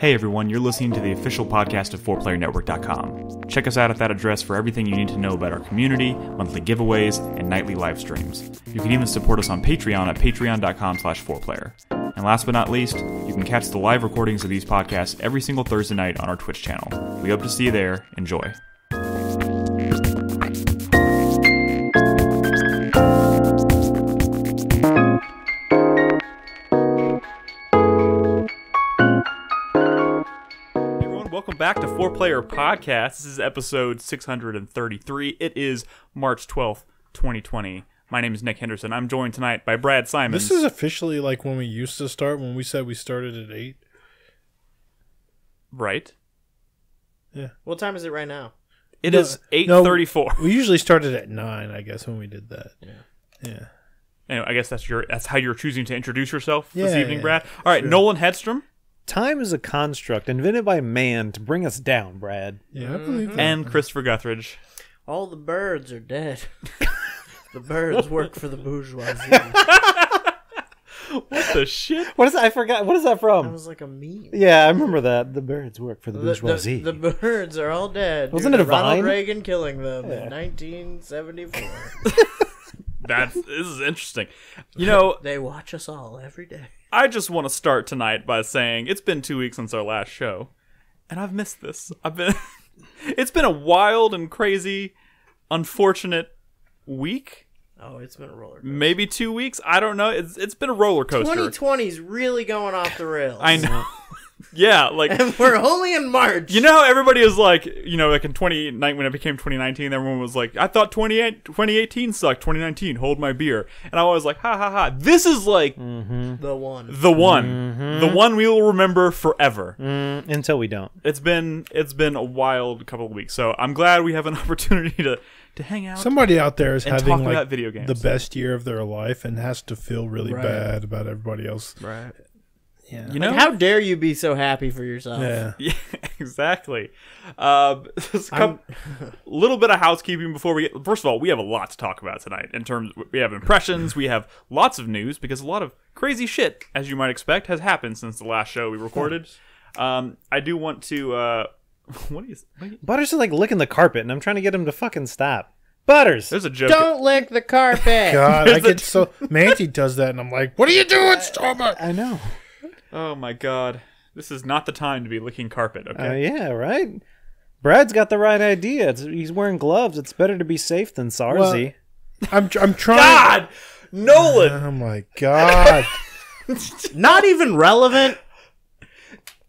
Hey everyone, you're listening to the official podcast of 4playernetwork.com. Check us out at that address for everything you need to know about our community, monthly giveaways, and nightly live streams. You can even support us on Patreon at patreon.com/4player. And last but not least, you can catch the live recordings of these podcasts every single Thursday night on our Twitch channel. We hope to see you there. Enjoy. Welcome back to 4Player Podcast. This is episode 633. It is March 12th, 2020. My name is Nick Henderson. I'm joined tonight by Brad Simons. This is officially like when we used to start, when we said we started at 8. Right. Yeah. What time is it right now? It is 8:34. We usually started at 9, I guess, when we did that. Yeah. Anyway, I guess that's how you're choosing to introduce yourself this evening, yeah. Brad. All right, sure. Nolan Hedstrom. Time is a construct invented by man to bring us down, Brad. Yeah, I believe that. And Christopher Guthridge. All the birds are dead. The birds work for the bourgeoisie. What the shit? What is that? I forgot. What is that from? That was like a meme. Yeah, I remember that. The birds work for the bourgeoisie. The birds are all dead. Wasn't it a Ronald Vine? Reagan killing them in 1974. This is interesting. You know, they watch us all every day. I just want to start tonight by saying it's been 2 weeks since our last show, and I've missed this. It's been a wild and crazy, unfortunate week. Oh, it's been a roller coaster. Maybe 2 weeks. I don't know. It's been a roller coaster. 2020's really going off the rails. I know. Yeah, like and we're only in March. You know, everybody is like, you know, like in 2019 when it became 2019, everyone was like, I thought 2018 sucked. 2019, hold my beer. And I was like, ha ha ha. This is like the one, the one we will remember forever. Until we don't. It's been a wild couple of weeks. So I'm glad we have an opportunity to hang out. Somebody out there is having like video games. The best year of their life and has to feel really bad about everybody else. Right. Yeah. You know, like, how dare you be so happy for yourself? Yeah, exactly. A little bit of housekeeping before we get. First of all, we have a lot to talk about tonight. We have impressions, we have lots of news because a lot of crazy shit, as you might expect, has happened since the last show we recorded. I do want to. What is Butters is like licking the carpet, and I'm trying to get him to fucking stop. Butters, there's a joke. Don't lick the carpet. God, I get so Manty does that, and I'm like, "What are you doing? Stop it!" I know. Oh my god. This is not the time to be licking carpet, okay? Yeah, right? Brad's got the right idea. He's wearing gloves. It's better to be safe than SARS-y. Well, I'm trying. God! Nolan! Oh my god. Not even relevant.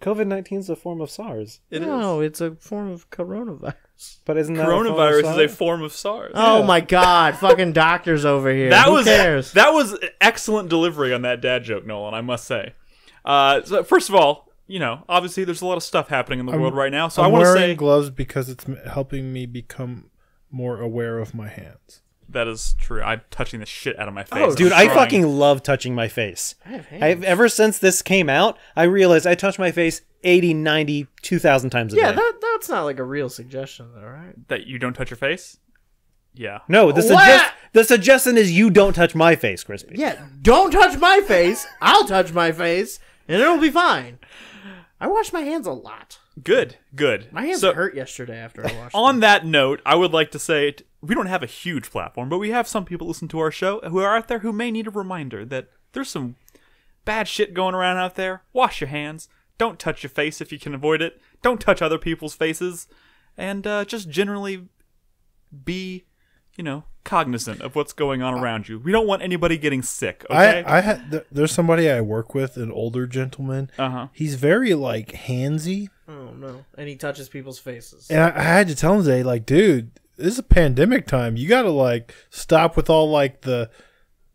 COVID-19 is a form of SARS. No, it's a form of coronavirus. But isn't that Coronavirus is a form of SARS. Oh my god, fucking doctors over here. Who cares? That was excellent delivery on that dad joke, Nolan, I must say. So first of all, you know, obviously there's a lot of stuff happening in the world right now. So I want to say, I'm wearing gloves because it's helping me become more aware of my hands. that is true. I'm touching the shit out of my face. Oh, dude, I fucking love touching my face. I have hands. Ever since this came out, I realized I touch my face 80, 90, 2,000 times a day. Yeah, that's not like a real suggestion, though, right? That you don't touch your face? Yeah. No, the suggestion is you don't touch my face, Crispy. Yeah, don't touch my face. I'll touch my face, and it'll be fine. I wash my hands a lot. Good. My hands hurt yesterday after I washed On them. that note, I would like to say we don't have a huge platform, but we have some people listen to our show who are out there who may need a reminder that there's some bad shit going around out there. Wash your hands. Don't touch your face if you can avoid it. Don't touch other people's faces. And just generally be, you know, cognizant of what's going on around you. We don't want anybody getting sick, okay? There's somebody I work with, an older gentleman. He's very like handsy. Oh no! And he touches people's faces. And I had to tell him today, like, dude, this is a pandemic time. You got to like stop with all like the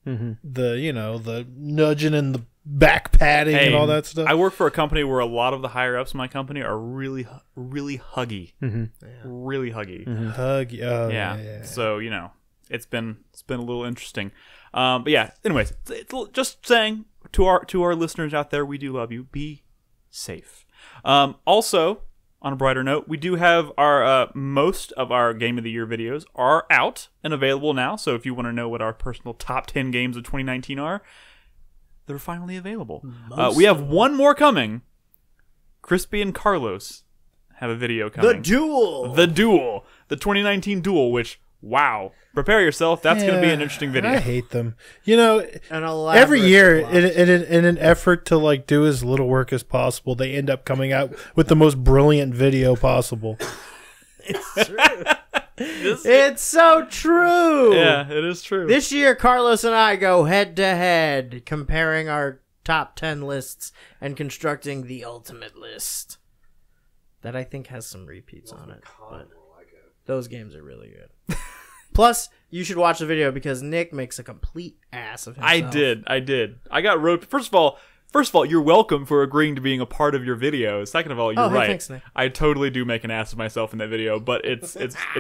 you know, the nudging and the back patting and all that stuff. I work for a company where a lot of the higher ups in my company are really huggy, really huggy. Huggy. Oh, yeah. So you know, it's been a little interesting. But yeah. Anyways, it's just saying to our listeners out there, we do love you. Be safe. Also, on a brighter note, we do have our most of our Game of the Year videos are out and available now. So if you want to know what our personal top 10 games of 2019 are, they're finally available. We have one more coming. Crispy and Carlos have a video coming. The Duel. The Duel. The 2019 Duel, which, wow. Prepare yourself. That's going to be an interesting video. I hate them. You know, An elaborate every year, plot. in an effort to like do as little work as possible, they end up coming out with the most brilliant video possible. It's true. It's so true. Yeah, it is true. This year, Carlos and I go head to head, comparing our top 10 lists and constructing the ultimate list. That I think has some repeats on it. But those games are really good. Plus, you should watch the video because Nick makes a complete ass of himself. I did. I got roped. First of all, you're welcome for agreeing to being a part of your video. Second of all, you're right. Thanks, Nick. I totally do make an ass of myself in that video, but it's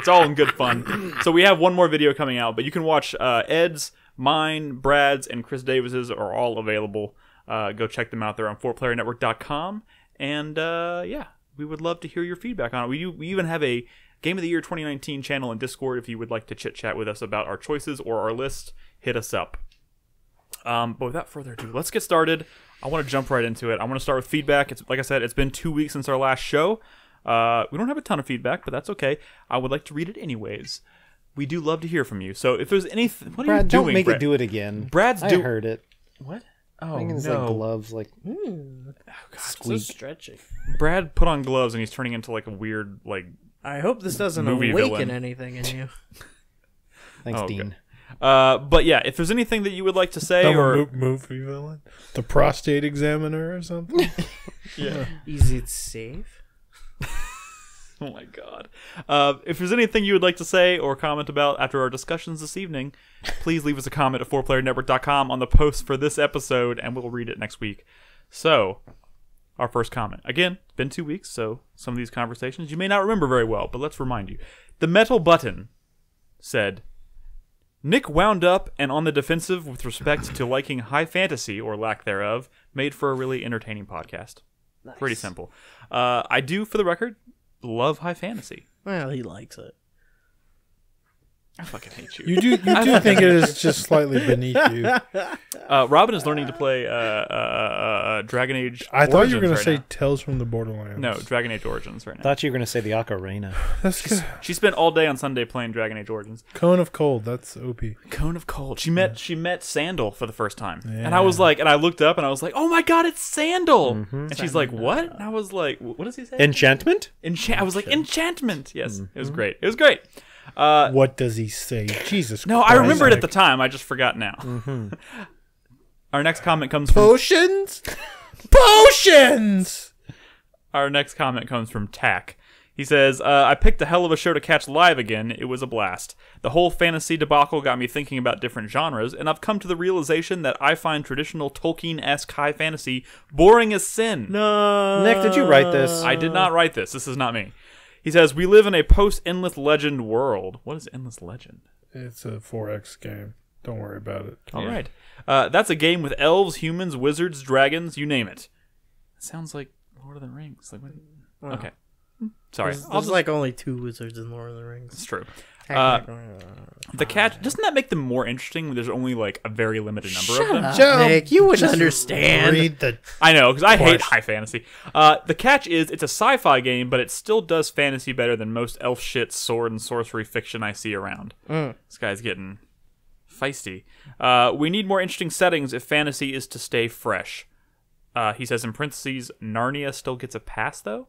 all in good fun. So we have one more video coming out, but you can watch Ed's, mine, Brad's, and Chris Davis's are all available. Go check them out. They're on 4playernetwork.com. And yeah, we would love to hear your feedback on it. We even have a Game of the Year 2019 channel in Discord. If you would like to chit-chat with us about our choices or our list, hit us up. But without further ado, let's get started. I want to jump right into it. I want to start with feedback. It's like I said, it's been 2 weeks since our last show. We don't have a ton of feedback, but that's okay. I would like to read it anyways. We do love to hear from you. So if there's anything... What are Brad, you doing, don't make Brad? it do it again. I heard it. What? I Oh, think it's no. like gloves, like God, squeak. so stretchy. Brad put on gloves and he's turning into like a weird, like... I hope this doesn't Movie awaken villain. anything in you. Thanks, Oh, Dean. But yeah, if there's anything that you would like to say Dumb or... movie villain, the prostate examiner or something. Yeah. Is it safe? Oh my god. If there's anything you would like to say or comment about after our discussions this evening, please leave us a comment at 4playernetwork.com on the post for this episode, and we'll read it next week. So, our first comment. Again, it's been 2 weeks, so some of these conversations you may not remember very well, but let's remind you. The Metal Button said, Nick wound up and on the defensive with respect to liking high fantasy, or lack thereof, made for a really entertaining podcast. Nice. Pretty simple. I do, for the record, love high fantasy. Well, he likes it. I fucking hate you. You do think it is just slightly beneath you. Robin is learning to play Dragon Age. I thought you were going to say Tales from the Borderlands. no, Dragon Age Origins right now. Thought you were gonna say the Ocarina. That's good. She spent all day on Sunday playing Dragon Age Origins. Cone of Cold. That's OP. Cone of Cold. She met Sandal for the first time, and I was like, and I looked up and I was like, oh my god, it's Sandal! And she's like, what? And I was like, what does he say? Enchantment? I was like, enchantment. Yes, it was great. It was great. What does he say? Jesus No, Christ. I remembered at the time. I just forgot now. Our next comment comes from Potions? Potions! Our next comment comes from Tack. He says, I picked a hell of a show to catch live again. It was a blast. The whole fantasy debacle got me thinking about different genres, and I've come to the realization that I find traditional Tolkien-esque high fantasy boring as sin. No. Nick, did you write this? I did not write this. This is not me. He says, we live in a post-Endless Legend world. What is Endless Legend? It's a 4X game. Don't worry about it. All right. That's a game with elves, humans, wizards, dragons, you name it. It sounds like Lord of the Rings. Like, what? Okay. Sorry. There's like only 2 wizards in Lord of the Rings. It's true. The catch, doesn't that make them more interesting when there's only like a very limited number of them? Joe, Nick, you wouldn't just understand. Read the I know, because I hate high fantasy. The catch is it's a sci-fi game, but it still does fantasy better than most elf shit, sword, and sorcery fiction I see around. This guy's getting feisty. We need more interesting settings if fantasy is to stay fresh. He says in parentheses, Narnia still gets a pass, though?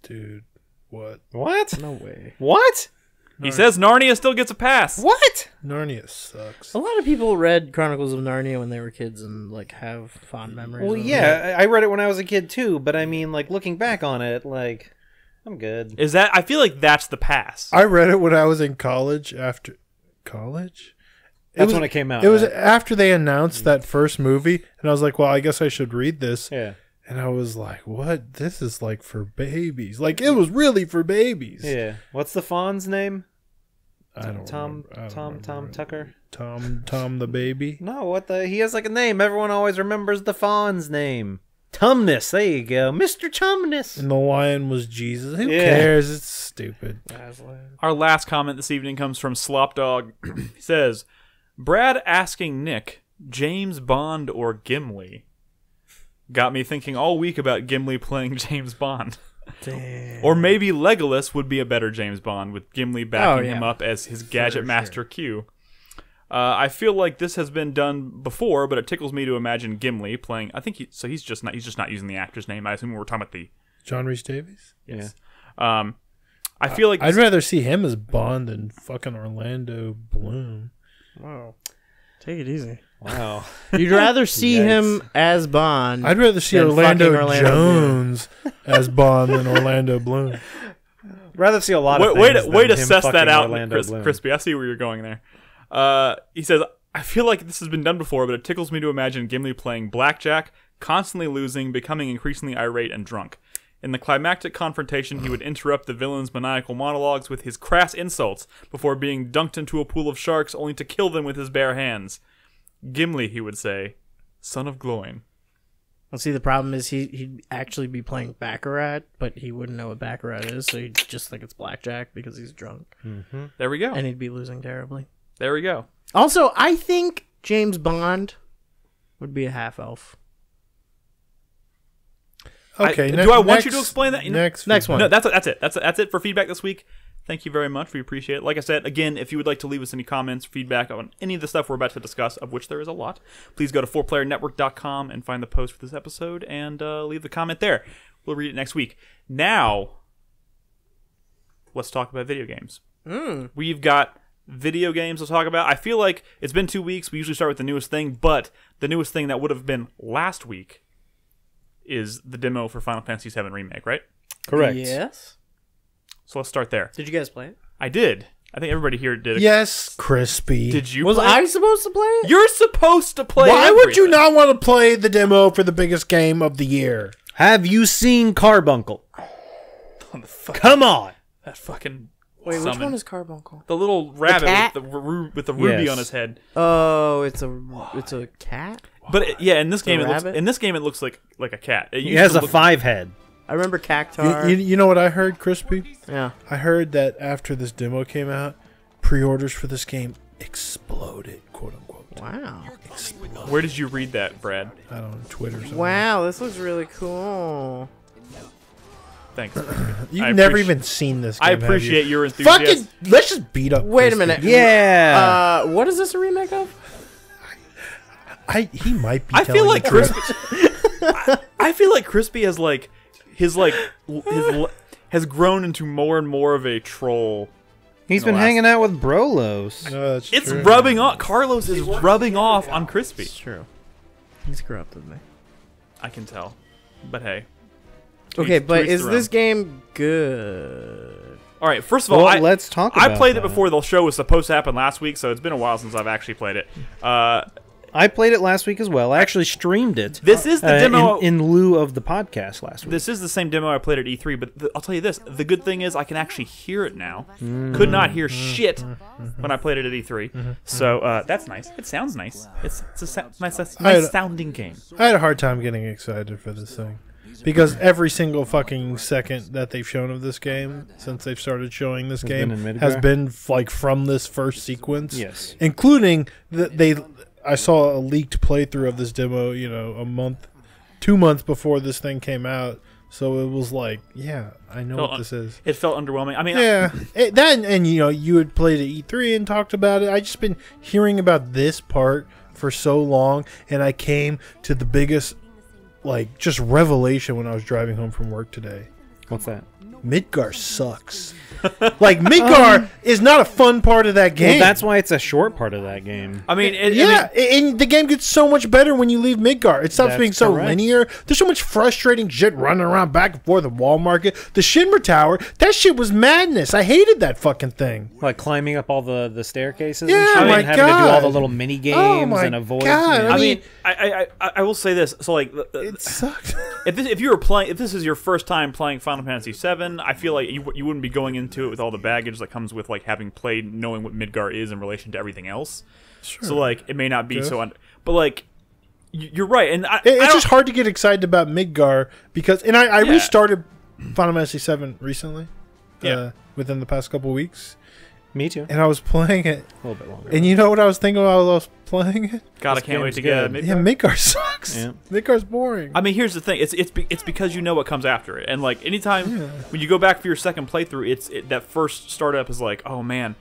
dude. What? What? No way. What? He says Narnia still gets a pass. What? Narnia sucks. A lot of people read Chronicles of Narnia when they were kids and like have fond memories. Well, of yeah, I read it when I was a kid too, but I mean, like looking back on it, like I'm good. Is that? I feel like that's the pass. I read it when I was in college. After college, That's when it came out. It was right? after they announced that first movie, and I was like, "Well, I guess I should read this." Yeah. And I was like, "What? This is like for babies. Like it was really for babies." Yeah. What's the fawn's name? I don't Tom remember. Tucker. Tom the baby. No, what the? He has like a name. Everyone always remembers the fawn's name. Tumnus. There you go, Mr. Tumnus. And the lion was Jesus. Who Yeah. cares? It's stupid. Our last comment this evening comes from Slopdog. He says, Brad asking Nick, James Bond or Gimli? Got me thinking all week about Gimli playing James Bond. Damn. Or maybe Legolas would be a better James Bond, with Gimli backing him yeah. up as his gadget master Q. I feel like this has been done before, but it tickles me to imagine Gimli playing. I think he's just not using the actor's name. I assume we're talking about the John Rhys Davies? yes. I feel like I'd rather see him as Bond than fucking Orlando Bloom. Wow. Take it easy. Wow. You'd rather see him as Bond. I'd rather see Then Orlando, fucking Orlando Jones as Bond than Orlando Bloom. Rather see a lot of way things to than him suss that fucking out, Orlando Bloom. Crispy. I see where you're going there. He says, I feel like this has been done before, but it tickles me to imagine Gimli playing blackjack, constantly losing, becoming increasingly irate and drunk. In the climactic confrontation, he would interrupt the villain's maniacal monologues with his crass insults before being dunked into a pool of sharks only to kill them with his bare hands. Gimli, he would say, son of Gloin. Well, see, the problem is he'd actually be playing Baccarat, but he wouldn't know what Baccarat is, so he'd just think it's blackjack because he's drunk. Mm-hmm. There we go. And he'd be losing terribly. There we go. Also, I think James Bond would be a half-elf. Okay, do I want you to explain that? Next one. No, that's it. That's it for feedback this week. Thank you very much. We appreciate it. Like I said, again, if you would like to leave us any comments, feedback on any of the stuff we're about to discuss, of which there is a lot, please go to 4playernetwork.com and find the post for this episode and leave the comment there. We'll read it next week. Now, let's talk about video games. We've got video games to talk about. I feel like it's been 2 weeks. We usually start with the newest thing, but the newest thing that would have been last week is the demo for Final Fantasy VII Remake, right? Correct. Yes. So let's start there. Did you guys play it? I did. I think everybody here did. Yes, Crispy. Did you Was play I it? supposed to play it? You're supposed to play Why would you everything. not want to play the demo for the biggest game of the year? Have you seen Carbuncle? Oh, the fuck, Come on. that fucking Wait, which summon. one is Carbuncle? The little rabbit cat? with the ruby Yes. on his head. Oh, it's a cat? But in this game, rabbit? it looks like a cat. It He used has to a look- 5 head. I remember Cactar. You know what I heard, Crispy? Yeah. I heard that after this demo came out, pre-orders for this game exploded, quote unquote. Wow. Where did you read that, Brad? I don't know, Twitter or something. Wow, this looks really cool. Thanks. You've I never appreci- even seen this game, I have you? appreciate your enthusiasm. Fucking, let's just beat up Wait a Crispy. minute. Yeah. What is this a remake of? He might be I feel telling like the truth. Crispy. I feel like Crispy has has grown into more and more of a troll. He's the been last- hanging out with Brolos. No, that's It's true. rubbing off. Carlos is rubbing off on Crispy. It's true. He's corrupted me. I can tell. But hey. Okay, To but each is their this own. game good? All right, first of all, Well, let's talk I about played that. it before the show was supposed to happen last week, so it's been a while since I've actually played it. I played it last week as well. I actually streamed it. This is the demo. in lieu of the podcast last week. This is the same demo I played at E3, but I'll tell you this. The good thing is I can actually hear it now. Could not hear shit when I played it at E3. So that's nice. It sounds nice. It's a nice sounding game. I had a hard time getting excited for this thing. Because every single fucking second that they've shown of this game, since they've started showing this game, been in Midgar? has been like from this first sequence. Yes. Including, I saw a leaked playthrough of this demo, 2 months before this thing came out. So it was like, yeah, I know what this is. It felt underwhelming. I mean, Yeah, you had played at E3 and talked about it. I just been hearing about this part for so long, and I came to the biggest, just revelation when I was driving home from work today. What's that? Midgar sucks. Midgar is not a fun part of that game. Well, that's why it's a short part of that game. I mean, and the game gets so much better when you leave Midgar. It stops That's being so correct. linear. There's so much frustrating shit running around back and forth the wall market. The Shinra Tower, that shit was madness. I hated that fucking thing. Like climbing up all the staircases Yeah, and shit, my and having to do all God. the little mini games Oh, my and avoid. God. I mean, I will say this. So It sucked. if this is your first time playing Final Fantasy VII, I feel like you wouldn't be going into it with all the baggage that comes with having played, knowing what Midgar is in relation to everything else. Sure. So it may not be so, but you're right, and It's just hard to get excited about Midgar because, and I restarted Final Fantasy VII recently, Yeah. within the past couple weeks, Me too. and I was playing it. A little bit longer. And you know what I was thinking while I was playing it? God, I This can't wait game's to get good. Midgar. Yeah, Midgar sucks. Yeah. Midgar's boring. I mean, here's the thing. It's because you know what comes after it, and like anytime when you go back for your second playthrough, that first startup is like, oh man,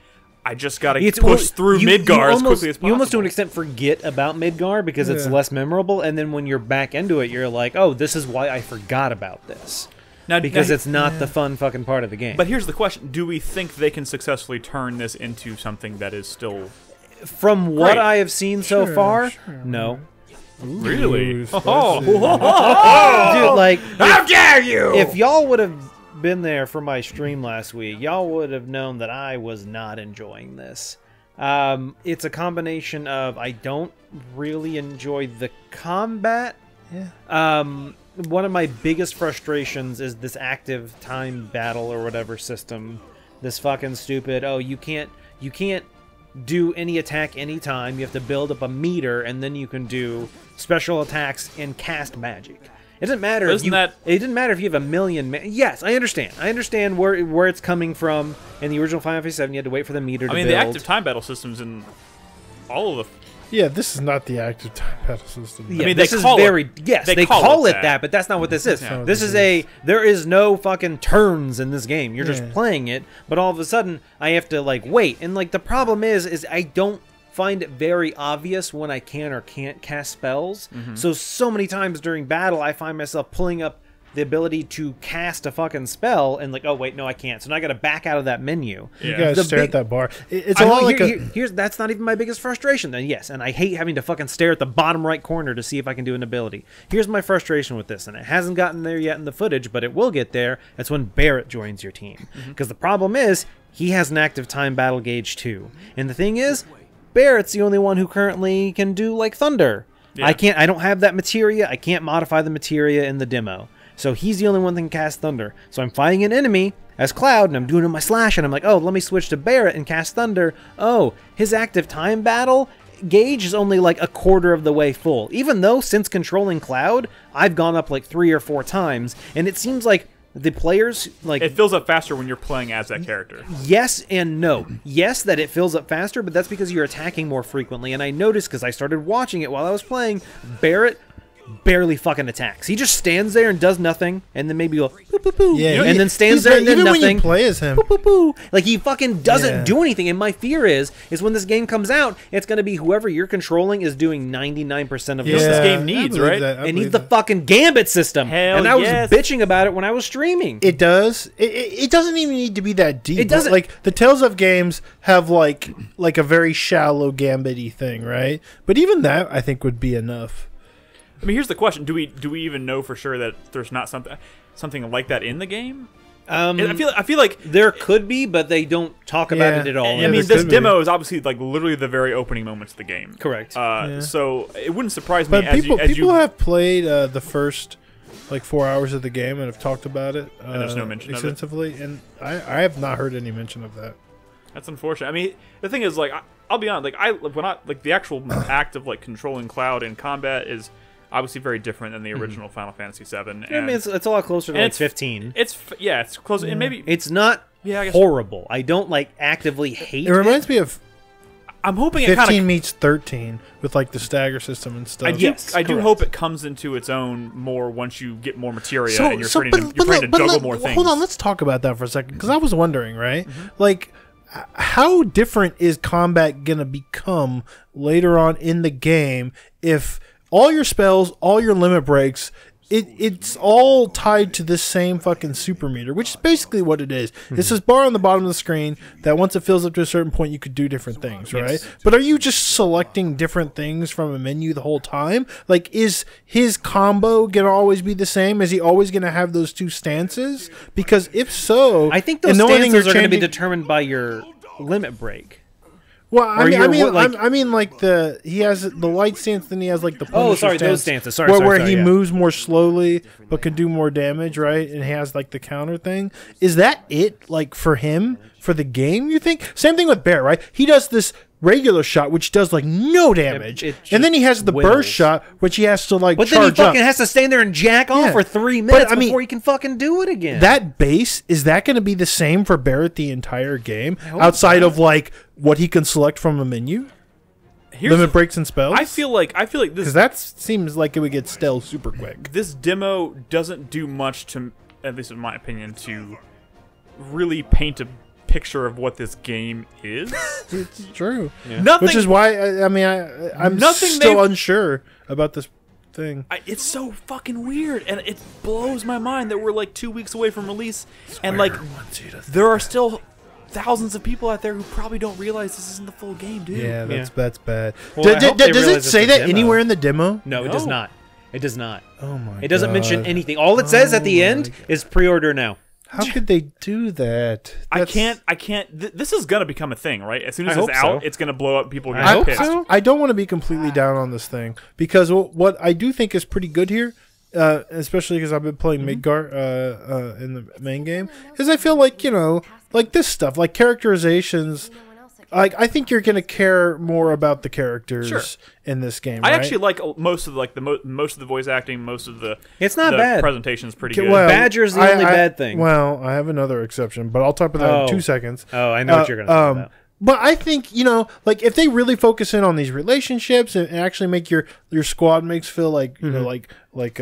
I just gotta push through Midgar as quickly as possible. You almost to an extent forget about Midgar because it's Yeah. less memorable, and then when you're back into it, you're like, oh, this is why I forgot about this. Because it's not the fun fucking part of the game. But here's the question: do we think they can successfully turn this into something that is still from what Great. I have seen so Sure, far, sure. no. really? Ooh, Oh, spicy. Dude, like, how dare you! if y'all would have been there for my stream last week, y'all would have known that I was not enjoying this. It's a combination of I don't really enjoy the combat. Yeah. One of my biggest frustrations is this active time battle or whatever system. This fucking stupid, oh, you can't do any attack anytime. You have to build up a meter and then you can do special attacks and cast magic. It doesn't matter It didn't matter if you have a million. Yes, I understand. I understand where it's coming from. In the original Final Fantasy VII, you had to wait for the meter to I mean, build. the active time battle systems in all of the. Yeah, this is not the active time battle system. Yeah, I mean, this they is call it- very yes. they They call call it it that. that, but that's not what this is. Yeah. This is there is no fucking turns in this game. You're just Yeah. playing it, but all of a sudden I have to like wait. And like the problem is I don't find it very obvious when I can or can't cast spells. So many times during battle I find myself pulling up the ability to cast a fucking spell and like, oh wait, no, I can't. So now I got to back out of that menu. You Yeah. guys The stare big- at that bar. It's I a know, lot like here's that's not even my biggest frustration then. Yes, and I hate having to fucking stare at the bottom right corner to see if I can do an ability. Here's my frustration with this, and it hasn't gotten there yet in the footage, but it will get there. That's when Barrett joins your team. Because the problem is he has an active time battle gauge too. And the thing is, Barrett's the only one who currently can do like thunder. Yeah. I don't have that materia. I can't modify the materia in the demo. So he's the only one that can cast thunder. So I'm fighting an enemy as Cloud, and I'm doing it my slash, and I'm like, oh, let me switch to Barrett and cast thunder. Oh, his active time battle gauge is only like a quarter of the way full. Even though since controlling Cloud, I've gone up like 3 or 4 times, and it seems like the players like It fills up faster when you're playing as that character. yes and no. Yes, that it fills up faster, but that's because you're attacking more frequently. And I noticed because I started watching it while I was playing, Barrett barely fucking attacks. He just stands there and does nothing, and then maybe go poo poo poo, Yeah, and then stands there and then even nothing. when you play as him, Poo, poo, poo. Like he fucking doesn't Yeah. do anything. And my fear is when this game comes out, it's gonna be whoever you're controlling is doing 99% of the This stuff. game I needs, believe right? that, I It believe needs the that. fucking gambit system. Hell and I was yes. bitching about it when I was streaming. It does. It doesn't even need to be that deep. It doesn't- Like the Tales of games have like a very shallow gambit-y thing, right? But even that, I think, would be enough. I mean, here's the question: do we even know for sure that there's not something like that in the game? And I feel like There could be, but they don't talk about Yeah. it at all. I Yeah, mean, there this could be. demo is obviously like literally the very opening moments of the game. Correct. Yeah. So it wouldn't surprise me But as people you have played the first like 4 hours of the game and have talked about it. And there's no mention of it? extensively, and I have not heard any mention of that. That's unfortunate. I mean, the thing is, like, I'll be honest. Like, the actual act of like controlling Cloud in combat is obviously very different than the original Final Fantasy VII. And I mean, it's a lot closer to and like it's 15. it's close, and maybe It's not Yeah, I guess- horrible. I don't like actively hate It reminds me of I'm hoping it 15 kind of. meets 13 with like the stagger system and stuff. I do correct. hope it comes into its own more once you get more materia and you're trying to juggle more things. Hold on, let's talk about that for a second because I was wondering, right? Like, how different is combat gonna become later on in the game if all your spells, all your limit breaks, it's all tied to this same fucking super meter, which is basically what it is. It's this bar on the bottom of the screen that once it fills up to a certain point, you could do different things, right? Yes. But are you just selecting different things from a menu the whole time? Like, is his combo gonna always be the same? Is he always gonna have those two stances? Because if so, I think those and the only thing stances you're are going to be changing- determined by your limit break. Well, Or your what, like- I mean, like he has the light stance, then he has like the Oh, Punisher sorry, those stance, stances. Sorry, where sorry, he yeah. moves more slowly but can do more damage, right? And he has like the counter thing. Is that it? Like for him for the game, you think? Same thing with Bear, right? He does this regular shot, which does like no damage, It and then he has the whittles. burst shot, which he has to like But then he charge up. fucking has to stand there and jack off Yeah. for 3 But, minutes I mean, before he can fucking do it again. That base, is that going to be the same for Barrett the entire game, hope outside not. of like what he can select from a menu, limit breaks and spells? I feel like this because that seems like it would get stale super quick. this demo doesn't do much to, at least in my opinion, to really paint a picture of what this game is. It's true. Nothing. Which is why I'm Nothing still they've- unsure about this thing. It's so fucking weird, and it blows my mind that we're like 2 weeks away from release, and like there are still thousands of people out there who probably don't realize this isn't the full game, dude. Yeah, that's bad. Well, I hope they Does it realize say it's a that demo. anywhere in the demo? No, it does No. not. It does not. Oh my! It doesn't mention God. anything. All it says at the end is pre-order now. How could they do that? I can't. This is gonna become a thing, right? As soon as I it's hope so. out, it's gonna blow up. People are I gonna hope get pissed. so. I don't want to be completely down on this thing because what I do think is pretty good here, especially because I've been playing Midgar in the main game, is I feel like like this stuff, like characterizations. Like I think you're gonna care more about the characters Sure. in this game. I right? actually like most of most of the voice acting, most of the It's not the bad. presentation is pretty Okay, good. Badger's the only bad thing. Well, I have another exception, but I'll talk about that in Oh. 2 seconds. Oh, I know what you're going to talk about. But I think like if they really focus in on these relationships and actually make your squad mates feel like look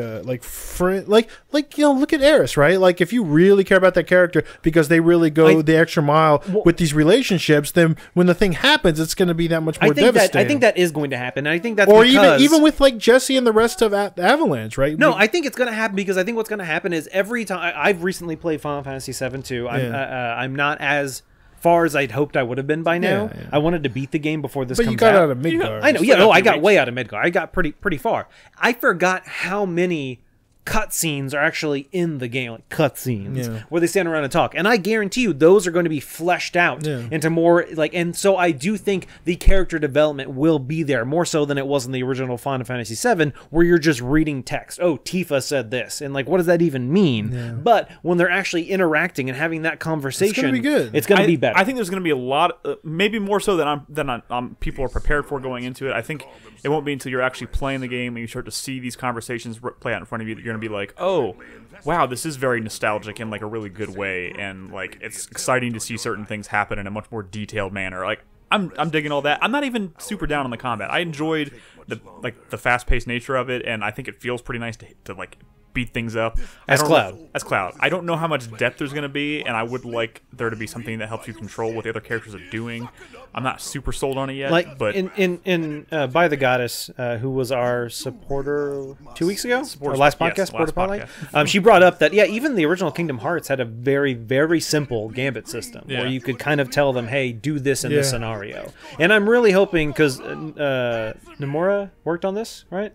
at Eris, right? Like if you really care about that character because they really go the extra mile with these relationships, then when the thing happens, it's going to be that much more devastating. I think that is going to happen. And I think that's or because... even with like Jesse and the rest of Avalanche, right? No, I think it's going to happen because I think what's going to happen is every time... I've recently played Final Fantasy VII too. I'm not as far as I'd hoped I would have been by now. Yeah. I wanted to beat the game before this but comes you got out. out of Midgar. I know, Still yeah, got I a few got weeks. way out of Midgar. I got pretty far. I forgot how many cutscenes are actually in the game, like cutscenes, where they stand around and talk. And I guarantee you those are going to be fleshed out into more, and so I do think the character development will be there, more so than it was in the original Final Fantasy VII, where you're just reading text. Oh, Tifa said this, and like, what does that even mean? Yeah. But when they're actually interacting and having that conversation, It's gonna be good. It's going to be better. I think there's going to be a lot, maybe more so than people are prepared for going into it. I think it won't be until you're actually playing the game and you start to see these conversations play out in front of you that you're going to be like, oh, wow, this is very nostalgic in like a really good way, and like it's exciting to see certain things happen in a much more detailed manner. Like I'm digging all that. I'm not even super down on the combat. I enjoyed the fast-paced nature of it, and I think it feels pretty nice to like beat things up. As Cloud. As Cloud. I don't know how much depth there's going to be, and I would like there to be something that helps you control what the other characters are doing. I'm not super sold on it yet, Like but in By the Goddess, who was our supporter 2 weeks ago, our last podcast, yes, supporter last spotlight. She brought up that even the original Kingdom Hearts had a very, very simple gambit system where you could kind of tell them, hey, do this in this scenario. And I'm really hoping, because Nomura worked on this, right?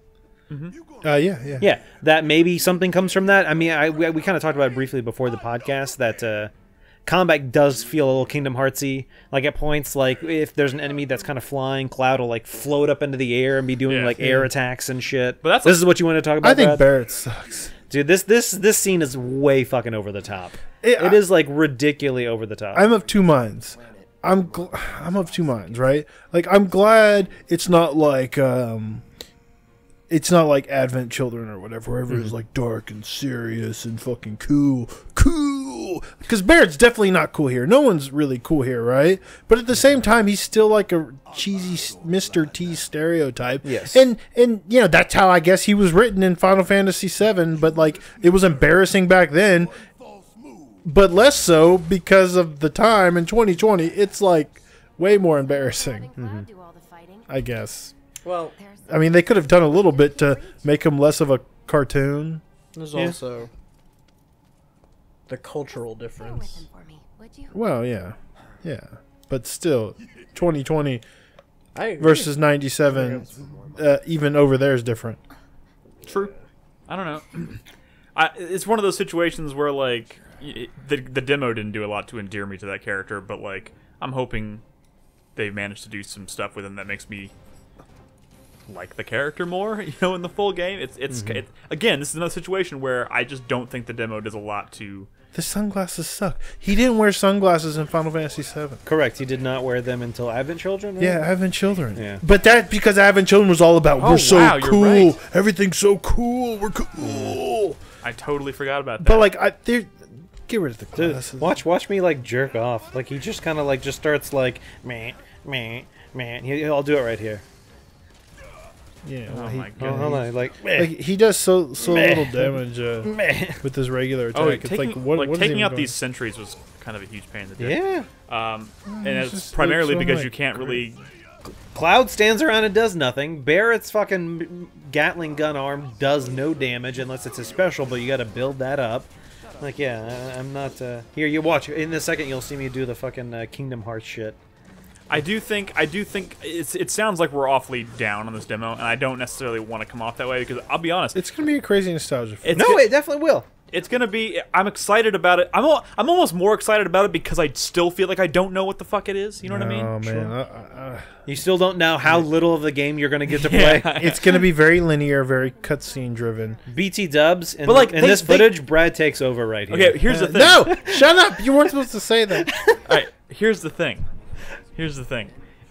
Yeah, that maybe something comes from that. I mean, we kind of talked about it briefly before the podcast that combat does feel a little Kingdom Heartsy. Like at points, like if there's an enemy that's kind of flying, Cloud will like float up into the air and be doing air attacks and shit. But this is what you want to talk about. I think Brad? Barrett sucks. Dude, this scene is way fucking over the top. It is like ridiculously over the top. I'm of two minds. I'm of two minds, right? Like I'm glad it's not like Advent Children or whatever, where everyone's like dark and serious and fucking cool. Because Barrett's definitely not cool here. No one's really cool here, right? But at the same time, he's still like a cheesy Mr. T stereotype. Yes. And that's how I guess he was written in Final Fantasy VII. But like it was embarrassing back then, but less so because of the time in 2020. It's like way more embarrassing. I guess. Well, I mean, they could have done a little bit to make him less of a cartoon. there's also the cultural difference. Well, yeah. But still, 2020 I agree. versus 97, even over there is different. true. I don't know. It's one of those situations where like the demo didn't do a lot to endear me to that character, but like I'm hoping they managed to do some stuff with him that makes me like the character more, you know, in the full game. It's again, this is another situation where I just don't think the demo does a lot to. The sunglasses suck. He didn't wear sunglasses in Final Fantasy VII. Correct. He did not wear them until Advent Children. Right? Yeah, Advent Children. Yeah. But that because Advent Children was all about we're so wow, you're cool. right. Everything's so cool. We're cool. I totally forgot about that. But like, get rid of the Dude, glasses. watch me like jerk off. Like he just kind of like just starts like meh. I'll do it right here. Yeah. Oh Well, my Oh, hold on, like he does so Meh. little damage meh. with his regular attack. oh, It's taking, like what is taking he out doing? these sentries was kind of a huge pain in the dick. Yeah. And it's it's just primarily like so because much you can't really. Cloud stands around and does nothing. Barrett's fucking Gatling gun arm does no damage unless it's a special, but you got to build that up. Like, yeah, I'm not. Here, you watch. In a second, you'll see me do the fucking Kingdom Hearts shit. I do think it sounds like we're awfully down on this demo, and I don't necessarily want to come off that way because I'll be honest. It's gonna be a crazy nostalgia. It's No, it definitely will. It's gonna be. I'm excited about it. I'm almost more excited about it because I still feel like I don't know what the fuck it is. You know what I mean? Oh man, You still don't know how little of the game you're going to get to play. it's gonna be very linear, very cutscene driven. BT dubs, and But, like, in they- this footage, Brad takes over right here. Okay, here's the thing. No, shut up! You weren't supposed to say that. All right, here's the thing.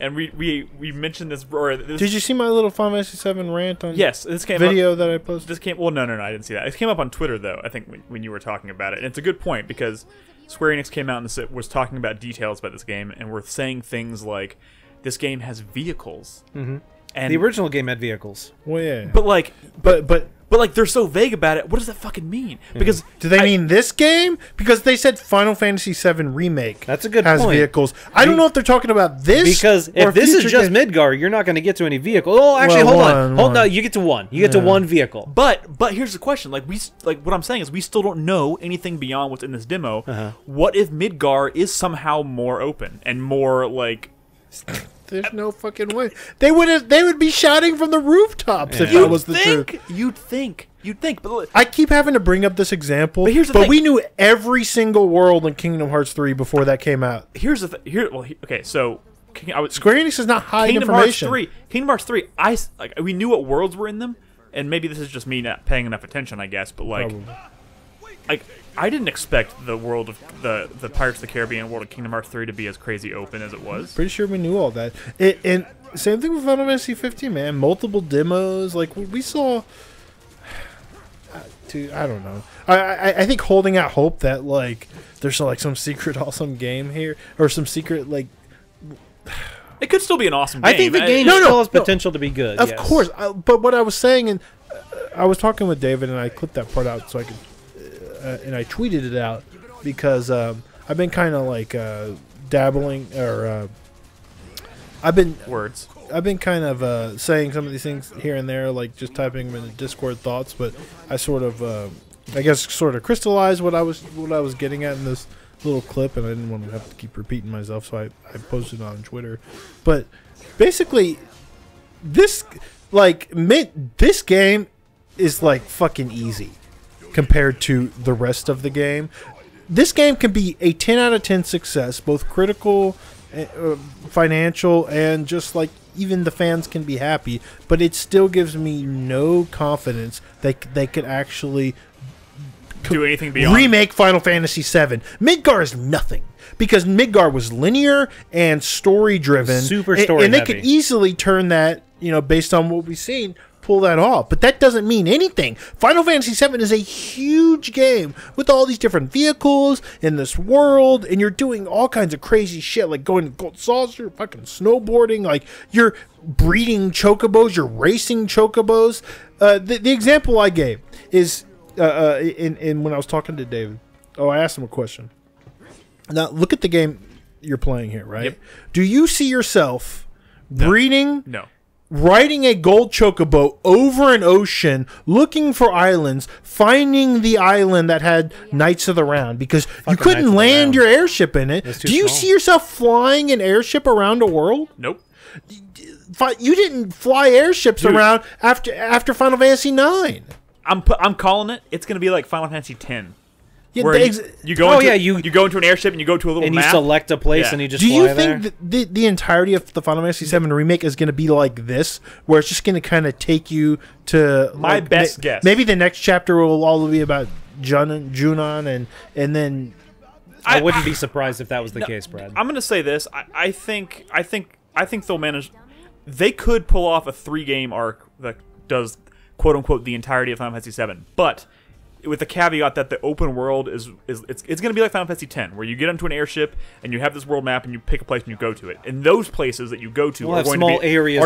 And we mentioned this. Or this Did you see my little Final Fantasy VII rant on yes, this came video up, that I posted? This came. Well, no, I didn't see that. It came up on Twitter though. I think when you were talking about it, and it's a good point because Square Enix came out and was talking about details about this game, and were saying things like, "This game has vehicles." Mm-hmm. And The original game had vehicles. Well, yeah, but like, but like they're so vague about it. What does that fucking mean? Because do they mean this game? Because they said Final Fantasy VII Remake. That's a good has point. vehicles. I don't know if they're talking about this Because or if this is future just games. Midgar, you're not going to get to any vehicle. Oh, actually, Well, hold on. one. No, you get to one. You get to one vehicle. But here's the question: like what I'm saying is we still don't know anything beyond what's in this demo. Uh-huh. What if Midgar is somehow more open and more like? There's no fucking way. They would be shouting from the rooftops if Yeah. that was the truth. You'd think, but look, I keep having to bring up this example, But here's the thing. we knew every single world in Kingdom Hearts 3 before that came out. here's the okay. So Square Enix is not hiding Kingdom Hearts information. 3. Kingdom Hearts 3. We knew what worlds were in them, and maybe this is just me not paying enough attention, I guess. But like, I didn't expect the world of the Pirates of the Caribbean world of Kingdom Hearts 3 to be as crazy open as it was. Pretty sure we knew all that. And same thing with Final Fantasy 15, man. Multiple demos. Like, we saw... I don't know. I think holding out hope that, like, there's, like, some secret awesome game here. Or some secret, like... It could still be an awesome game. I think the game No, still has no. potential to be good. Of yes. course. But what I was saying, and I was talking with David, and I clipped that part out so I could... and I tweeted it out because I've been kind of like dabbling, or I've been kind of saying some of these things here and there, like just typing them in the Discord thoughts. But I sort of, I guess, sort of crystallized what I was getting at in this little clip, and I didn't want to have to keep repeating myself, so I posted it on Twitter. But basically, this game is like fucking easy compared to the rest of the game. This game can be a 10 out of 10 success, both critical, financial, and just like even the fans can be happy, but it still gives me no confidence that they could actually do anything beyond remake Final Fantasy VII. Midgar is nothing because Midgar was linear and story driven, Super story and they heavy. could easily turn that, based on what we've seen, pull that off. But that doesn't mean anything. Final Fantasy VII is a huge game with all these different vehicles in this world, and you're doing all kinds of crazy shit, like going to Gold Saucer, fucking snowboarding, like you're breeding chocobos, you're racing chocobos. The example I gave is in when I was talking to David. I asked him a question. Now look at the game you're playing here, right? Yep. Do you see yourself breeding? No. Riding a gold chocobo over an ocean, looking for islands, finding the island that had Knights of the Round because you Knights couldn't of the land Round. your airship in it. That's too Do you small. see yourself flying an airship around a world? Nope. You didn't fly airships Dude. around after Final Fantasy 9. I'm calling it. It's gonna be like Final Fantasy 10. Yeah, where you go into, you go into an airship and you go to a little and map. you select a place Yeah. and you just Do fly you there. think that the entirety of the Final Fantasy VII remake is going to be like this, where it's just going to kind of take you to My best guess. Maybe the next chapter will all be about Junon, and then I wouldn't be surprised if that was the case, Brad. I'm going to say this. I think they'll manage. They could pull off a 3-game arc that does quote unquote the entirety of Final Fantasy VII, but with the caveat that the open world is it's going to be like Final Fantasy X, where you get into an airship and you have this world map and you pick a place and you go to it. And those places that you go to are going to be areas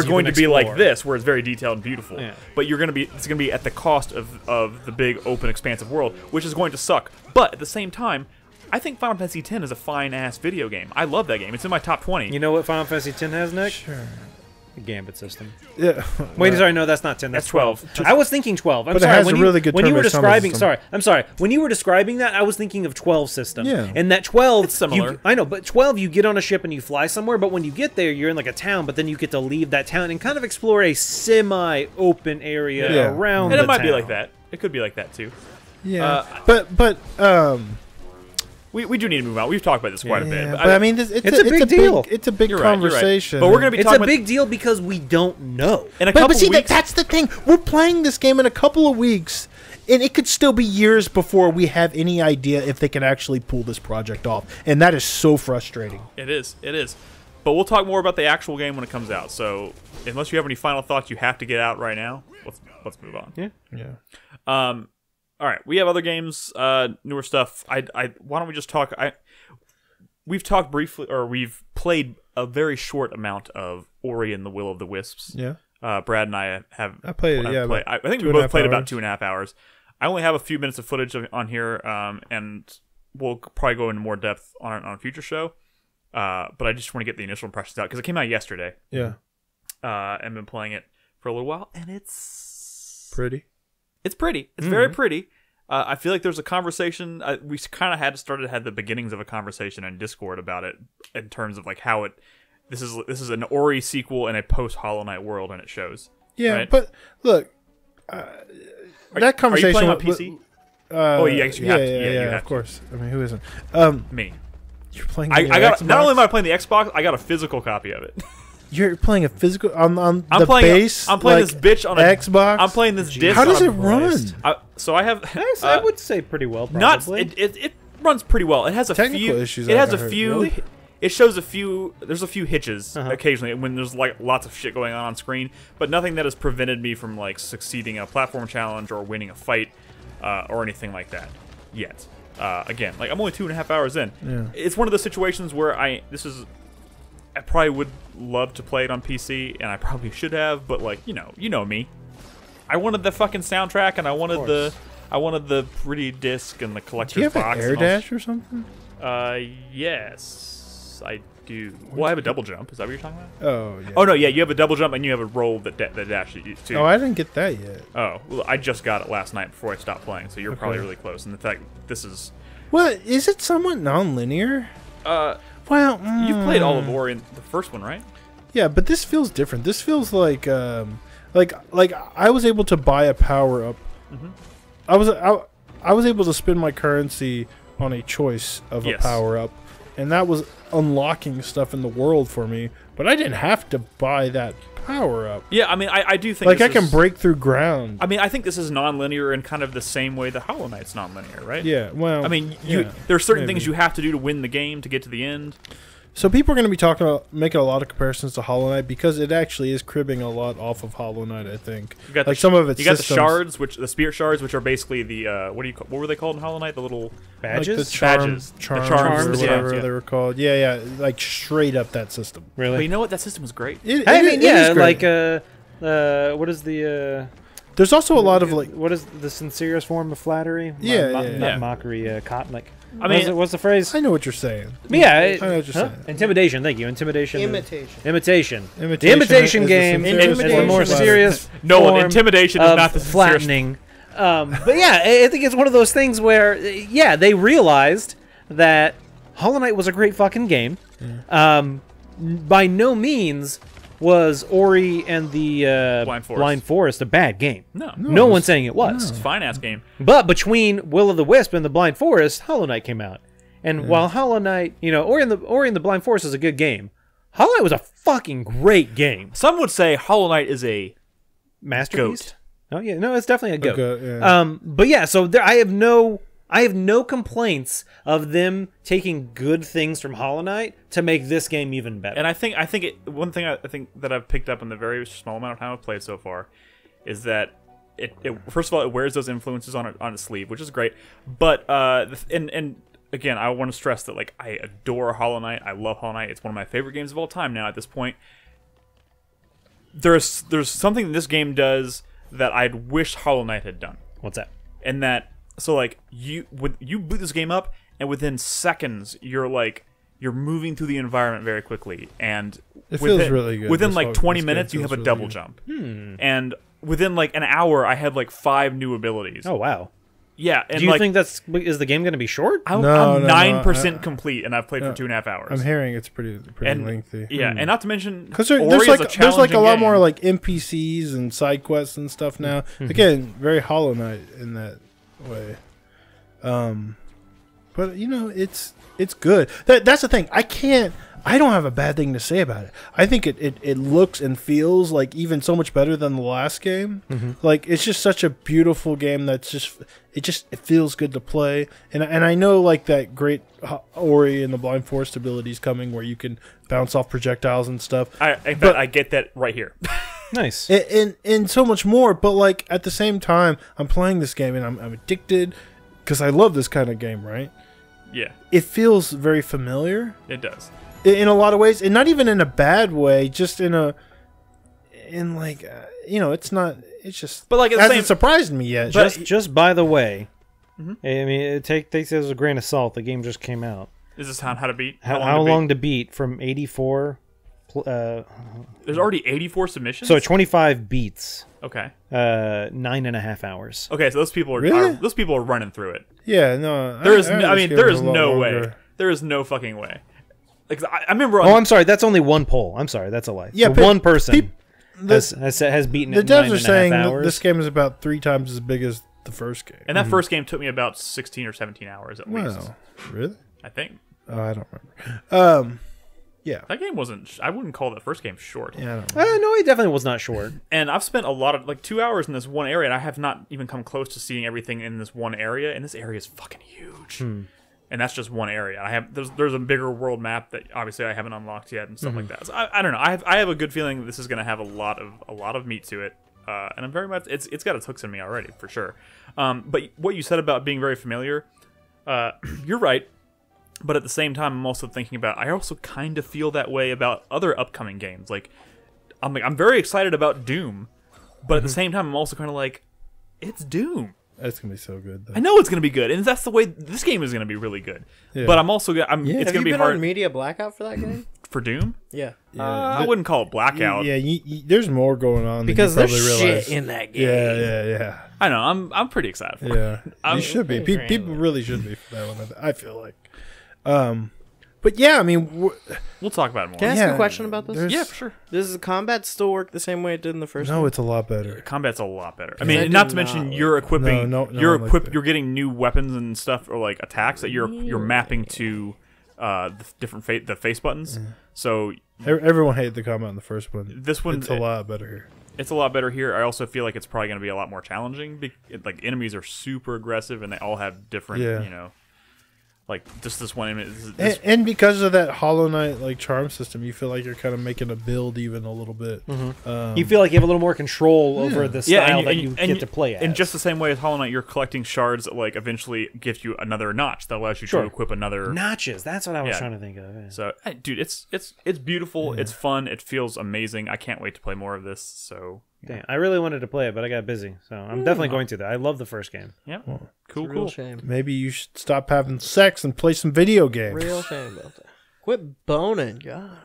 like this, where it's very detailed and beautiful. Yeah. But it's going to be at the cost of the big open expansive world, which is going to suck. But at the same time, I think Final Fantasy X is a fine-ass video game. I love that game. It's in my top 20. You know what Final Fantasy X has, Nick? sure. The Gambit system. Yeah. Wait, sorry, no, that's not 10. That's 12. I was thinking 12. I'm But it sorry. has a really good when you were turn-based combat describing, system. I'm sorry. When you were describing that, I was thinking of 12 system. Yeah. And that 12, It's similar. I know, but 12, you get on a ship and you fly somewhere. But when you get there, you're in like a town. But then you get to leave that town and kind of explore a semi-open area Yeah. around. and the it might be town. like that. It could be like that too. Yeah. But We do need to move on. We've talked about this quite a bit. but I mean, it's a big deal. It's a big You're right, you're right. conversation. But we're going to be It's talking a big deal because we don't know. in a But couple see, weeks. that's the thing. We're playing this game in a couple of weeks, and it could still be years before we have any idea if they can actually pull this project off. And that is so frustrating. It is. But we'll talk more about the actual game when it comes out. So unless you have any final thoughts you have to get out right now, let's move on. Yeah. All right, we have other games, newer stuff. Why don't we just talk? We've talked briefly, or we've played a very short amount of Ori and the Will of the Wisps. Yeah. Brad and I have. I played it. Yeah. I think we 2.5 both played about hours. 2.5 hours. I only have a few minutes of footage on here, and we'll probably go into more depth on a future show. But I just want to get the initial impressions out because it came out yesterday. Yeah. And been playing it for a little while, and it's Pretty. It's pretty. It's very pretty. I feel like there's a conversation. We kind of had the beginnings of a conversation in Discord about it in terms of like how this is an Ori sequel in a post Hollow Knight world, and it shows. Yeah, right? but look, that conversation. Are you playing on PC? Oh, yeah, I guess you have to. Yeah, you have of course. I mean, who isn't? Me. You're playing. I on got. your Not only Xbox? am I playing the Xbox, I got a physical copy of it. You're playing a physical on I'm the playing. base. I'm playing like, this bitch on a Xbox. I'm playing this disc. How does on it a- run? So I have. I would say pretty well, Not. probably. It runs pretty well. It has a Technical few issues It I has a heard. few. Really? It shows a few. There's a few hitches Uh-huh. occasionally when there's like lots of shit going on screen, but nothing that has prevented me from like succeeding a platform challenge or winning a fight or anything like that yet. Again, like I'm only 2.5 hours in. Yeah. It's one of those situations where I probably would love to play it on PC, and I probably should have, but like you know me, I wanted the fucking soundtrack, and I wanted the pretty disc and the collector's Do you have an box. air and all- dash or something? Yes, I do. Well, I have a double jump. Is that what you're talking about? Oh yeah. Oh no, yeah, you have a double jump and you have a roll that dashes you too. Oh, I didn't get that yet. Oh, well, I just got it last night before I stopped playing, so you're probably Okay. really close. And in fact, this is. What is it? Somewhat non-linear. Well, You've played all of Ori in the first one, right? Yeah, but this feels different. This feels like I was able to buy a power up. Mm-hmm. I was able to spend my currency on a choice of Yes. a power up, and that was unlocking stuff in the world for me. But I didn't have to buy that power up. Yeah, I mean, I do think Like this I can is- break through ground. I mean, I think this is non-linear in kind of the same way that Hollow Knight's non-linear, right? Yeah. Well, I mean, yeah, there are certain maybe. things you have to do to win the game to get to the end. So people are going to be making a lot of comparisons to Hollow Knight because it actually is cribbing a lot off of Hollow Knight. I think. You got Like some of its You got systems. the shards, the spirit shards, which are basically the what were they called in Hollow Knight? The little Badges? Like the Badges. The charms, charms, or yeah, whatever yeah. they were called. Yeah, like straight up that system. really? But you know what? That system was great. I mean, it yeah, is great. like what is the There's also a lot of like. what is the sincerest form of flattery? Yeah, Not yeah. mockery. Like, I mean, what's the phrase? I know what you're saying. But yeah, I know what you're saying. Intimidation. Thank you. Intimidation. Imitation. Imitation. The Imitation imitation is the game sincerest is a form more of flattery. serious. Nolan, form intimidation is of not the sincerest- flattening. But yeah, I think it's one of those things where they realized that Hollow Knight was a great fucking game. By no means was Ori and the Blind Forest. a bad game. No, one's saying it was. it's a fine ass game. But between Will of the Wisp and the Blind Forest, Hollow Knight came out. And while Hollow Knight, Ori and the Blind Forest is a good game, Hollow Knight was a fucking great game. Some would say Hollow Knight is a Masterpiece? goat. Oh yeah, no, it's definitely a goat. Yeah. But yeah, so I have no complaints of them taking good things from Hollow Knight to make this game even better. And one thing I think that I've picked up in the very small amount of time I've played so far is that it first of all, it wears those influences on its sleeve, which is great. But and again, I want to stress that like I adore Hollow Knight. I love Hollow Knight. It's one of my favorite games of all time now at this point. There's something this game does that I'd wish Hollow Knight had done. What's that? And that so like you boot this game up and within seconds you're moving through the environment very quickly, and It feels really good. Within This like whole- 20 this game minutes you feels have a really double good. jump. And within like an hour I had like 5 new abilities. Oh wow. Yeah, and Do you like think is the game going to be short? I'm No, no, 9% no, complete, and I've played for 2.5 hours. I'm hearing it's pretty and lengthy. Yeah, and not to mention Because Ori there's is like a a lot challenging more game. like NPCs and side quests and stuff now. Again, very Hollow Knight in that way. But it's good. That's the thing. I don't have a bad thing to say about it. I think it looks and feels like even so much better than the last game. Like it's just such a beautiful game that's it feels good to play. And I know like that great Ori and the Blind Forest abilities coming where you can bounce off projectiles and stuff. I get that right here. Nice. And so much more. But like at the same time, I'm playing this game and I'm addicted because I love this kind of game. Right? Yeah, It feels very familiar. it does. In a lot of ways, and not even in a bad way, just it's not. It's just. But like at the hasn't same surprised me yet. Just by the way, I mean, take this as a grain of salt. The game just came out. Is this how to beat? How long to beat from 84? There's already 84 submissions. So 25 beats. Okay. 9.5 hours. Okay, so those people are Really? those people are running through it. Yeah, no. There is, I mean, just there give it is a lot no way. longer. There is no fucking way. Like I remember. Oh, I'm sorry. That's only one poll. I'm sorry. That's a lie. Yeah, So one person The has beaten the it in devs are 9.5 saying that hours. this game is about 3 times as big as the first game. and that first game took me about 16 or 17 hours at least. Wow, really? I think Oh, I don't remember. Yeah, that game wasn't. I wouldn't call that first game short. yeah, I don't remember. No, it definitely was not short. And I've spent a lot of 2 hours in this one area, and I have not even come close to seeing everything in this one area. And this area is fucking huge. And that's just one area. I have there's a bigger world map that obviously I haven't unlocked yet and stuff like that. So I don't know. I have a good feeling that this is going to have a lot of meat to it, and I'm very much it's got its hooks in me already for sure. But what you said about being very familiar, you're right. But at the same time, I'm also thinking about I also kind of feel that way about other upcoming games. I'm very excited about Doom, but at the same time, I'm also kind of like, it's Doom. That's gonna be so good. Though. I know it's going to be good, and that's the way this game is going to be really good. Yeah. But I'm also it's Have going you to be been hard on media blackout for that game? for Doom. Yeah. I wouldn't call it blackout. Yeah, there's more going on Because than you there's probably realize. shit in that game. Yeah. I know. I'm pretty excited for it. Yeah, you should be. pretty People really should be for that one. I feel like. But yeah, I mean, We'll talk about it more. Can I ask Yeah, a question about this? there's- Yeah, for sure. Does the combat still work the same way it did in the first no, one? it's a lot better. Combat's a lot better. I I mean, did not to not mention like you're equipping. No, you're I like that. You're getting new weapons and stuff, or like attacks that you're mapping to the different the face buttons. So Everyone hated the combat in the first one. this one, It's a lot better here. it's a lot better here. I also feel like it's probably going to be a lot more challenging. Like enemies are super aggressive, and they all have different, Yeah. like just this one enemy. And because of that Hollow Knight like charm system, you feel like you're kind of making a build even a little bit. You feel like you have a little more control over the style that you get to play as. In just the same way as Hollow Knight, you're collecting shards that like eventually gives you another notch that allows you Sure. to equip another. Notches. That's what I was Yeah. trying to think of. Yeah. So, dude, it's beautiful. It's fun. It feels amazing. I can't wait to play more of this. So, Damn, I really wanted to play it, but I got busy. So I'm definitely going to, though. I love the first game. yeah, It's cool, a real cool. shame. Maybe you should stop having sex and play some video games. Real shame about that. Quit boning, God.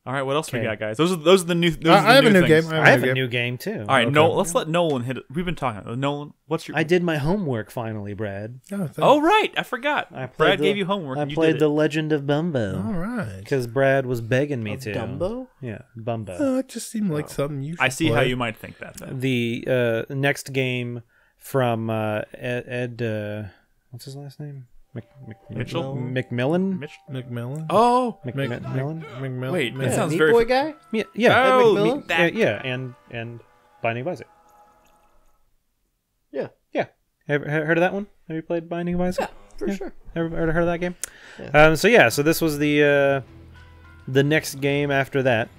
All right, what else we Okay. got, guys? Those are the new. Those are the I have a new things. game. I have a new game too. All right, Okay. no, let's let Nolan hit it. We've been talking. Nolan, what's your? I did my homework finally, Brad. Oh right, I forgot. I played Brad the- gave you homework. I and you played did The it. Legend of Bumbo. All right. Because Brad was begging me to. Dumbo? Yeah, Bumbo. Oh, it just seemed like something you should I see play. how you might think that. Then. The next game from Ed what's his last name? Mitchell? McMillan? Mitch. McMillan? Oh, McMillan? McMillan? Wait, Mc- that sounds Meat very. Boy guy? Yeah, yeah. Oh, McMillan? that- Yeah, and Binding of Isaac. Yeah. Yeah. Ever heard of that one? Have you played Binding of Isaac? Yeah, for sure. Ever heard of that game? Yeah. So this was the next game after that.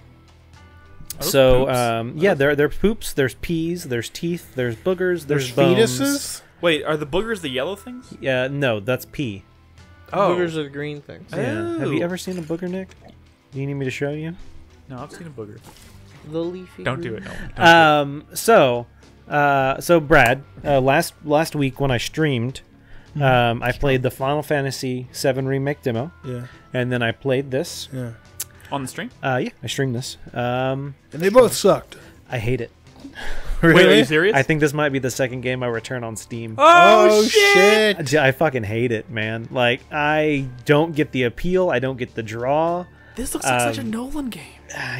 those So poops? they're poops. There's peas. There's teeth. There's boogers. There's bones. fetuses? Wait, are the boogers the yellow things? Yeah, no, that's pea. Oh, Boogers are the green things. Yeah. Have you Oh. ever seen a booger, Nick? Do you need me to show you? no, I've seen a booger. The leafy. Don't do green. it, Nolan. Don't So Brad, last week when I streamed, I played the Final Fantasy VII Remake demo, Yeah. and then I played this. Yeah. do it. On the stream? Yeah, I streamed this. And they both sucked. I hate it. Wait, are Really? you serious? I think this might be the second game I return on Steam. Oh, shit! I fucking hate it, man. Like, I don't get the appeal. I don't get the draw. This looks like such a Nolan game.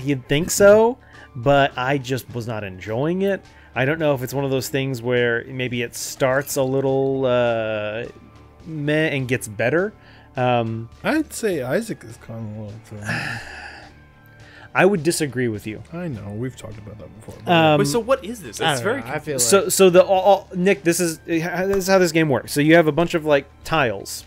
You'd think so, but I just was not enjoying it. I don't know if it's one of those things where maybe it starts a little meh and gets better. I'd say Isaac is kind of a little thrown. I would disagree with you. I know. We've talked about that before. Wait, so what is this? I It's don't very. know, I feel like So Nick, this is how this game works. So you have a bunch of like tiles,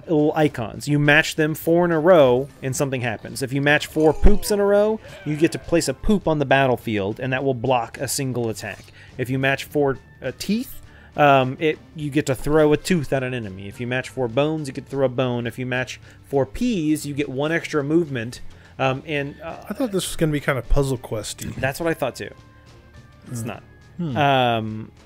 little icons. You match them 4 in a row, and something happens. If you match 4 poops in a row, you get to place a poop on the battlefield, and that will block a single attack. If you match 4 teeth, you get to throw a tooth at an enemy. If you match 4 bones, you get to throw a bone. If you match 4 peas, you get 1 extra movement. I thought this was going to be kind of puzzle questy. That's what I thought too. It's not.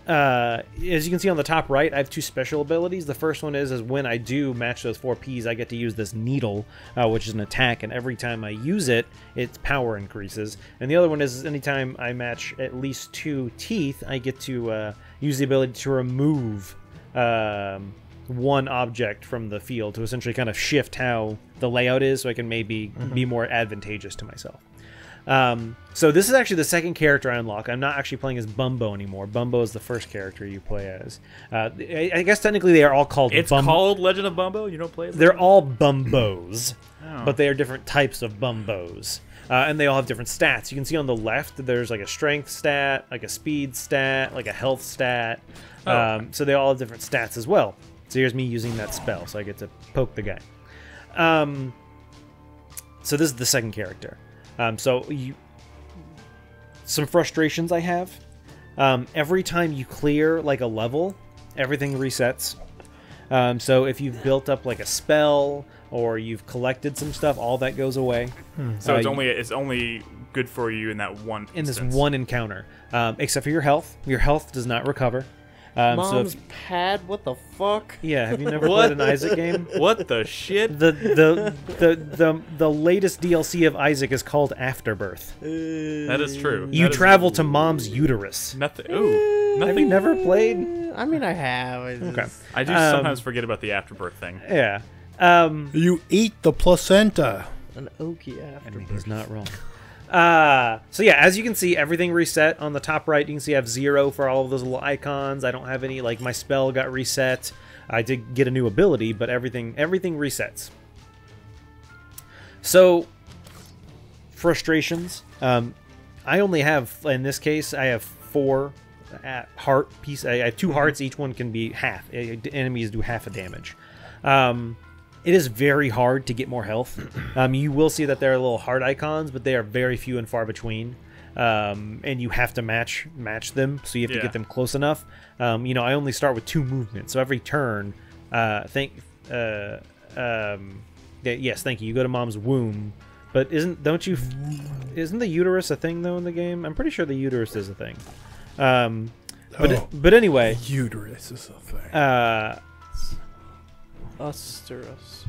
As you can see on the top right, I have 2 special abilities. The first one is when I do match those 4 Ps, I get to use this needle, which is an attack, and every time I use it, its power increases. And the other one is anytime I match at least 2 teeth, I get to use the ability to remove one object from the field to essentially kind of shift how the layout is, so I can maybe be more advantageous to myself. So this is actually the second character I unlock. I'm not actually playing as Bumbo anymore. Bumbo is the first character you play as. I guess technically they are all called It's called Legend of Bumbo? You don't play it? They're all Bumbos, Oh. but they are different types of Bumbos. And they all have different stats. You can see on the left there's like a strength stat, like a speed stat, like a health stat. So they all have different stats as well. So here's me using that spell, so I get to poke the guy. So this is the second character. Some frustrations I have. Every time you clear like a level, everything resets. So if you've built up like a spell or you've collected some stuff, all that goes away. So it's only good for you in that one In this instance. one encounter, except for your health. Your health does not recover. Mom's pad. What the fuck? Yeah, have you never What? played an Isaac game? What the shit? The latest DLC of Isaac is called Afterbirth. That is true. You That is travel to mom's uterus. nothing. Ooh, Have you nothing. never played? I mean, I have. Okay. I do sometimes forget about the afterbirth thing. Yeah. You eat the placenta. An oaky after. He's not wrong. So yeah, as you can see, everything reset on the top right. You can see I have 0 for all of those little icons. I don't have any, like my spell got reset. I did get a new ability, but everything resets. So frustrations. I only have, in this case, I have 4 heart piece. I have 2 hearts. Each one can be half. Enemies do half a damage. It is very hard to get more health. You will see that there are little heart icons, but they are very few and far between. And you have to match them, so you have to get them close enough. I only start with 2 movements, so every turn, yes, thank you. You go to mom's womb, but isn't the uterus a thing though in the game? I'm pretty sure the uterus is a thing. But anyway, Uterus is a thing. Usterus.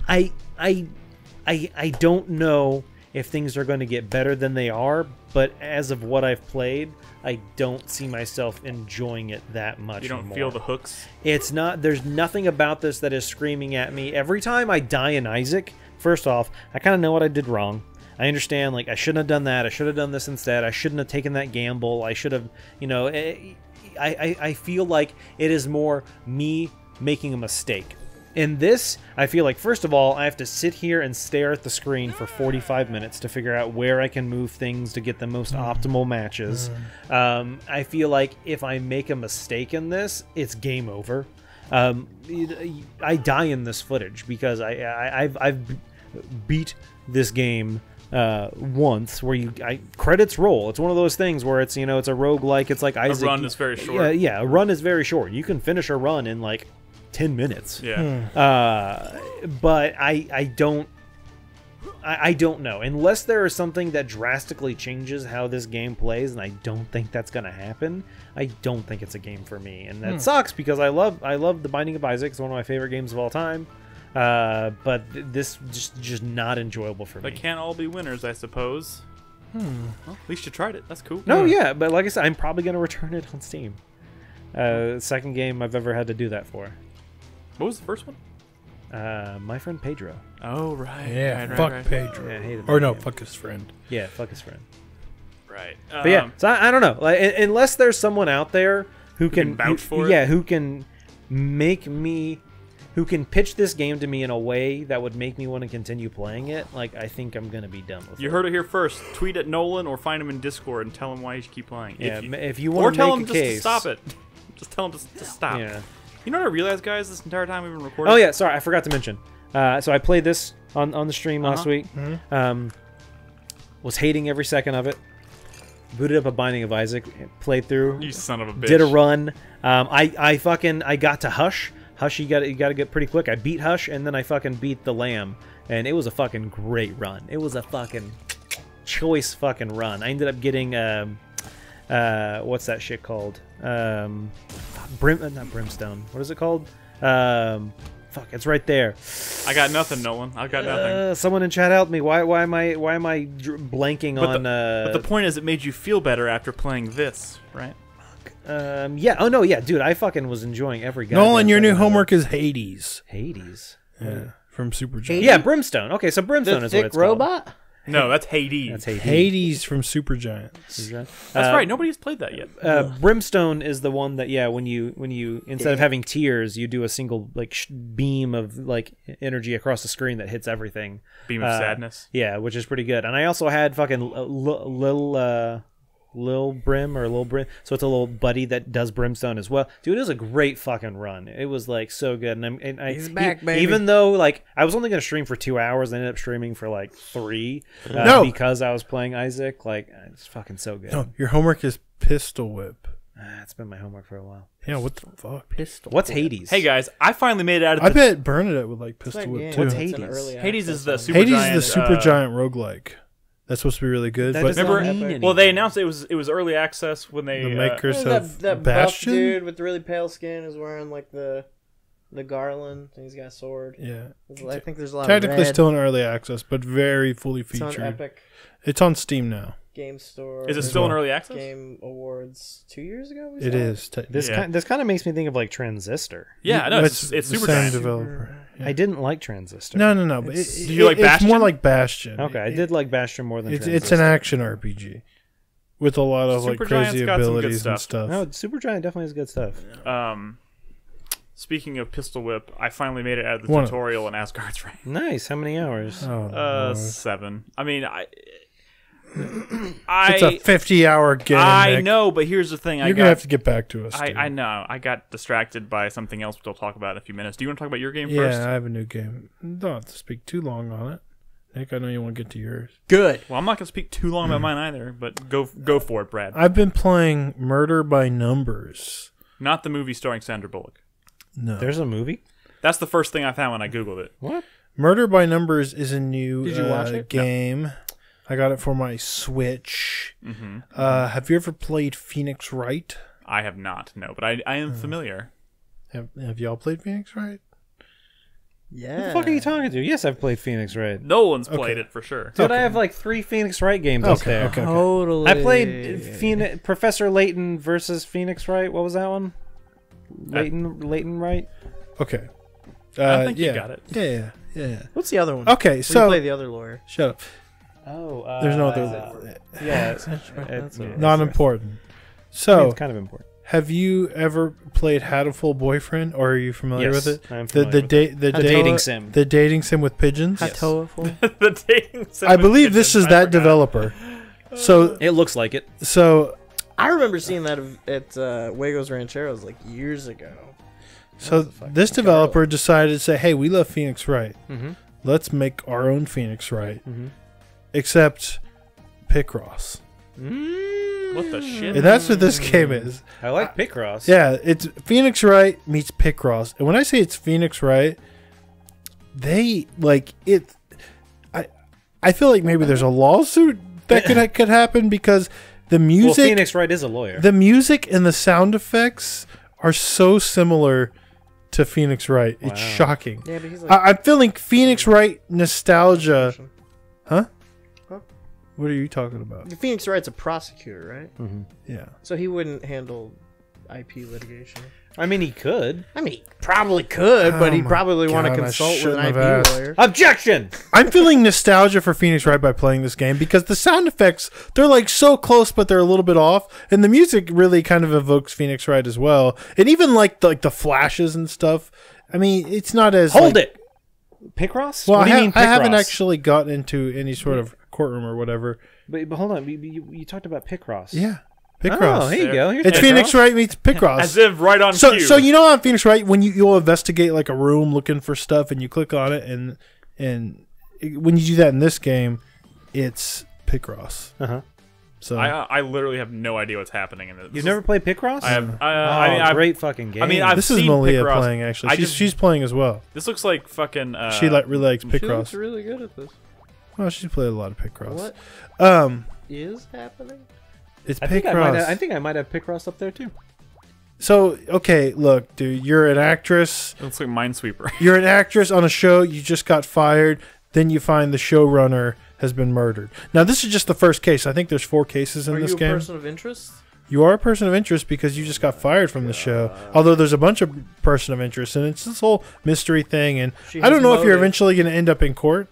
I don't know if things are going to get better than they are, but as of what I've played, I don't see myself enjoying it that much. You don't anymore. feel the hooks? It's not. There's nothing about this that is screaming at me. Every time I die in Isaac, first off, I kind of know what I did wrong. I understand, like, I shouldn't have done that. I should have done this instead. I shouldn't have taken that gamble. I should have, you know... I feel like it is more me making a mistake. In this, I feel like, first of all, I have to sit here and stare at the screen for 45 minutes to figure out where I can move things to get the most optimal matches. I feel like if I make a mistake in this, it's game over. I die in this footage because I've beat this game once where credits roll. It's one of those things where it's, you know, it's a roguelike. It's like Isaac. A run is very short. Yeah, a run is very short. You can finish a run in like 10 minutes. Yeah. But I don't know. Unless there is something that drastically changes how this game plays, and I don't think that's going to happen, I don't think it's a game for me. And that sucks because I love The Binding of Isaac. It's one of my favorite games of all time. But this just not enjoyable for me. They can't all be winners, I suppose. Well, at least you tried it. That's cool. No, yeah, but like I said, I'm probably going to return it on Steam. Second game I've ever had to do that for. What was the first one? My friend Pedro. Oh, right. Yeah, right, fuck right. Pedro. Yeah, I hated Or that no, game. fuck his friend. Yeah, fuck his friend. Right. But yeah, so I don't know. Like, unless there's someone out there who can vouch for it? Yeah, who can who can pitch this game to me in a way that would make me want to continue playing it, like, I think I'm going to be done with it. You heard it here first. Tweet at Nolan or find him in Discord and tell him why you should keep playing. Yeah, if you or want to tell him make a just case. to stop it. Just tell him to stop. Yeah. You know what I realized, guys, this entire time we've been recording? Oh, yeah, sorry, I forgot to mention. So I played this on the stream last week. Was hating every second of it. Booted up a Binding of Isaac, played through. You son of a bitch. Did a run. I got to Hush. Hush, you got to get pretty quick. I beat Hush, and then I fucking beat the Lamb, and it was a fucking great run. It was a fucking choice fucking run. I ended up getting what's that shit called? Not Brimstone. What is it called? Fuck, it's right there. I got nothing, Nolan. I got nothing. Someone in chat help me. Why am I blanking on? But the point is, it made you feel better after playing this, right? Yeah. Oh no. Yeah, dude. I fucking was enjoying every guy. Nolan, your new homework is Hades. Hades. Yeah, from Supergiant. Yeah, Brimstone. Okay, so Brimstone The is what thick it's robot? called. No, that's Hades. That's Hades. Hades from Supergiant. That's right. Nobody's played that yet. Brimstone is the one that when you instead of having tears, you do a single like beam of like energy across the screen that hits everything. Beam of sadness. Yeah, which is pretty good. And I also had fucking Lil Brim, so it's a little buddy that does Brimstone as well. Dude, it was a great fucking run. It was like so good. And He's back, baby. Even though like I was only gonna stream for 2 hours, I ended up streaming for like 3 because I was playing Isaac. Like, it's fucking so good. No, your homework is Pistol Whip. It's been my homework for a while. Yeah, what the fuck? Pistol. What's Hades? Hey guys, I finally made it out of I the... bet Bernadette would like Pistol Whip too. What's It's an Hades? early Hades is the access super Hades giant, is the Supergiant roguelike. That's supposed to be really good. That But doesn't remember- mean Well, anything. they announced it was early access when they... the makers one. of That buff Bastion. dude with the really pale skin is wearing like the garland, and he's got a sword. Yeah, I think there's a lot technically of red. still in early access, but very fully It's on featured. Epic It's on Steam now. Game Store. Is it as still in well. early access? Game Awards 2 years ago? It is. This Yeah. this kind of makes me think of like Transistor. Yeah, no, it's the super same giant. developer. Yeah. I didn't like Transistor. No. But It's- Did you like It's more Bastion? like Bastion. Okay, I did like Bastion more than Transistor. It's an action RPG with a lot of like Supergiant's crazy got some good abilities and stuff. stuff. No, Supergiant definitely has good stuff. Speaking of Pistol Whip, I finally made it out of the One- tutorial in Asgard's Reign. Nice. How many hours? Oh, Lord. 7. I mean, It's a 50-hour game. I Nick. know, but here's the thing. You're gonna have to get back to us. dude. I know. I got distracted by something else, which I'll talk about in a few minutes. Do you want to talk about your game Yeah, first? I have a new game. Don't have to speak too long on it. Nick, I know you want to get to yours. Good. Well, I'm not going to speak too long about mine either, but go for it, Brad. I've been playing Murder by Numbers. Not the movie starring Sandra Bullock. No. There's a movie? That's the first thing I found when I Googled it. What? Murder by Numbers is a new Did you watch it? game. I got it for my Switch. Mm-hmm. Have you ever played Phoenix Wright? I have not, no, but I am familiar. Have y'all played Phoenix Wright? Yeah. What the fuck are you talking to? Yes, I've played Phoenix Wright. Nolan's played it for sure. Dude, I have like 3 Phoenix Wright games up there. Okay. Totally. I played Professor Layton versus Phoenix Wright. What was that one? Layton Wright? Okay. I think you got it. Yeah. What's the other one? Okay, Where you so play the other lawyer. shut up. Oh, There's no other. Yeah, Not important. I mean, So, it's kind of important. have you ever played Hatoful Boyfriend, or are you familiar Yes, with it? I'm The familiar with dating sim. The dating sim with pigeons. Hatoful. The dating sim I with believe this pigeons, is that forgot. developer. So It looks like it. I remember seeing that at Wagos Rancheros like years ago. this developer decided to say, "Hey, we love Phoenix Wright. Mm-hmm. Let's make our own Phoenix Wright, Mm-hmm. except Picross." What the shit? And that's what this game is. I like Picross. Yeah, it's Phoenix Wright meets Picross. And when I say it's Phoenix Wright, they like it. I feel like maybe there's a lawsuit that could happen because the Well, music, Phoenix Wright is a lawyer. the music and the sound effects are so similar to Phoenix Wright. It's Wow. shocking. Yeah, but he's like. I'm feeling Phoenix Wright nostalgia. Huh? Huh? What are you talking about? Phoenix Wright's a prosecutor, right? Mm-hmm. Yeah. So he wouldn't handle IP litigation. I mean, he could. I mean, he probably could, but Oh he'd my probably want to God, I consult with shouldn't an IP have asked. lawyer. Objection! I'm feeling nostalgia for Phoenix Wright by playing this game because the sound effects, they're like so close, but they're a little bit off. And the music really kind of evokes Phoenix Wright as well. And even like the flashes and stuff. I mean, it's not as Hold like, it! Picross? Well, What do you mean I haven't Picross? actually gotten into any sort of courtroom or whatever. But hold on, you talked about Picross. Yeah. Picross. Oh, here you go. Here's It's Picross. Phoenix Wright meets Picross. As if right on So, cue. so you know on Phoenix Wright when you'll investigate like a room looking for stuff and you click on it and when you do that in this game, it's Picross. Uh-huh. So I literally have no idea what's happening in this. You've never played Picross? I have. Oh, I mean, I've, great fucking game. I mean, I've this is seen Malia Picross. playing actually. I She's, just- she's playing as well. This looks like fucking. She like really likes She looks Picross. really good at this. Well, she's played a lot of Picross. What Um, is happening? it's I Picross. think I might have Picross up there too. So okay, look, dude, you're an actress. It looks like Minesweeper. You're an actress on a show. You just got fired. Then you find the showrunner has been murdered. Now, this is just the first case. I think there's 4 cases in Are this you a game. person of interest? You are a person of interest because you just got fired from the show. Although there's a bunch of person of interest, and it's this whole mystery thing. And She I don't has know if you're motive. eventually going to end up in court,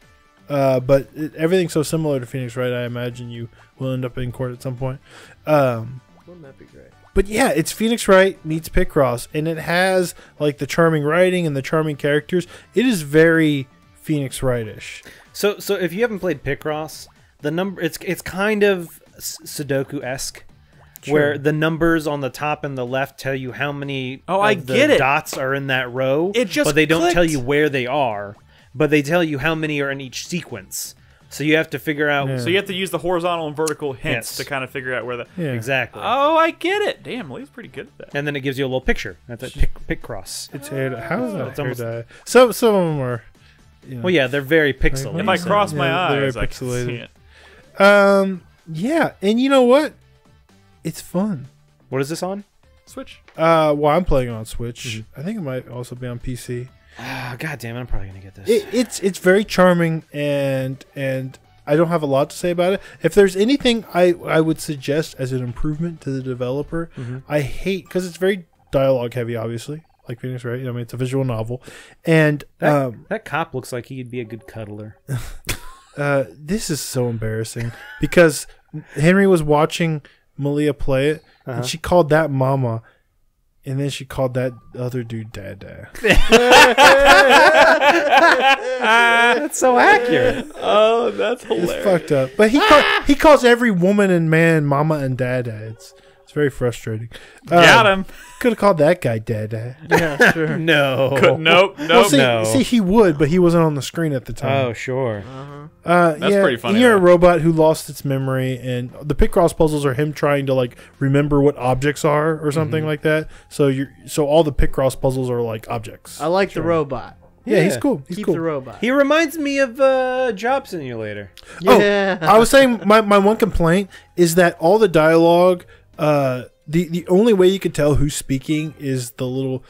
but everything's so similar to Phoenix Wright. I imagine you will end up in court at some point. Wouldn't that be great? But yeah, it's Phoenix Wright meets Picross, and it has like the charming writing and the charming characters. It is very Phoenix Wright-ish. So if you haven't played Picross, the number it's kind of Sudoku-esque, where the numbers on the top and the left tell you how many I of the get it. dots are in that row. It just but they don't tell clicked. you where they are, but they tell you how many are in each sequence. So you have to figure out Yeah. So you have to use the horizontal and vertical hints Yes. to kind of figure out where the. Yeah. exactly. Oh, I get it. Damn, Lee's pretty good at that. And then it gives you a little picture. That's a Picross. It's hair. How is that It's hair almost- dye? Some of them are. You know. Well, yeah, they're very pixelated. If I cross my Yeah, they're eyes, very I can see pixelated. it. Yeah, and you know what? It's fun. What is this on? Switch. Well, I'm playing on Switch. I think it might also be on PC. Ah, God damn it! I'm probably gonna get this. It's very charming, and I don't have a lot to say about it. If there's anything I would suggest as an improvement to the developer, I hate because it's very dialogue heavy, obviously, like Phoenix Wright. I mean, it's a visual novel, and That cop looks like he'd be a good cuddler. this is so embarrassing because Henry was watching Malia play it, and she called that mama, and then she called that other dude dada. That's so accurate. Oh, that's It's hilarious. fucked up. But he calls every woman and man mama and dada. It's very frustrating. Got him. Could have called that guy dada. Yeah, sure. No. Nope. Well, see, no. see, he would, but he wasn't on the screen at the Oh, time. sure. That's yeah, pretty funny, and you're a though. robot who lost its memory, and the Picross puzzles are him trying to like remember what objects are or something like that. So all the Picross puzzles are like objects. I like the robot. Yeah, he's Yeah. cool. He's Keep cool. the robot. He reminds me of Job Simulator. Yeah. I was saying my one complaint is that all the dialogue, the only way you could tell who's speaking is the little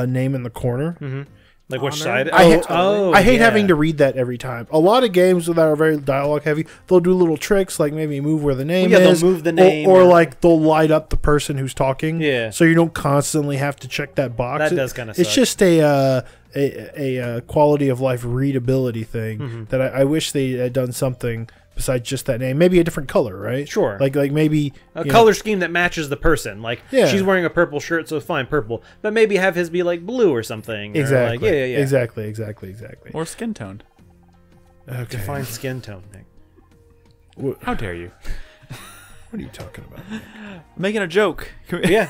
name in the corner. Like which Honor? side? I hate yeah. having to read that every time. A lot of games that are very dialogue heavy, they'll do little tricks like maybe move where the name Well, yeah, is. they'll move the name or or- like they'll light up the person who's talking. Yeah. So you don't constantly have to check that box. That does kinda It's suck. just a quality of life readability thing Mm-hmm. that I wish they had done something besides just that name. Maybe a different color, right? Sure. Like maybe A you know, color scheme that matches the person. Like, Yeah. she's wearing a purple shirt, so fine, purple. But maybe have his be like blue or something. Or Exactly. like, yeah. Exactly. Or skin toned. Okay. Define skin tone, Nick. How dare you? What are you talking about? Making a joke. Yeah.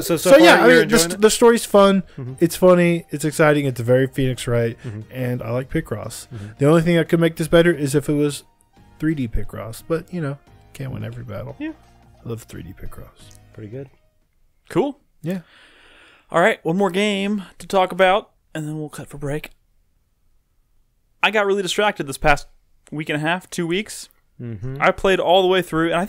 So So yeah, far I you're mean, enjoying it? the story's fun. It's funny. It's exciting. It's very Phoenix Wright, and I like Picross. The only thing that could make this better is if it was 3D Picross, but you know, can't win every battle. Yeah. I love 3D Picross. Pretty good. Cool. Yeah. All right, one more game to talk about, and then we'll cut for break. I got really distracted this past week and a half, 2 weeks. I played all the way through, and I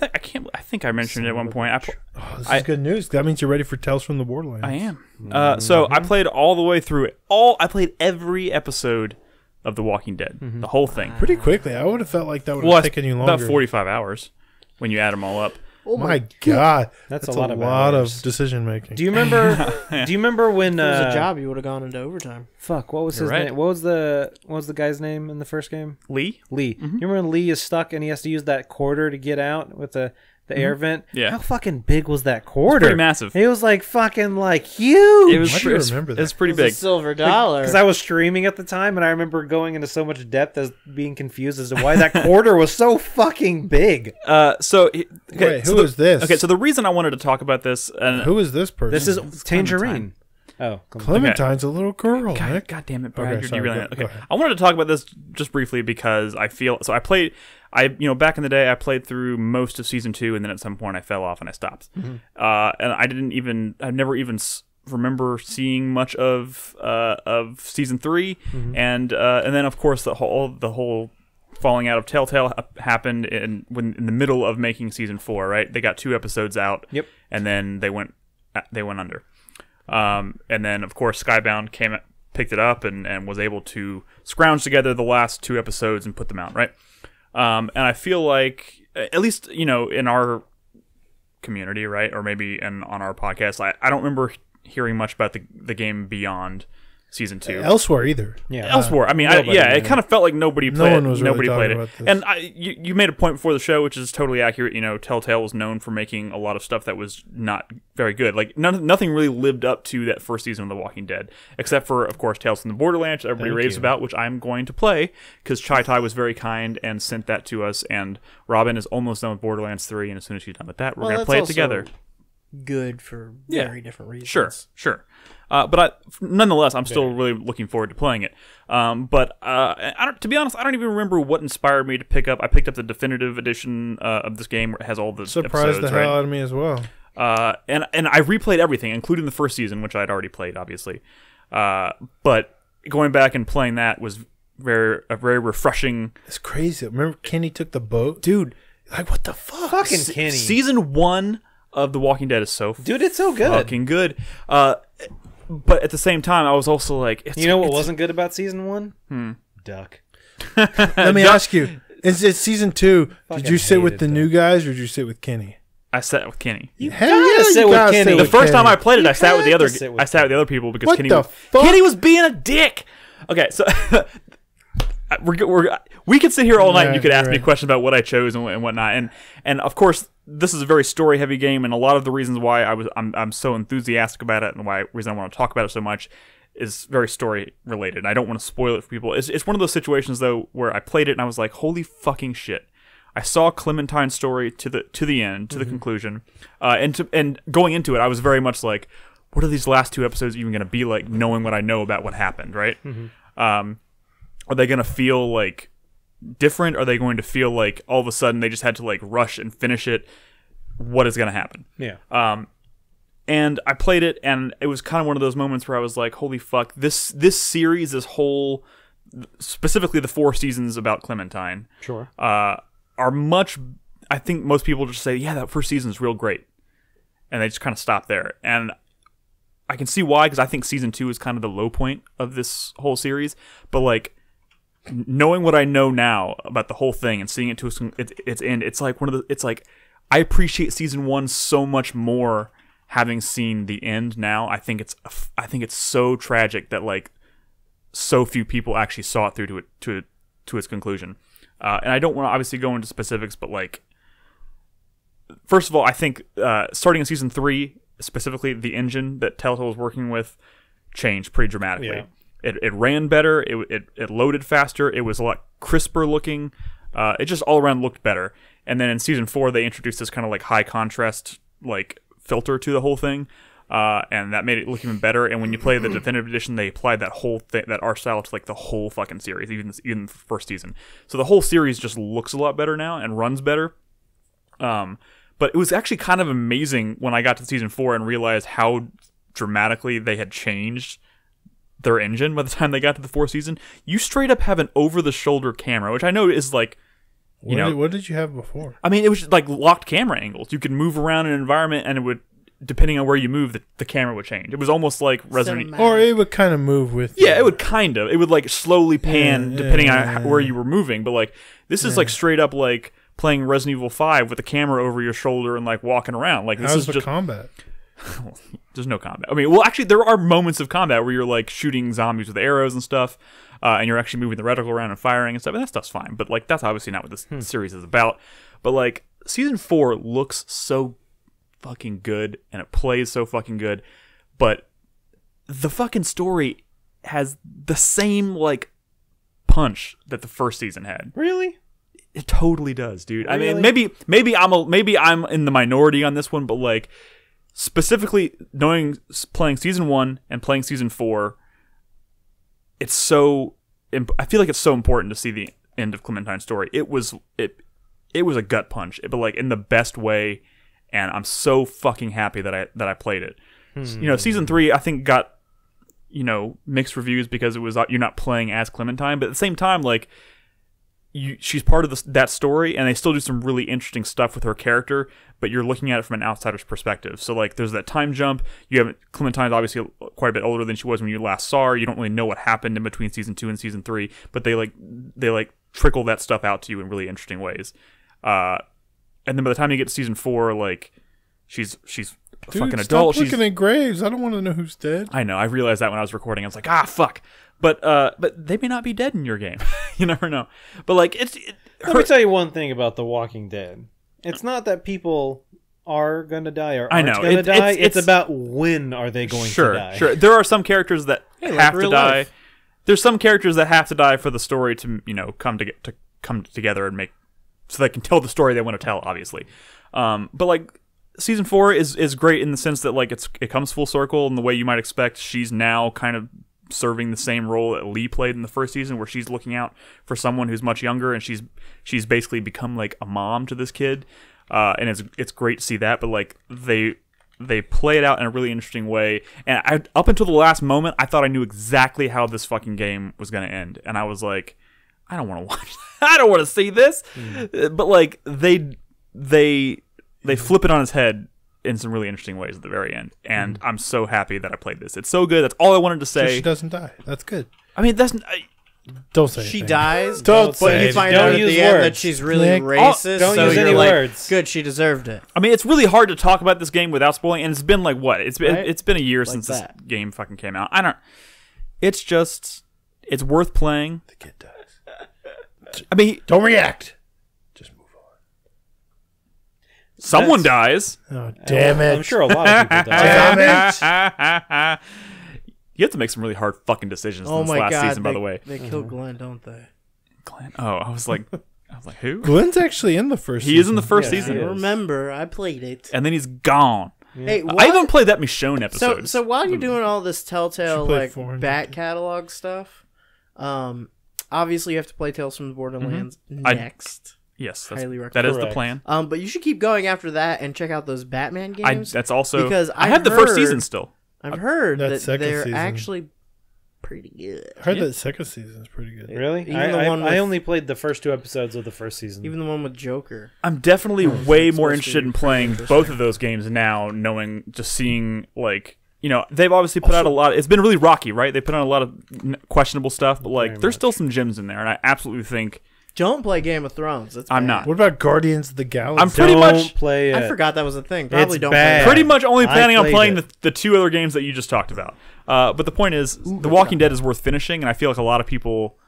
think I mentioned it at one point. Oh, this is good news. That means you're ready for Tales from the Borderlands. I am. So I played all the way through it. I played every episode of The Walking Dead, the whole thing. Pretty quickly. I would have felt like that would have taken you longer. About 45 hours when you add them all up. Oh my god, That's a a lot of lot hours. of decision making. Do you remember? Do you remember when? If it was a job, you would have gone into overtime. Fuck. What was You're his right. name? What was the guy's name in the first game? Lee? Lee. You remember when Lee is stuck and he has to use that quarter to get out with the air vent? Yeah. How fucking big was that quarter? Pretty massive. It was like fucking like huge. It was, Why do you remember that? It's pretty It was big. a silver dollar. Because I was streaming at the time, and I remember going into so much depth as being confused as to why that quarter was so fucking big. Wait, who is this? Okay, so the reason I wanted to talk about this, and Who is this person? This is Tangerine. Oh, Clementine's a little girl. Nick. God damn it, Brad! Okay, you're sorry, derailing go- it. go Okay, ahead. I wanted to talk about this just briefly because I feel so. Back in the day, I played through most of season 2, and then at some point I fell off and I stopped. And I never even remember seeing much of season 3, and then of course the whole falling out of Telltale happened in the middle of making season 4. Right, they got 2 episodes out. Yep. And then they went under. And then, of course, Skybound picked it up and was able to scrounge together the last 2 episodes and put them out, right? And I feel like, at least, in our community, right, or maybe on our podcast, I don't remember hearing much about the game beyond season 2. Elsewhere either. Yeah. Elsewhere, it kind of felt like nobody No played one was really nobody played talking it. about this. And you made a point before the show, which is totally accurate. Telltale was known for making a lot of stuff that was not very good. Like nothing really lived up to that first season of The Walking Dead, except for, of course, Tales from the Borderlands, that everybody raves about, which I'm going to play because Chai Tai was very kind and sent that to us. And Robin is almost done with Borderlands 3, and as soon as she's done with that, we're going to play it together. Good for very different reasons. Sure. But nonetheless, I'm still really looking forward to playing it. To be honest, I don't even remember what inspired me to pick up. I picked up the definitive edition of this game where it has all the Surprised episodes, the hell out of me as well. and I replayed everything, including the first season, which I'd already played, obviously. But going back and playing that was a very refreshing. It's crazy. Remember Kenny took the boat? Dude, Like, what the fuck? Fucking Kenny. Season 1 of The Walking Dead is so Dude, it's so good. fucking good. But at the same time, I was also like, You know what wasn't good about season 1? Duck. Let me ask you. It's season 2. Did Fucking you sit with hated the new guys or did you sit with Kenny? I sat with Kenny. Hell gotta sit you with gotta Kenny. sit The with first time I Kenny. played it, I sat with the have other. to sit with I sat with the other people because What Kenny the was fuck? Kenny was being a dick. Okay, so we could sit here all night and you could ask me questions about what I chose and whatnot, and of course this is a very story heavy game, and a lot of the reasons why I'm so enthusiastic about it and reason I want to talk about it so much is very story related. I don't want to spoil it for people. It's one of those situations though where I played it and I was like, holy fucking shit. I saw Clementine's story to the end, to the conclusion, and going into it, I was very much like, what are these last 2 episodes even going to be like, knowing what I know about what happened, right? Are they going to feel like different? Are they going to feel like all of a sudden they just had to like rush and finish it? What is going to happen? Yeah. And I played it, and it was kind of one of those moments where I was like, holy fuck, this series, this whole, specifically the 4 seasons about Clementine, Sure. are much, I think most people just say, yeah, that first season is real great. And they just kind of stop there. And I can see why, because I think season 2 is kind of the low point of this whole series. But like, knowing what I know now about the whole thing and seeing it to its end, it's like it's like I appreciate season 1 so much more having seen the end now. I think it's so tragic that like so few people actually saw it through to its conclusion. And I don't want to obviously go into specifics, but like, first of all, I think starting in season 3, specifically the engine that Telltale was working with changed pretty dramatically. Yeah. It ran better. It loaded faster. It was a lot crisper looking. It just all around looked better. And then in season 4, they introduced this kind of like high contrast like filter to the whole thing, and that made it look even better. And when you play the definitive edition, they applied that whole thing, that art style, to like the whole fucking series, even the first season. So the whole series just looks a lot better now and runs better. But it was actually kind of amazing when I got to season 4 and realized how dramatically they had changed their engine by the time they got to the 4th season. You straight up have an over-the-shoulder camera, which I know is like, what did you have before? I mean, it was just like locked camera angles. You could move around an environment, and it would, depending on where you move, the camera would change. It was almost like Resident Evil. Or it would kind of move with Yeah, it would kind of. It would like slowly pan depending on where you were moving. But like, this is like straight up like playing Resident Evil 5 with the camera over your shoulder and like walking around. Like, this How's is the just combat? There's no combat. I mean, well, actually, there are moments of combat where you're like shooting zombies with arrows and stuff, and you're actually moving the reticle around and firing and stuff, and that stuff's fine. But like, that's obviously not what this series is about. But like, season 4 looks so fucking good, and it plays so fucking good, but the fucking story has the same like punch that the first season had. Really? It totally does, dude. Really? I mean, maybe I'm in the minority on this one, but like, specifically playing season 1 and playing season 4, I feel like it's so important to see the end of Clementine's story. It was a gut punch, but like in the best way, and I'm so fucking happy that I played it. Season 3 I think got mixed reviews because it was you're not playing as Clementine, but at the same time, like, she's part of that story, and they still do some really interesting stuff with her character, but you're looking at it from an outsider's perspective. So like, there's that time jump. Clementine's obviously quite a bit older than she was when you last saw her. You don't really know what happened in between season 2 and season 3, but they trickle that stuff out to you in really interesting ways. And then by the time you get to season 4, like, she's a fucking adult. Stop looking at graves. I don't want to know who's dead. I know. I realized that when I was recording. I was like, fuck. But they may not be dead in your game. You never know. But like, let me tell you one thing about The Walking Dead. It's not that people are going to die or aren't going to die. It's about when are they going to die. Sure. There are some characters that have to die. Life. There's some characters that have to die for the story to come together and make, so they can tell the story they want to tell, obviously. But like, season 4 is great in the sense that like it comes full circle in the way you might expect. She's now kind of serving the same role that Lee played in the first season, where she's looking out for someone who's much younger, and she's basically become like a mom to this kid, and it's great to see that. But like, they play it out in a really interesting way, and up until the last moment, I thought I knew exactly how this fucking game was going to end, and I was like, I don't want to watch. I don't want to see this. But like, they flip it on its head in some really interesting ways at the very end, and I'm so happy that I played this. It's so good. That's all I wanted to say. So she doesn't die. That's good. I mean, Don't say she anything. dies. Don't but say you find don't out at use the end that words. she's really Nick, racist. don't so use you're any like, words. good, she deserved it. I mean, it's really hard to talk about this game without spoiling, and it's been like what? It's been a year since that. this game fucking came out. It's worth playing. The kid dies. I mean, Don't react. Just move on. someone dies. Oh, damn it. I'm sure a lot of people die. Damn it. You have to make some really hard fucking decisions in Oh this my last god, season, by the way. they kill Glenn, don't they? Glenn. Oh, I was like, who? Glenn's actually in the first He is in the season. first Yeah, season, he is. Remember, I played it. and then he's gone. Hey, I even played that Michonne episode. So while you're doing all this Telltale She played like 400. back catalog stuff, obviously you have to play Tales from the Borderlands next. Yes, Highly that is the Correct. plan. But you should keep going after that and check out those Batman games. That's also because I have the first season still. I've heard That that second they're season. actually pretty good. I heard that second season is pretty good. Really? Even the one with- I only played the first 2 episodes of the first season. Even the one with Joker. I'm definitely way it's more supposed to interested be in pretty playing interesting. both of those games now, seeing like you know, they've obviously put out a lot. It's been really rocky, right? They put out a lot of questionable stuff, but like, there's still some gems in there, and I absolutely think. Don't play Game of Thrones. It's I'm bad. not. What about Guardians of the Galaxy? I'm pretty much play it. I forgot that was a thing. Probably It's don't bad. play it. pretty much only planning on played playing it. the two other games that you just talked about. But the point is, The Walking Dead is worth finishing, and I feel like a lot of people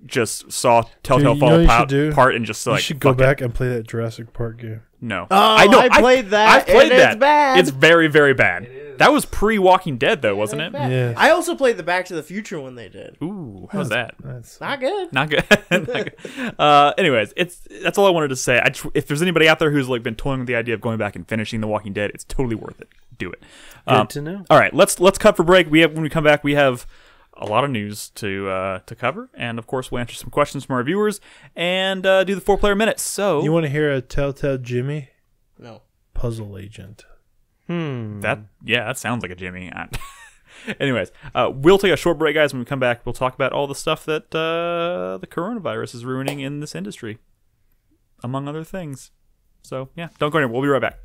just saw Telltale Dude, you know fall what you should do? apart and just You like, should go fuck it. back and play that Jurassic Park game. No. Oh, I played that. I've played and that. It's bad. It's very, very bad. That was pre-Walking Dead, though, wasn't it? Yeah. I also played the Back to the Future one they did. Ooh, how's that? That's Not good. Not good. Not good. Anyways, that's all I wanted to say. If there's anybody out there who's like been toying with the idea of going back and finishing The Walking Dead, it's totally worth it. Do it. Good to know. All right, let's cut for break. When we come back, we have a lot of news to cover, and of course, we'll answer some questions from our viewers and do the 4-player minute. So You want to hear a Telltale Jimmy? No. Puzzle agent. that sounds like a Jimmy. Anyways, we'll take a short break, guys. When we come back, we'll talk about all the stuff that the coronavirus is ruining in this industry, among other things. So yeah, don't go anywhere. We'll be right back.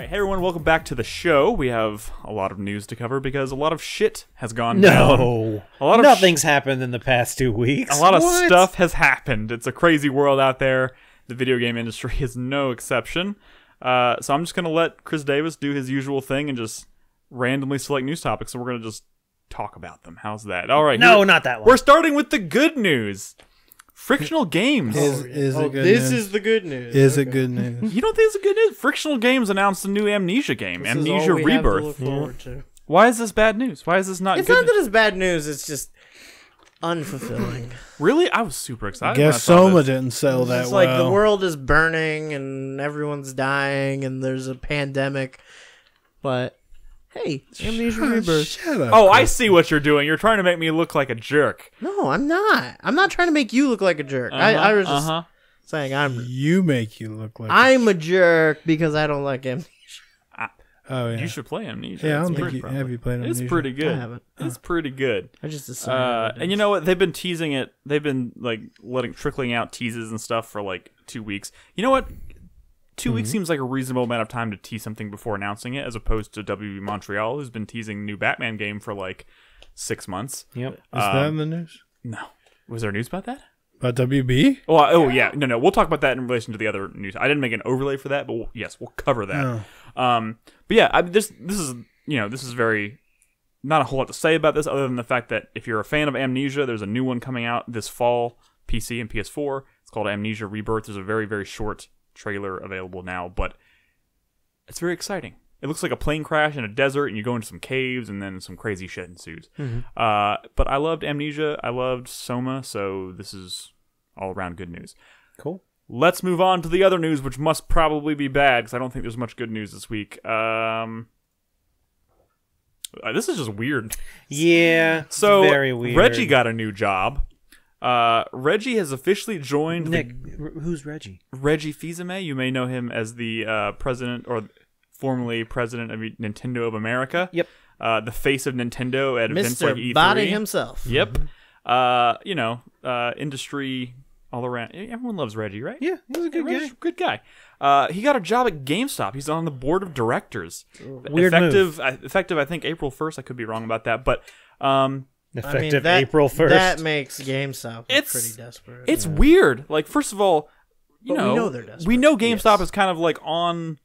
Hey everyone, welcome back to the show. We have a lot of news to cover because a lot of shit has gone down. No. A lot of Nothing's happened in the past 2 weeks. A lot of What? stuff has happened. It's a crazy world out there. The video game industry is no exception. So I'm just going to let Chris Davis do his usual thing and just randomly select news topics, and we're going to just talk about them. How's that? All right. No, not that one. We're starting with the good news. Frictional Games. Is it good this news? is the good news. Is it Okay. good news? You don't think it's good news? Frictional Games announced a new Amnesia game, This is Amnesia all we have to Rebirth. look forward to. Why is this bad news? Why is this not It's good not news? that it's bad news. It's just unfulfilling. Really? I was super excited. when I Guess saw Soma this. didn't sell that It's well. like the world is burning and everyone's dying and there's a pandemic. But hey, Amnesia Rebirth. Shut up. Oh, I Chris. see what you're doing. You're trying to make me look like a jerk. No, I'm not. I'm not trying to make you look like a jerk. I was just saying You make you look like. I'm a jerk because I don't like Amnesia. Oh yeah. You should play Amnesia. Yeah, I It's don't think pretty you probably. have you played Amnesia. It's pretty I good. haven't. It's pretty good. I just decided. And you know what? They've been teasing it. They've been like trickling out teases and stuff for like 2 weeks. You know what? 2 weeks seems like a reasonable amount of time to tease something before announcing it, as opposed to WB Montreal, who's been teasing new Batman game for like 6 months. Yep. Is that in the news? No, was there news about that? About WB? Oh yeah, no. We'll talk about that in relation to the other news. I didn't make an overlay for that, but yes, we'll cover that. Oh. But yeah, this is very not a whole lot to say about this, other than the fact that if you're a fan of Amnesia, there's a new one coming out this fall, PC and PS4. It's called Amnesia Rebirth. There's a very, very short trailer available now, but it's very exciting. It looks like a plane crash in a desert, and you go into some caves, and then some crazy shit ensues. But I loved Amnesia. I loved Soma, so this is all around good news. Cool. Let's move on to the other news, which must probably be bad, because I don't think there's much good news this week. This is just weird. Yeah. So very weird. Reggie got a new job. Reggie has officially joined Nick, who's Reggie? Reggie Fils-Aime. You may know him as the president, or formerly president of Nintendo of America. Yep. The face of Nintendo at events like Mr. E3. Body himself. Yep. Industry all around. Everyone loves Reggie, right? Yeah, he's a good guy. Reggie's a good guy. He got a job at GameStop. He's on the board of directors. Weird effective, I think April 1st. I could be wrong about that, but Effective April 1st. That makes GameStop It's- pretty desperate. it's weird. Like, first of all, But we know they're desperate. we know GameStop Yes. is kind of like on,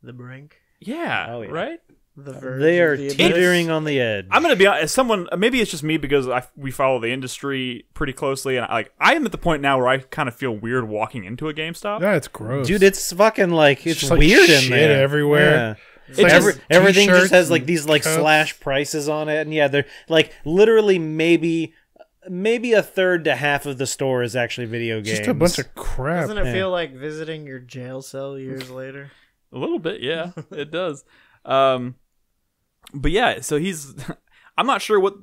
The brink. yeah, Oh, yeah. right? The verge. They are of the abyss. teetering on the edge. I'm gonna be honest. Someone, maybe it's just me because we follow the industry pretty closely, and I am at the point now where I kind of feel weird walking into a GameStop. Yeah, it's gross. Dude, it's fucking like it's just like weird in shit there everywhere. Yeah. It's Like just everything just t-shirts has like and these like coats. slash prices on it, and yeah, they're like literally maybe a third to half of the store is actually video games. Just a bunch of crap. Doesn't it Yeah. feel like visiting your jail cell years later? A little bit, yeah, it does. But yeah, so he's. I'm not sure what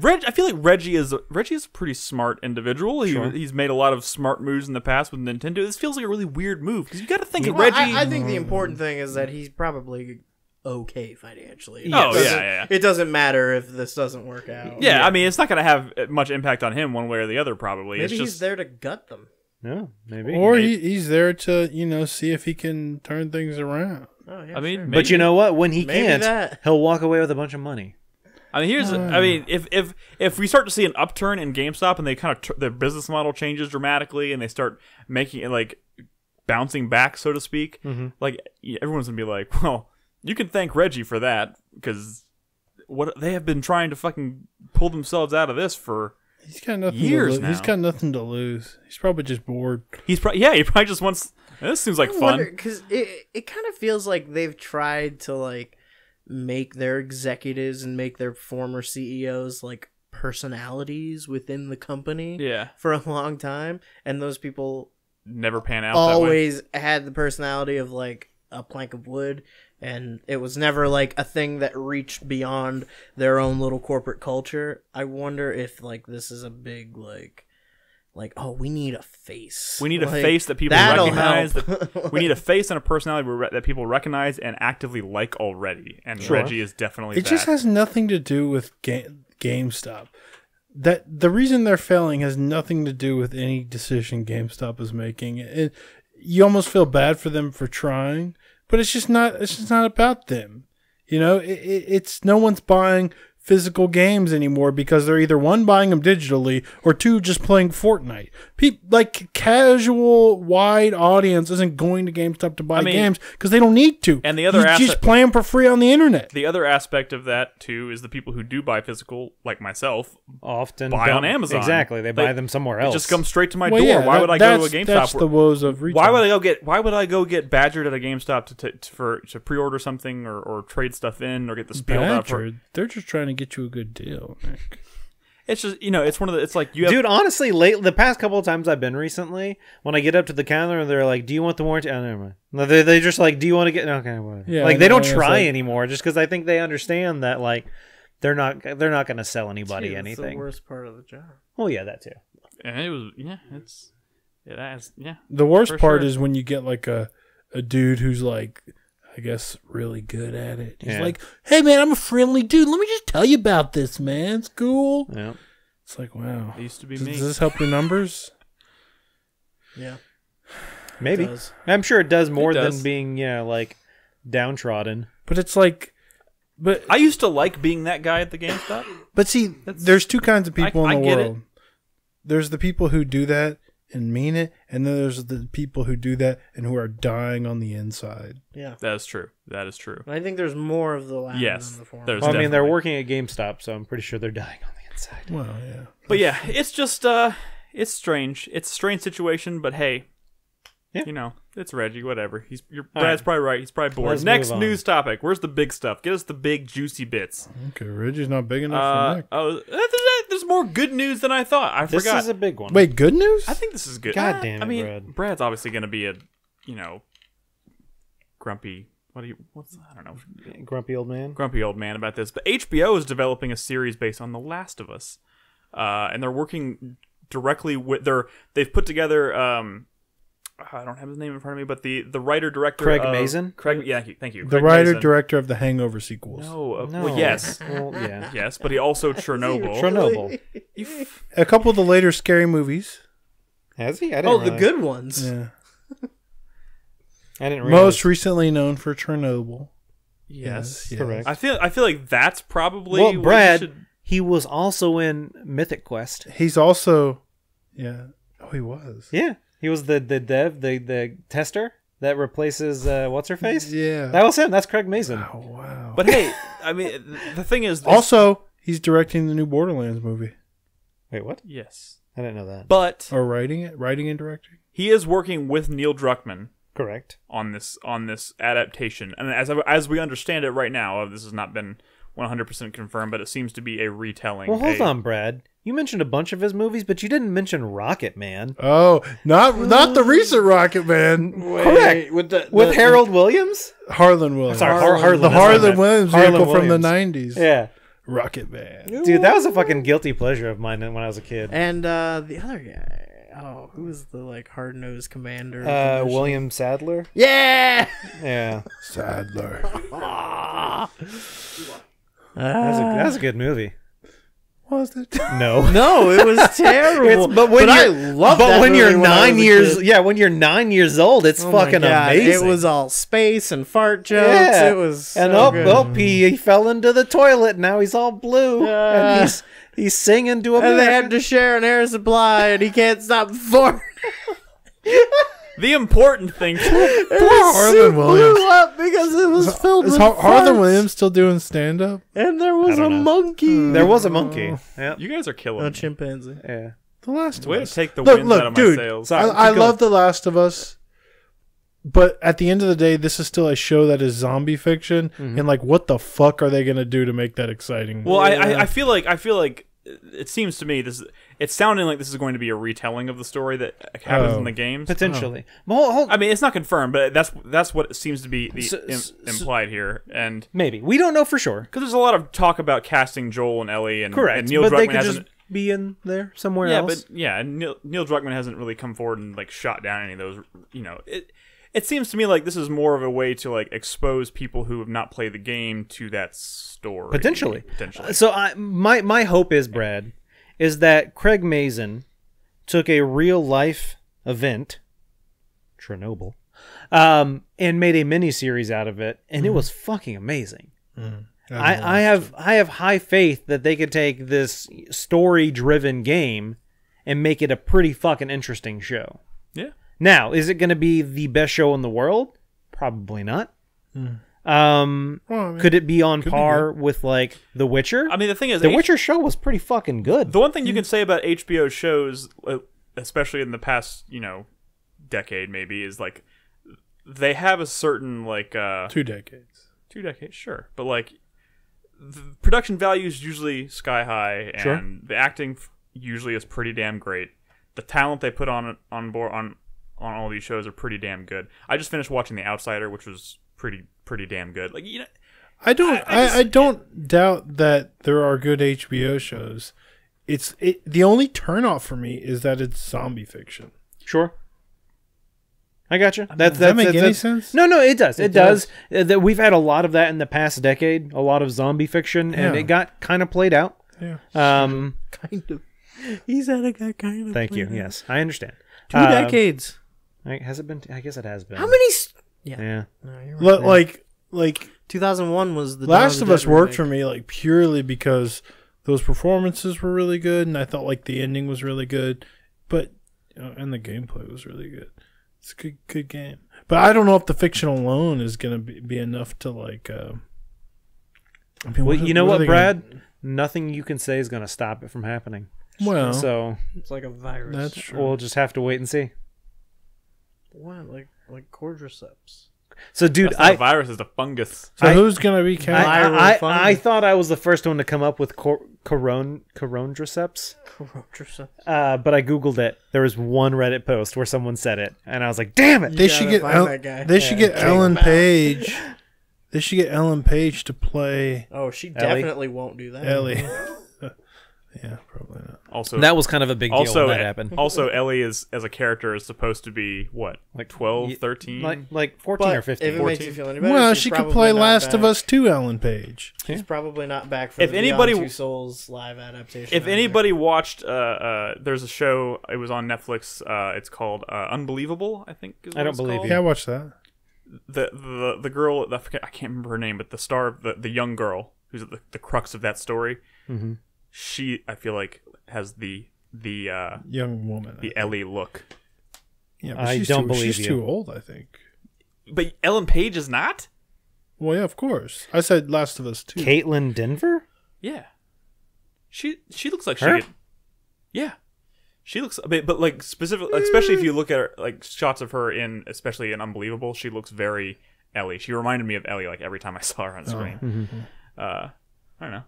I feel like Reggie is a pretty smart individual. He's made a lot of smart moves in the past with Nintendo. This feels like a really weird move because you got to think Reggie. I think the important thing is that he's probably okay financially. Yeah. It doesn't matter if this doesn't work out. Yeah, I mean, it's not going to have much impact on him one way or the other. Probably. Maybe he's there to gut them. No, maybe. Or he's there to see if he can turn things around. Oh, yeah, I mean, sure. But you know what? When he Maybe can't, that. he'll walk away with a bunch of money. I mean, if we start to see an upturn in GameStop and they kind of their business model changes dramatically and they start making it like bouncing back, so to speak, like everyone's gonna be like, well, you can thank Reggie for that because what they have been trying to fucking pull themselves out of this for. He's got nothing years to now. He's got nothing to lose. He's probably just bored. He probably just wants. This seems like fun because it kind of feels like they've tried to like make their executives and make their former CEOs like personalities within the company. Yeah, for a long time, and those people never pan out. Always had the personality of like a plank of wood. And it was never like a thing that reached beyond their own little corporate culture. I wonder if like this is a big like oh, we need a face. We need a face that people recognize. We need a face and a personality that people recognize and actively like already. And Reggie is definitely. It just has nothing to do with GameStop. That the reason they're failing has nothing to do with any decision GameStop is making. You almost feel bad for them for trying. But it's just not about them. You know, it's no one's buying physical games anymore because they're either one, buying them digitally, or two, just playing Fortnite. Like casual wide audience isn't going to GameStop to buy games because they don't need to. And the other just play them for free on the internet. The other aspect of that too is the people who do buy physical, like myself, often buy on Amazon. Exactly, they buy them somewhere else. It just comes straight to my door. Yeah, why would I go to a GameStop? That's the woes of retail. Why would I go get badgered at a GameStop to pre-order something or trade stuff in or get the spiel out for? They're just trying to get you a good deal, Nick. It's just, it's one of the, it's like you have... Dude, honestly, the past couple of times I've been recently, when I get up to the counter and they're like, do you want the warranty? Oh, never mind. They just like, do you want to get... Okay, whatever. Yeah, like, they don't try anymore just because I think they understand that, like, they're not going to sell anybody anything. That's the worst part of the job. Well, yeah, that too. And it was, The worst part is when you get like a dude who's like, I guess, really good at it. He's like, hey, man, I'm a friendly dude. Let me just tell you about this, man. It's cool. Yeah. It's like, wow. It used to be me. Does this help your numbers? Yeah. Maybe. I'm sure it does more than being, like, downtrodden. But it's like... But I used to like being that guy at the GameStop. But see, there's two kinds of people in the world. It. There's the people who do that and mean it, and then there's the people who do that and who are dying on the inside. Yeah, that is true. That is true. I think there's more of the latter than the former. Well, I mean, they're working at GameStop, so I'm pretty sure they're dying on the inside. Well, yeah. But yeah, it's just it's strange. It's a strange situation, but hey, it's Reggie. Whatever. Brad's probably right. He's probably bored. Next news topic. Where's the big stuff? Get us the big juicy bits. Okay, Reggie's not big enough for Nick. Oh, there's more good news than I thought. I forgot. This is a big one. Wait, good news? I think this is good. God damn it, I mean, Brad. Brad's obviously going to be a, grumpy. I don't know. Grumpy old man. Grumpy old man about this. But HBO is developing a series based on The Last of Us, and they're working directly with They've put together. I don't have his name in front of me, but the writer director Craig Mazin. Thank you. The Craig writer Mazin. Director of the Hangover sequels. No, well, yes, yeah, yes, but he also Chernobyl. Chernobyl. A couple of the later scary movies. Has he? I didn't the good ones. Yeah. I didn't realize. Most recently known for Chernobyl. Yes, correct. I feel like that's probably Brad. He was also in Mythic Quest. He's also, Oh, he was. Yeah, he was the tester that replaces what's her face. Yeah, that was him. That's Craig Mazin. Oh, wow. But hey, I mean, the thing is, also he's directing the new Borderlands movie. Wait, what? Yes, I didn't know that. But writing and directing. He is working with Neil Druckmann. Correct. On this adaptation, and as we understand it right now, this has not been 100% confirmed, but it seems to be a retelling. Well, hold on, Brad. You mentioned a bunch of his movies, but you didn't mention Rocket Man. Oh, not the recent Rocket Man. Correct. With Harold Williams? Harlan Williams. Sorry, Harlan. The Harlan Williams vehicle from the 90s. Yeah. Rocket Band. Dude, that was a fucking guilty pleasure of mine when I was a kid. And the other guy. Oh, who was the like hard-nosed commander? William Sadler. Yeah. Yeah, Sadler. that's a good movie. Was it? No, No, it was terrible. but when I you're loved that when movie you're when I 9 was a years, kid. yeah, when you're 9 years old, it's Oh my fucking God, amazing. It was all space and fart jokes. Yeah. It was and so good. he fell into the toilet. Now he's all blue, and he's singing to a And they mirror. had to share an air supply, and he can't stop farting. The important thing. Harlan Williams. Blew up because it was filled Is with Harlan farts. Williams still doing stand-up? And there was I a don't know. monkey. There was a monkey. Yeah, You guys are killing A me. chimpanzee. yeah. The Last of Way to Us. take the Look, wind look, out of dude, my sails. Sorry. I keep love The Last of Us, but at the end of the day, this is still a show that is zombie fiction, and like, what the fuck are they gonna do to make that exciting? Well, I feel like it seems to me it's sounding like this is going to be a retelling of the story that happens in the games. Potentially. Well, hold- I mean, it's not confirmed, but that's what seems to be So- implied here, and maybe we don't know for sure. because there's a lot of talk about casting Joel and Ellie, and Correct, and Neil but they Druckmann could hasn't. just be in there somewhere Yeah, else. but yeah, and Neil Druckmann hasn't really come forward and like shot down any of those. You know, it seems to me like this is more of a way to like expose people who have not played the game to that story. Potentially. Potentially. So my hope is, Brad, is that Craig Mazin took a real life event, Chernobyl, and made a mini series out of it, and it was fucking amazing. I have high faith that they could take this story driven game and make it a pretty fucking interesting show. Yeah. Now, is it going to be the best show in the world? Probably not. Could it be on par with like The Witcher? I mean, the thing is, The Witcher show was pretty fucking good. the one thing you can say about HBO shows, especially in the past, decade maybe, is like they have a certain like 2 decades. 2 decades, sure, but like the production value is usually sky high, and Sure. the acting usually is pretty damn great. The talent they put on board on all these shows are pretty damn good. I just finished watching The Outsider, which was pretty damn good. Like I don't doubt that there are good HBO shows. The only turnoff for me is that it's zombie fiction. Sure. I got you. Does that make any sense? No, it does. It does. We've had a lot of that in the past decade, a lot of zombie fiction, and Yeah. it got kind of played out. Yeah. Kind of. He said it got kind of. Thank you. Yes, I understand. 2 decades. Has it been? I guess it has been. How many? Yeah. No, you're right, man. Like 2001 was the Last of Us worked for for me like purely because those performances were really good, and I thought like the ending was really good, but and the gameplay was really good. It's a good game, but I don't know if the fiction alone is gonna be enough to like. I mean, Well, you know are what, they Brad? Nothing you can say is going to stop it from happening. Well, So It's like a virus. that's true. we'll just have to wait and see. What? Like cordyceps. So, dude, that's not a virus, is a fungus. So I- who's gonna be cast? Viral fungus. I thought I was the first one to come up with corondraceps. Cordyceps. But I googled it. There was one Reddit post where someone said it, and I was like, "Damn it!" They gotta should get find that guy. they should get check Ellen him out. Page. They should get Ellen Page to play Oh, she Ellie? definitely won't do that. Ellie. Yeah, probably not. Also, That was kind of a big deal also when that happened. Also, Ellie is as a character is supposed to be what, Like 12, 13? like 14 But or 15. if it makes you feel any better, Well, she's she could probably play not Last of back. Us 2, Ellen Page. She's probably not back for If the anybody- Beyond Two Souls live adaptation. If either. anybody watched, there's a show. It was on Netflix. It's called Unbelievable. I think. Is what I don't it's believe called. Yeah, I watched that. The girl. I can't remember her name, but the star of the young girl who's the crux of that story. Mm-hmm. She, I feel like, has the Young woman. Ellie look. Yeah, but I she's don't too, believe she's you. too old, I think. But Ellen Page is not. Well, yeah, of course. I said Last of Us 2. Caitlin Denver? Yeah. She looks like Her? she could. Yeah. She looks but like specifically, especially if you look at her, like shots of her especially in Unbelievable, she looks very Ellie. She reminded me of Ellie like every time I saw her on screen. I don't know.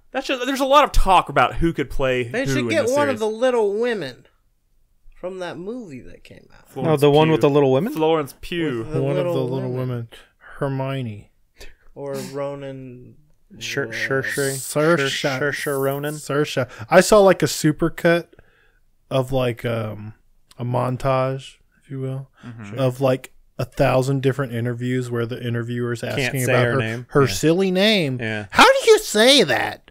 There's a lot of talk about who could play they who should in get this one series. of the Little Women from that movie that came out. Oh, the one with the little women? Florence Pugh. With the One of the Little little Women. women. Hermione. Or Ronan Saoirse. I saw like a supercut of like a montage, if you will, of like 1,000 different interviews where the interviewer's asking about her silly name. Yeah. How do you say that?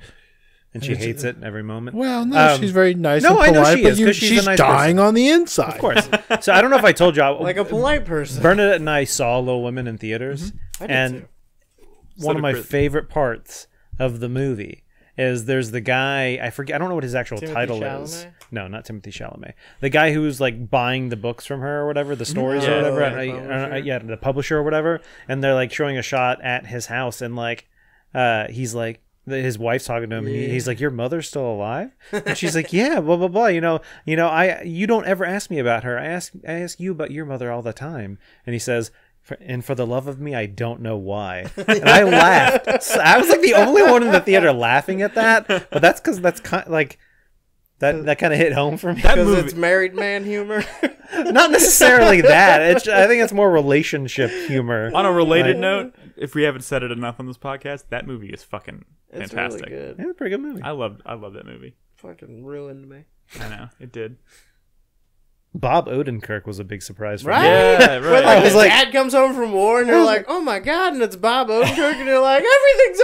And she hates it every moment. Well, no, she's very nice and I polite, know she is, but 'cause she's a nice dying person. on the inside. Of course. So I don't know if I told you. Like a polite person. Bernadette and I saw Little Women in theaters. I did And too. one of my favorite parts of the movie is there's the guy, I forget, I don't know what his actual title is. No, not Timothy Chalamet. The guy who's like buying the books from her or whatever, the stories or whatever. Yeah, The publisher or whatever. And they're like showing a shot at his house and like, he's like, his wife's talking to him and he's like, your mother's still alive? And she's like, yeah, blah, blah, blah. You don't ever ask me about her. I ask you about your mother all the time. And he says, and for the love of me, I don't know why. And I laughed. So I was like the only one in the theater laughing at that. But that's because that's kind of like that kind of hit home for me. Because it's married man humor. Not necessarily that. I think it's more relationship humor. On a related note, if we haven't said it enough on this podcast, that movie is fucking fantastic. Really good. Yeah, it's a pretty good movie. I love that movie. Fucking ruined me. I know it did. Bob Odenkirk was a big surprise for me. Yeah, right. When I was the like- dad comes home from war and you're like, oh my god, and it's Bob Odenkirk, and you're like, everything's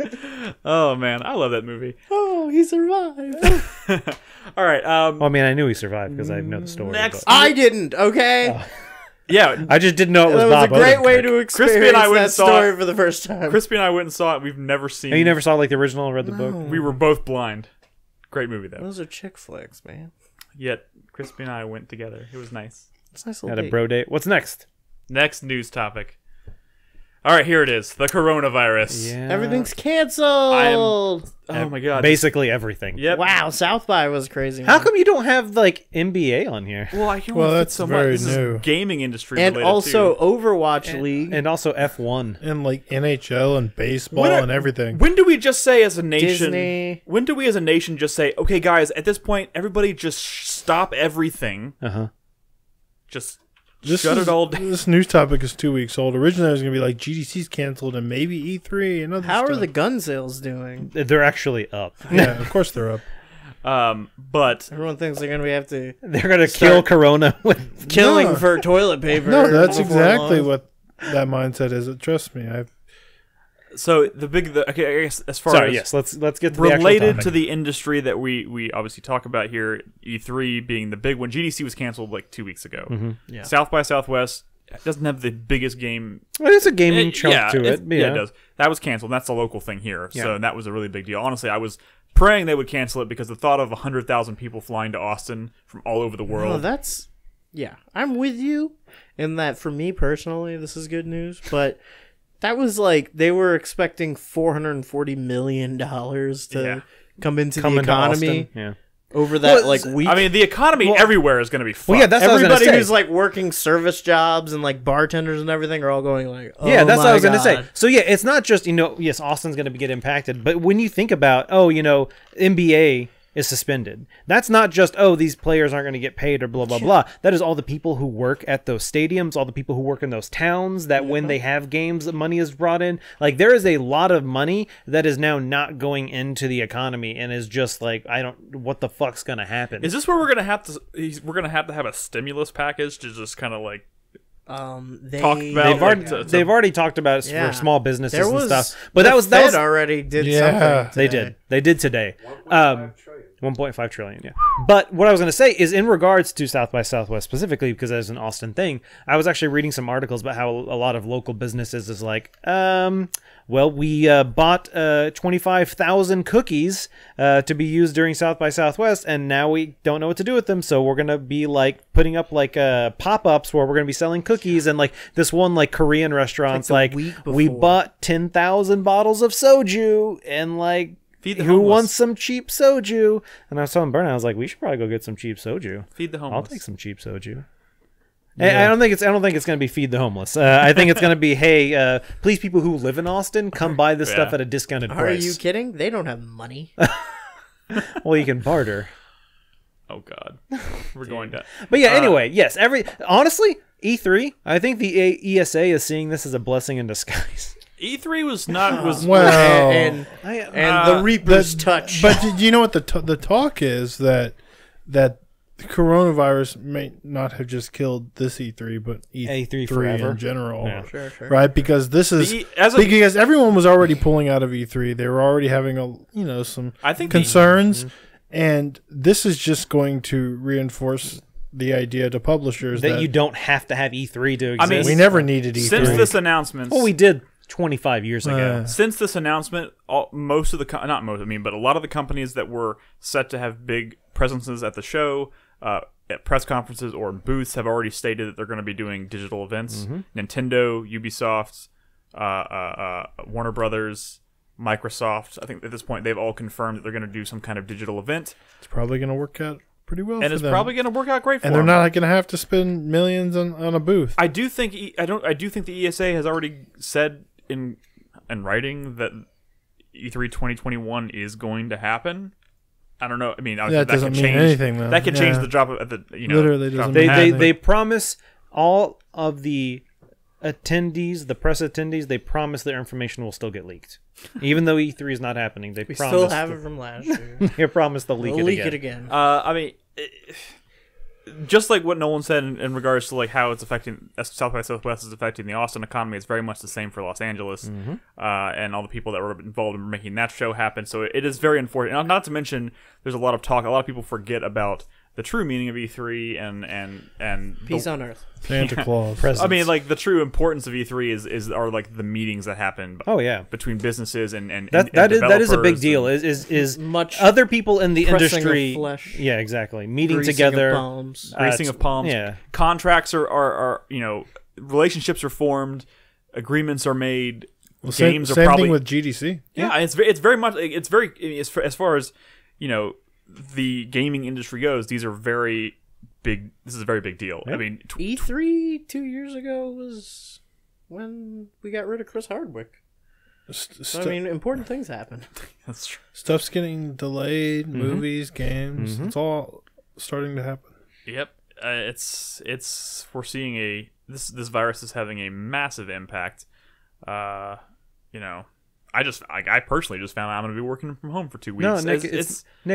okay. Oh man, I love that movie. Oh, he survived. All right. Well, I mean, I knew he survived because I know the story. Next- but- I didn't, okay? Yeah, I just didn't know it was That was Bob a great way Odenkirk. to experience and I went that and saw story it. for the first time. Crispy and I went and saw it. We've never seen. And you never saw like the original or read the book? We were both blind. Great movie though. Those are chick flicks, man. Yet Crispy and I went together. It was nice. It's a nice Had little a bro date. What's next? Next news topic. All right, here it is. The coronavirus. Yeah. Everything's canceled. Oh my god. Basically everything. Yep. Wow, South by was crazy. How man. come you don't have like NBA on here? Well, I can't. Well, fit that's so very much. This is new. gaming industry And related, also too. Overwatch League. And also F1. And like NHL and baseball When are- and everything. When do we just say as a nation? Disney. When do we as a nation just say, okay, guys, at this point, everybody just stop everything. Uh-huh. Just shut it all down. This news topic is 2 weeks old. Originally, it was going to be like GDC's canceled and maybe E3 and other How stuff. are the gun sales doing? They're actually up. Yeah, of course they're up. But Everyone thinks they're gonna have to They're going to kill Corona with... killing No. for toilet paper. No, that's before exactly long. what that mindset is. Trust me. so okay, I guess as far Sorry, as yes. Let's get to the actual related topic. to the industry that we obviously talk about here, E3 being the big one. GDC was canceled like 2 weeks ago. Mm-hmm. Yeah. South by Southwest doesn't have the biggest game. Well, there's a gaming chunk to it. Yeah, it does. That was canceled. That's a local thing here. Yeah. So that was a really big deal. Honestly, I was praying they would cancel it because the thought of 100,000 people flying to Austin from all over the world. Oh, that's yeah. I'm with you in that. For me personally, this is good news. But that was like they were expecting $440 million to come into the economy Austin. Yeah. over that Well, like week. I mean, the economy everywhere is going to be fucked. Well, yeah, that's what I was Everybody gonna say. who's like working service jobs and like bartenders and everything are all going like, oh Yeah, that's what I was going going to say. So yeah, it's not just, yes, Austin's going to get impacted, but when you think about, NBA is suspended. That's not just, these players aren't going to get paid or blah, blah, blah. That is all the people who work at those stadiums, all the people who work in those towns that when they have games, money is brought in. Like, there is a lot of money that is now not going into the economy and is just like, what the fuck's going to happen? Is this where we're going to have to have a stimulus package to just kind of like talk about? They've already talked about it Yeah. for small businesses There and was stuff. But that was already did Yeah. something. They did today. 1.5 trillion, yeah. But what I was going to say is in regards to South by Southwest specifically, because that is an Austin thing, I was actually reading some articles about how a lot of local businesses is like, we bought 25,000 cookies to be used during South by Southwest, and now we don't know what to do with them, so we're going to be like putting up like pop-ups where we're going to be selling cookies, and like this one like Korean restaurant's like week we before. bought 10,000 bottles of soju, and like Feed the who homeless. wants some cheap soju? And I was telling Bernard, I was like, we should probably go get some cheap soju. Feed the homeless. I'll take some cheap soju. I don't think it's going to be feed the homeless. I think it's going to be, hey, please, people who live in Austin, come buy this stuff at a discounted Are price. you kidding? They don't have money. Well, you can barter. Oh God, we're going to. But yeah, anyway, yes. Honestly, E3. I think the ESA is seeing this as a blessing in disguise. E3 was not was Well, and the Reaper's touch. But do you know what the talk is that the coronavirus may not have just killed this E3, but E3 forever in general, Yeah. Sure. right? Because this is because everyone was already pulling out of E3. They were already having some concerns, and this is just going to reinforce the idea to publishers that you don't have to have E3 to exist. I mean, we never needed E3. Since this announcement. Well, we did 25 years ago. Since this announcement, most of the not most, I mean, but a lot of the companies that were set to have big presences at the show, at press conferences or booths, have already stated that they're going to be doing digital events. Nintendo, Ubisoft, Warner Brothers, Microsoft. I think at this point they've all confirmed that they're going to do some kind of digital event. It's probably going to work out pretty well, and for it's them. probably going to work out great for and them. they're not going to have to spend millions on a booth. I do think the ESA has already said in writing that E3 2021 is going to happen. I don't know. I mean, that doesn't mean anything, though. That could change the drop of the literally doesn't drop mean They promise all of the attendees, the press attendees, they promise their information will still get leaked, even though E3 is not happening. They we promise still have it from last year. They promise they'll We'll leak leak it it again. again. I mean, just like what Nolan said in regards to like how it's affecting South by Southwest is affecting the Austin economy, it's very much the same for Los Angeles and all the people that were involved in making that show happen. So it is very unfortunate. Not to mention, there's a lot of talk. A lot of people forget about the true meaning of E3 and Peace on Earth. Santa Claus. I mean, like the true importance of E3 are like the meetings that happen. Oh yeah, between businesses and that is a big developers deal. Is much other people in the pressing industry? of flesh, yeah, exactly. Meeting greasing together, of palms. gracing of palms. Yeah, contracts are relationships are formed, agreements are made. Games are same probably thing with GDC. Yeah, it's very much as far as the gaming industry goes. These are very big. This is a very big deal. Yeah. I mean, E3 2 years ago was when we got rid of Chris Hardwick. So, I mean, important things happen. that's true. Stuff's getting delayed. Movies, games. It's all starting to happen. Yep, it's we're seeing this virus is having a massive impact. I personally just found out I'm going to be working from home for 2 weeks. No, Nick,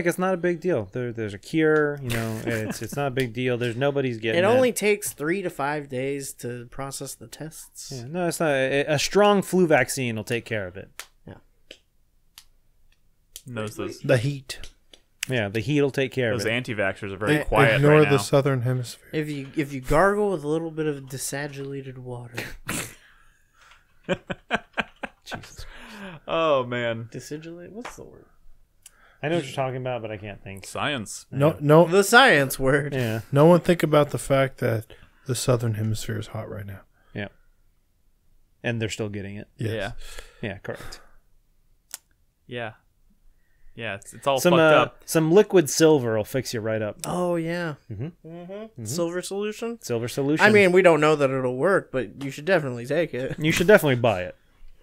it's not a big deal. There's a cure. It's not a big deal. There's nobody's getting it. Only takes 3 to 5 days to process the tests. Yeah, no, it's not. A strong flu vaccine will take care of it. Yeah. The heat. Yeah, the heat will take care of Those it. anti-vaxxers are very quiet Ignore right now. the southern hemisphere. If you gargle with a little bit of desagilated water. Jesus. Oh man, Desigilate? What's the word? I know what you're talking about, but I can't think. science. No, The science word. Yeah. no one think about the fact that the southern hemisphere is hot right now. Yeah. And they're still getting it. Yes. Yeah, correct. Yeah. It's all fucked up. Some liquid silver will fix you right up. Oh, yeah. Mm-hmm. Silver solution? Silver solution. I mean, we don't know that it'll work, but you should definitely take it. you should definitely buy it.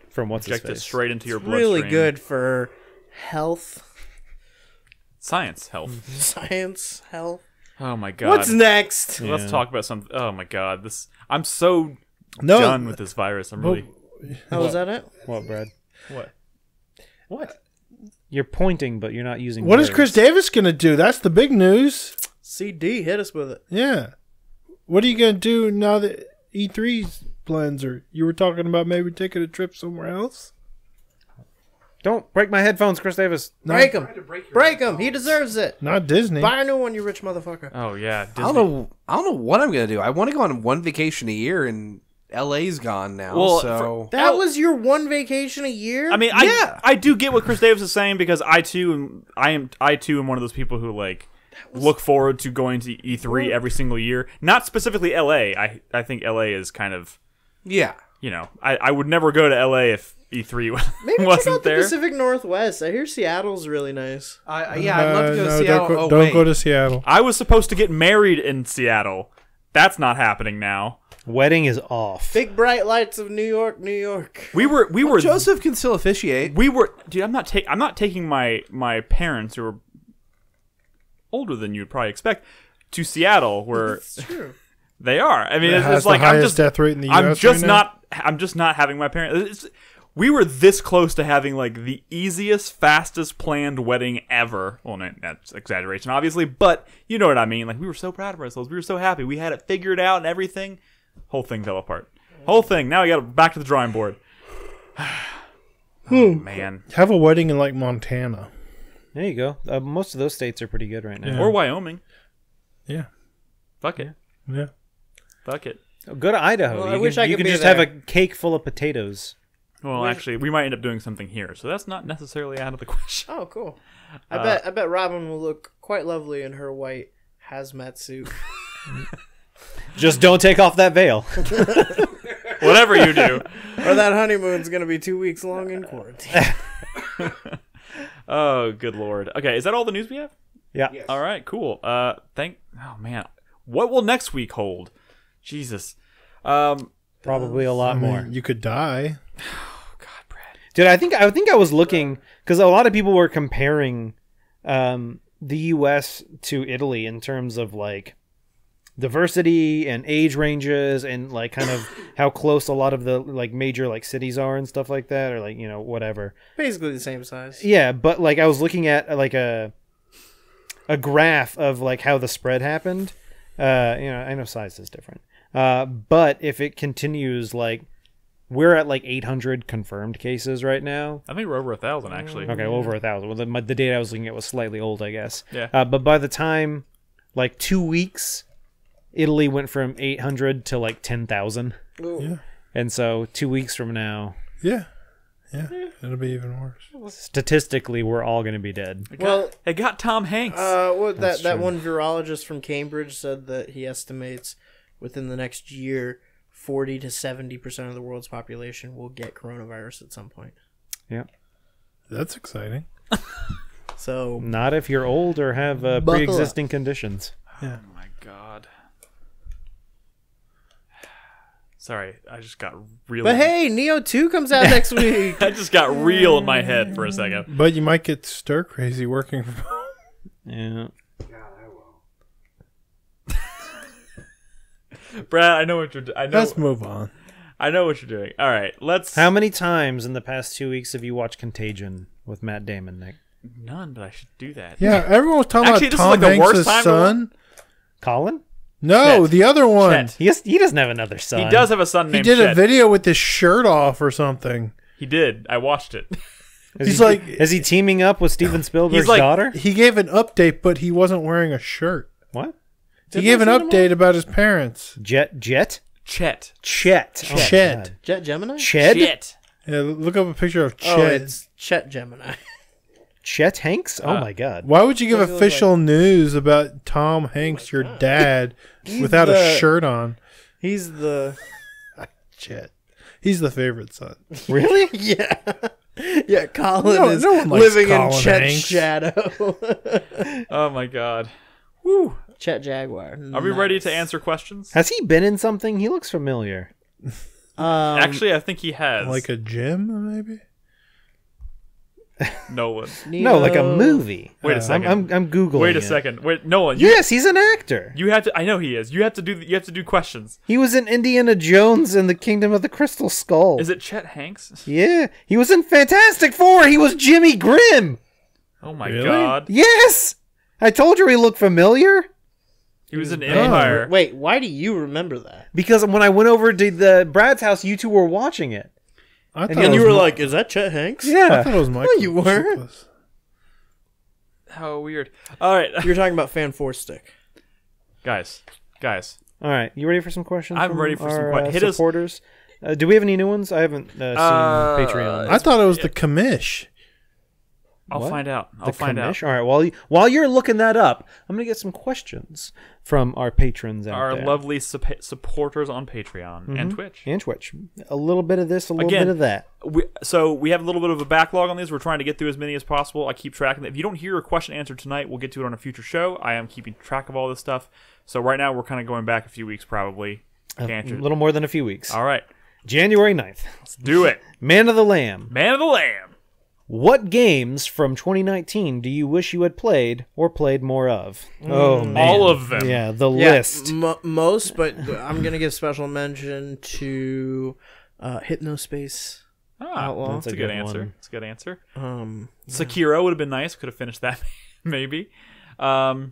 From what's his Inject it face. straight into your It's bloodstream. really good for health, Science, health. science, health. Oh my god. What's next? Yeah. Let's talk about some. Oh my god, I'm so No. done with this virus. I'm really. Oh, is that it? What, Brad? What? You're pointing, but you're not using What is words. Chris Davis going to do? That's the big news. CD, hit us with it. Yeah. What are you going to do now that E3's plans are? You were talking about maybe taking a trip somewhere else? Don't break my headphones, Chris Davis. Break him. Break him. He deserves it. Not Disney. Buy a new one, you rich motherfucker. Oh yeah. Disney. I don't know what I'm gonna do. I want to go on one vacation a year, and LA's gone now. Well, so That was your one vacation a year? I mean, I do get what Chris Davis is saying because I too am one of those people who like look forward to going to E3 every single year. Not specifically LA. I think LA is kind of yeah. I would never go to LA if E3 Maybe check wasn't out the there. Pacific Northwest. I hear Seattle's really nice. I'd love to go to no, Seattle. Don't go to Seattle. I was supposed to get married in Seattle. That's not happening now. Wedding is off. Big bright lights of New York, New York. We were Joseph can still officiate. dude. I'm not taking my parents who are older than you'd probably expect to Seattle where It's true. they are. I mean, It has it's like the I'm highest just death rate in the I'm US just right now. not having my parents. we were this close to having like the easiest, fastest planned wedding ever. Well, that's exaggeration, obviously, but you know what I mean. Like, we were so proud of ourselves. We were so happy. We had it figured out and everything. Whole thing fell apart. Whole thing. Now we got back to the drawing board. Oh, man. Have a wedding in like Montana. There you go. Most of those states are pretty good right now. Yeah. Or Wyoming. Yeah. Fuck it. Yeah. Fuck it. Go to Idaho. Well, you I wish I you could can be just there. have a cake full of potatoes. Well, actually, we might end up doing something here, so that's not necessarily out of the question. Oh, cool. I bet Robin will look quite lovely in her white hazmat suit. Just don't take off that veil. Whatever you do. Or that honeymoon's gonna be 2 weeks long in quarantine. Oh, good lord. Okay, is that all the news we have? Yeah. Yes. All right, cool. Oh man, what will next week hold? Jesus. Probably a lot more. You could die. God, Brad. Dude, I think I was looking because a lot of people were comparing the U.S. to Italy in terms of like diversity and age ranges and like kind of how close a lot of the like major like cities are and stuff like that, or like, you know, whatever. Basically the same size. Yeah, but like I was looking at like a graph of like how the spread happened. You know, I know size is different. But if it continues, like we're at like 800 confirmed cases right now. I think we're over 1,000 actually. Okay, well, over 1,000. Well, the data I was looking at was slightly old, I guess. Yeah. But by the time, like 2 weeks, Italy went from 800 to like 10,000. Yeah. And so 2 weeks from now, Yeah. It'll be even worse. statistically, we're all going to be dead. It got Tom Hanks. That true. one virologist from Cambridge said that he estimates within the next year 40 to 70% of the world's population will get coronavirus at some point. Yeah. That's exciting. So Not if you're old or have Buckle pre-existing conditions. Yeah. Oh my god. Sorry, I just got real. But hey, Neo 2 comes out next week. I just got real in my head for a second. But you might get stir crazy working from home. Yeah. God, I will. Brad, I know what you're doing. Let's move on. I know what you're doing. All right, let's. How many times in the past 2 weeks have you watched Contagion with Matt Damon, Nick? None, but I should do that. Yeah, everyone was talking Actually, about this is Tom like the worst Hanks' time to son. Colin? No, Chet. the other one. Chet. He doesn't have another son. He does have a son He named did a Chet. video with his shirt off or something. He did. I watched it. He's like, Is he teaming up with Steven Spielberg's like- daughter? he gave an update, but he wasn't wearing a shirt. What? He gave an update about his parents. Jet? Chet. Chet. Oh, Chet. God. Jet Gemini? Ched? Chet. Yeah, look up a picture of Chet. Oh, it's Chet Gemini. Chet Hanks? Oh my God. Why would you give Does he look official news about Tom Hanks, your dad, without a the- shirt on? He's the... Chet. He's the favorite son. Really? Yeah. Yeah, Colin No- is no one likes living in Colin Chet's Hanks. shadow. Oh my god. Woo. Chet Jaguar. Are we ready to answer questions? Has he been in something? He looks familiar. Actually, I think he has. Like a gym, maybe? Nolan. No, like a movie. Wait a second. I'm Googling Wait a it. second. Wait, Nolan. You, Yes, he's an actor. you have to. I know he is. You have to do questions. He was in Indiana Jones and the Kingdom of the Crystal Skull. Is it Chet Hanks? Yeah. He was in Fantastic Four. He was Jimmy Grimm. Oh my Really? god. Yes. I told you he looked familiar. He was in Empire. Wait, why do you remember that? Because when I went over to the Brad's house, you two were watching it. I thought And it you was were Mi- like, is that Chet Hanks? I Yeah. thought it was Michael. you weren't. Chiklis. How weird. All right, You're talking about Fan 4 Stick. guys. All right. You ready for some questions? I'm from ready for some our, que- hit us- supporters. Do we have any new ones? I haven't seen Patreon. I thought it was the commish. I'll What? find out. The I'll find out. commish? All right. While you're looking that up, I'm gonna get some questions from our patrons out Our there. lovely supporters on Patreon and Twitch. and Twitch. A little bit of this, a little Again, bit of that. So we have a little bit of a backlog on these. We're trying to get through as many as possible. I keep tracking it. If you don't hear a question answered tonight, we'll get to it on a future show. I am keeping track of all this stuff. So right now we're kind of going back a few weeks probably. to A answer. little more than a few weeks. All right. January 9th. Let's do it. Man of the Lamb. Man of the Lamb. What games from 2019 do you wish you had played or played more of? Oh, man. All of them. Yeah, the list. Most, but I'm going to give special mention to Hypnospace Outlaw. That's a good answer. one. It's a good answer. Yeah. Sekiro would have been nice. Could have finished that, maybe. I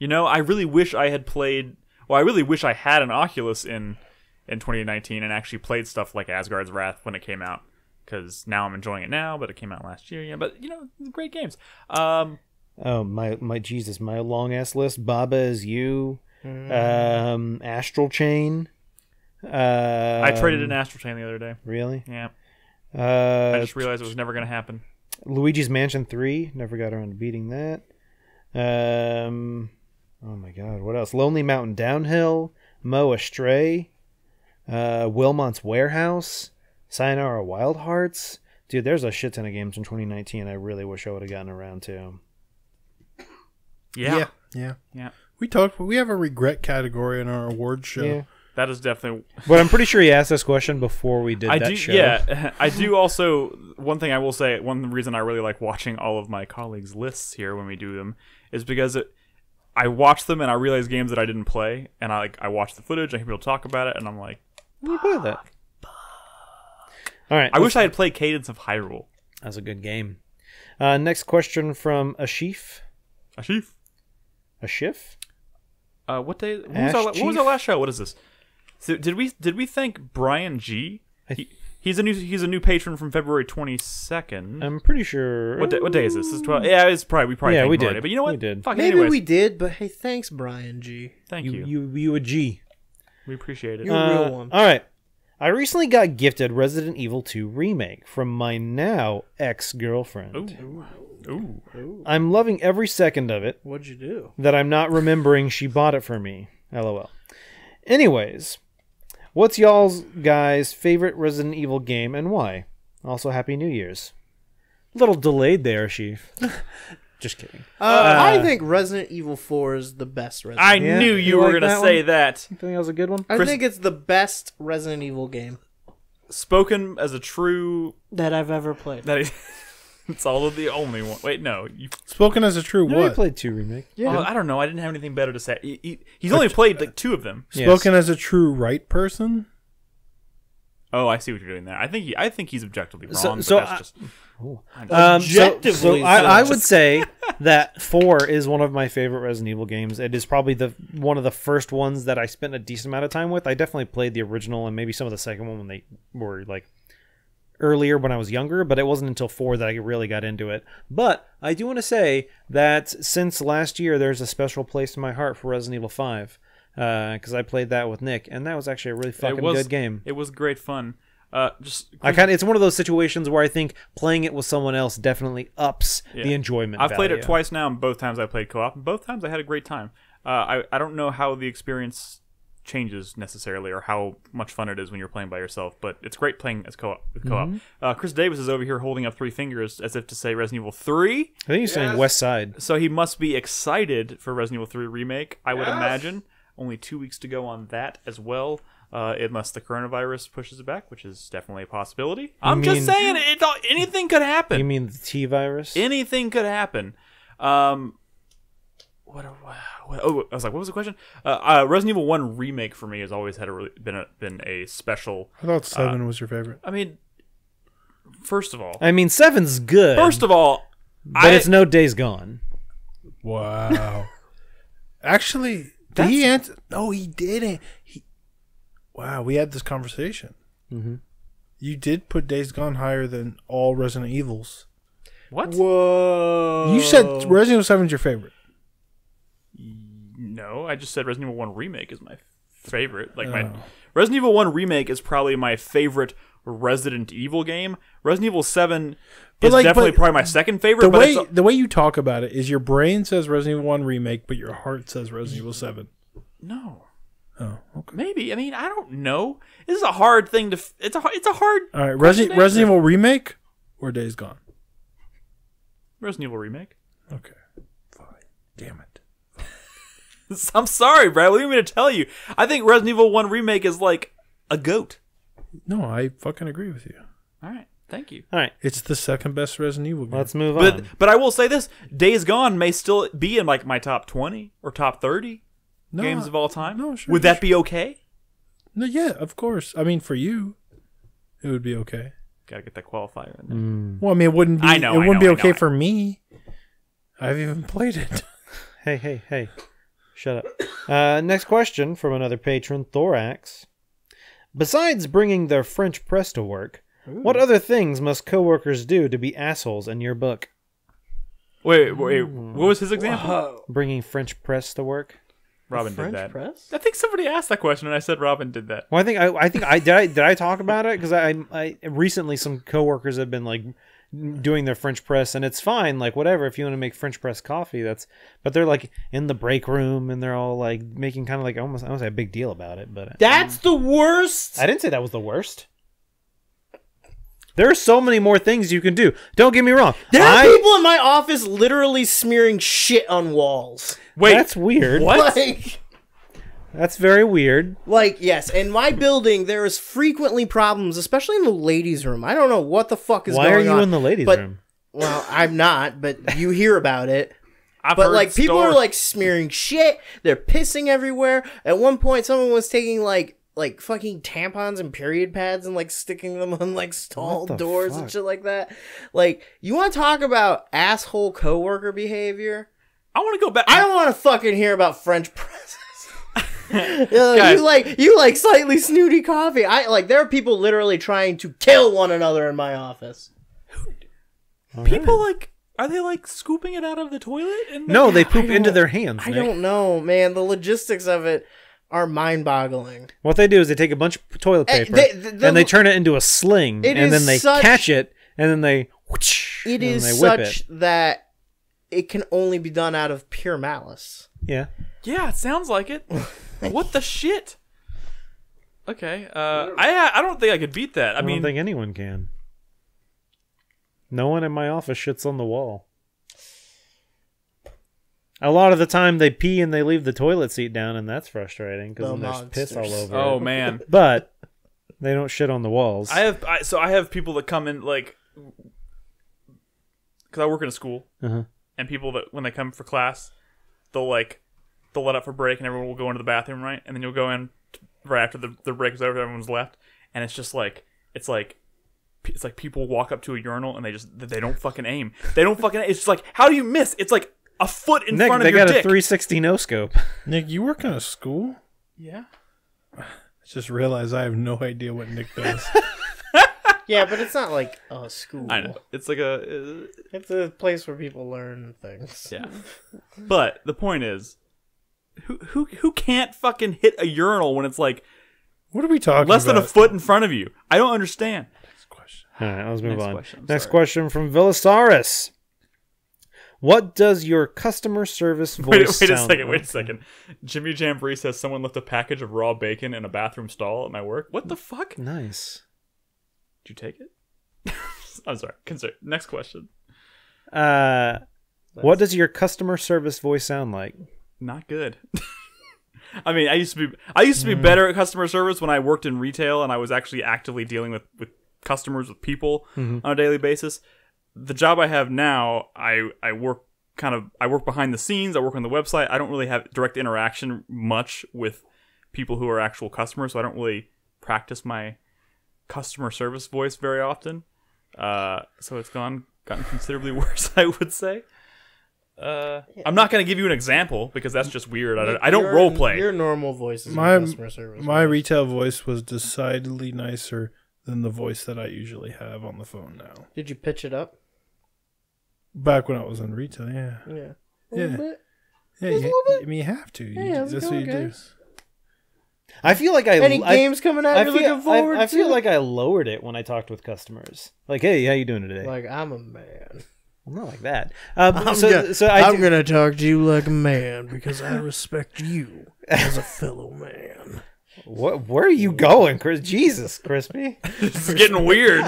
really wish I had played. Well, I really wish I had an Oculus in 2019 and actually played stuff like Asgard's Wrath when it came out. Because now I'm enjoying it now, but it came out last year. Yeah, but great games. Oh my Jesus, my long ass list. Baba Is You, Astral Chain. I traded an Astral Chain the other day. Really? Yeah. I just realized it was never going to happen. Luigi's Mansion 3. Never got around to beating that. Oh my God, what else? Lonely Mountain Downhill, Mo Astray, Wilmot's Warehouse, Sayonara Wild Hearts. Dude, there's a shit ton of games from 2019 I really wish I would have gotten around to. Yeah. We have a regret category in our awards show. Yeah. That is definitely. But I'm pretty sure he asked this question before we did that show. Yeah, I do also. One thing I will say, one reason I really like watching all of my colleagues' lists here when we do them is because I watch them and I realize games that I didn't play, and I watch the footage, I hear people talk about it, and I'm like, you play that. All right. I wish I had played Cadence of Hyrule. That's a good game. Next question from Ashif. Ashif. Ashif? What day? When was our last show? What is this? So did we thank Brian G? He's a new patron from February 22nd. I'm pretty sure. What day is this? This is 12. Yeah, it's probably we did. did. But you know what? We did. Fuck, Maybe anyways. we did, but hey, thanks, Brian G. Thank you. You a G. We appreciate it. You're a real one. All right. I recently got gifted Resident Evil 2 Remake from my now ex-girlfriend. Ooh. I'm loving every second of it. What'd you do? That I'm not remembering she bought it for me. LOL. Anyways, what's y'all's guys' favorite Resident Evil game and why? Also, Happy New Year's. A little delayed there, Chief. Just kidding. I think Resident Evil 4 is the best Resident I Evil. knew you were going to say that. You think that was a good one? I think it's the best Resident Evil game Spoken as a true... that I've ever played. It's all of the only one. Wait, no. Spoken as a true No, what? I played 2 Remake. Yeah. I don't know. I didn't have anything better to say. He's only played like 2 of them. Spoken as a true right person? Oh, I see what you're doing there. I think he's objectively wrong. So but that's just... Objectively, I would say that 4 is one of my favorite Resident Evil games. It is probably one of the first ones that I spent a decent amount of time with. I definitely played the original and maybe some of the second one when they were like earlier when I was younger, but it wasn't until 4 that I really got into it. But I do want to say that since last year, there's a special place in my heart for Resident Evil 5 because I played that with Nick, and that was actually a really fucking good game. It was great fun. It's one of those situations where I think playing it with someone else definitely ups the enjoyment. I've played value. it twice now, and both times I played co-op, and both times I had a great time. I don't know how the experience changes necessarily, or how much fun it is when you're playing by yourself, but it's great playing as co-op. With co-op. Chris Davis is over here holding up 3 fingers as if to say Resident Evil 3. I think he's saying West Side. So he must be excited for Resident Evil 3 Remake, I would imagine. Only 2 weeks to go on that as well. Unless the coronavirus pushes it back, which is definitely a possibility. I'm just saying, anything could happen. You mean the T virus? Anything could happen. I was like, what was the question? Resident Evil 1 Remake for me has always had been a special. I thought 7 was your favorite. I mean, first of all, 7's good. But it's no Days Gone. Wow. Actually, did he answer? No, he didn't. Wow, we had this conversation. Mm-hmm. You did put Days Gone higher than all Resident Evils. What? Whoa. You said Resident Evil 7 is your favorite. No, I just said Resident Evil 1 Remake is my favorite. My Resident Evil 1 Remake is probably my favorite Resident Evil game. Resident Evil 7 is definitely probably my second favorite. The way you talk about it is your brain says Resident Evil 1 Remake, but your heart says Resident Evil 7. No. Oh, okay. Maybe. I mean, I don't know. This is a hard thing to... It's a hard... All right, Resident Evil Remake or Days Gone? Resident Evil Remake. Okay. Fine. Damn it. I'm sorry, Brad. What do you mean to tell you? I think Resident Evil 1 Remake is like a goat. No, I fucking agree with you. All right. Thank you. All right. It's the second best Resident Evil game. Let's move on. But I will say this. Days Gone may still be in like my top 20 or top 30 games of all time. No, sure. Would that be okay? No, yeah, of course. I mean, for you, it would be okay. Gotta get that qualifier in there. Well, I mean, it wouldn't be. I know, It wouldn't be okay I know. for me. I've even played it. Hey. Shut up. Next question from another patron, Thorax. Besides bringing their French press to work, what other things must coworkers do to be assholes in your book? Wait. What was his example? Bringing French press to work? Robin French did that. press? I think somebody asked that question, and I said Robin did that. Well, I think I did I talk about it because I recently some coworkers have been like doing their French press, and it's fine, like whatever if you want to make French press coffee, but they're like in the break room and they're all like making kind of like almost I don't say a big deal about it, but That's the worst. I didn't say that was the worst. There are so many more things you can do. Don't get me wrong. There are people in my office literally smearing shit on walls. Wait, That's weird. what? That's very weird. Like, yes, in my building, there is frequently problems, especially in the ladies' room. I don't know what the fuck is Why going on. are you in the ladies' room? Well, I'm not, but you hear about it. I've But, heard like, people are, stories. like, smearing shit. They're pissing everywhere. At one point, someone was taking, like fucking tampons and period pads and, like, sticking them on, like, stall What the doors and fuck? shit like that. Like, you want to talk about asshole coworker behavior? I want to go back. I don't want to fucking hear about French presses. Guys. you like slightly snooty coffee. There are people literally trying to kill one another in my office. People like, are they like scooping it out of the toilet? And No, they poop I into don't- their hands. I Nick. don't know, man. The logistics of it are mind-boggling. What they do is they take a bunch of toilet Eh, paper the- and they turn it into a sling, It and is then they such- catch it, and then they whoosh, It and is they whip such it. that it can only be done out of pure malice. Yeah. Yeah, it sounds like it. What the shit? Okay, I don't think I could beat that. I I mean, don't think anyone can. No one in my office shits on the wall. A lot of the time they pee and they leave the toilet seat down, and that's frustrating because The then there's piss all monsters. over oh it. man, But they don't shit on the walls. I have people that come in like, because I work in a school, Uh-huh. and people that when they come for class, they'll let up for break, and everyone will go into the bathroom, right? And then you'll go in right after the break is over, everyone's left, and it's just like it's like people walk up to a urinal and they don't fucking aim. They don't fucking. It's just like, how do you miss? It's like a foot in Nick, front they of your got a dick. 360 no scope. Nick, you work in a school? Yeah. I just realized I have no idea what Nick does. Yeah, but it's not like a school. I know. It's like a It's a place where people learn things. yeah. But the point is, who can't fucking hit a urinal when it's like What are we talking less about? than a foot in front of you? I don't understand. All right, let's move Next on. question, I'm Next sorry. question from Villasaurus. What does your customer service voice Wait a sound second. like? Wait a second. Jimmy Jamboree says someone left a package of raw bacon in a bathroom stall at my work. What the fuck? Nice. Did you take it? I'm sorry. Next question. What does your customer service voice sound like? Not good. I mean, I used to be better at customer service when I worked in retail and I was actually actively dealing with customers, with people on a daily basis. The job I have now, I work behind the scenes. I work on the website. I don't really have direct interaction much with people who are actual customers, so I don't really practice my customer service voice very often. So it's gotten considerably worse, I would say. I'm not going to give you an example because that's just weird. I don't role play. Your normal voice is My- customer service. My retail voice was decidedly nicer than the voice that I usually have on the phone now. Did you pitch it up? Back when I was in retail, yeah. Yeah. Yeah. A little bit. Yeah, Just a little bit? I mean, you have to. Hey, how's it That's going, what you do. guys? I feel like Any games coming out you're looking forward to? I feel like I lowered it when I talked with customers. Like, hey, how you doing today? Like, I'm a man. Well, not like that. I'm I'm gonna talk to you like a man because I respect you as a fellow man. Where are you going, Chris? Jesus, Crispy. This is getting weird.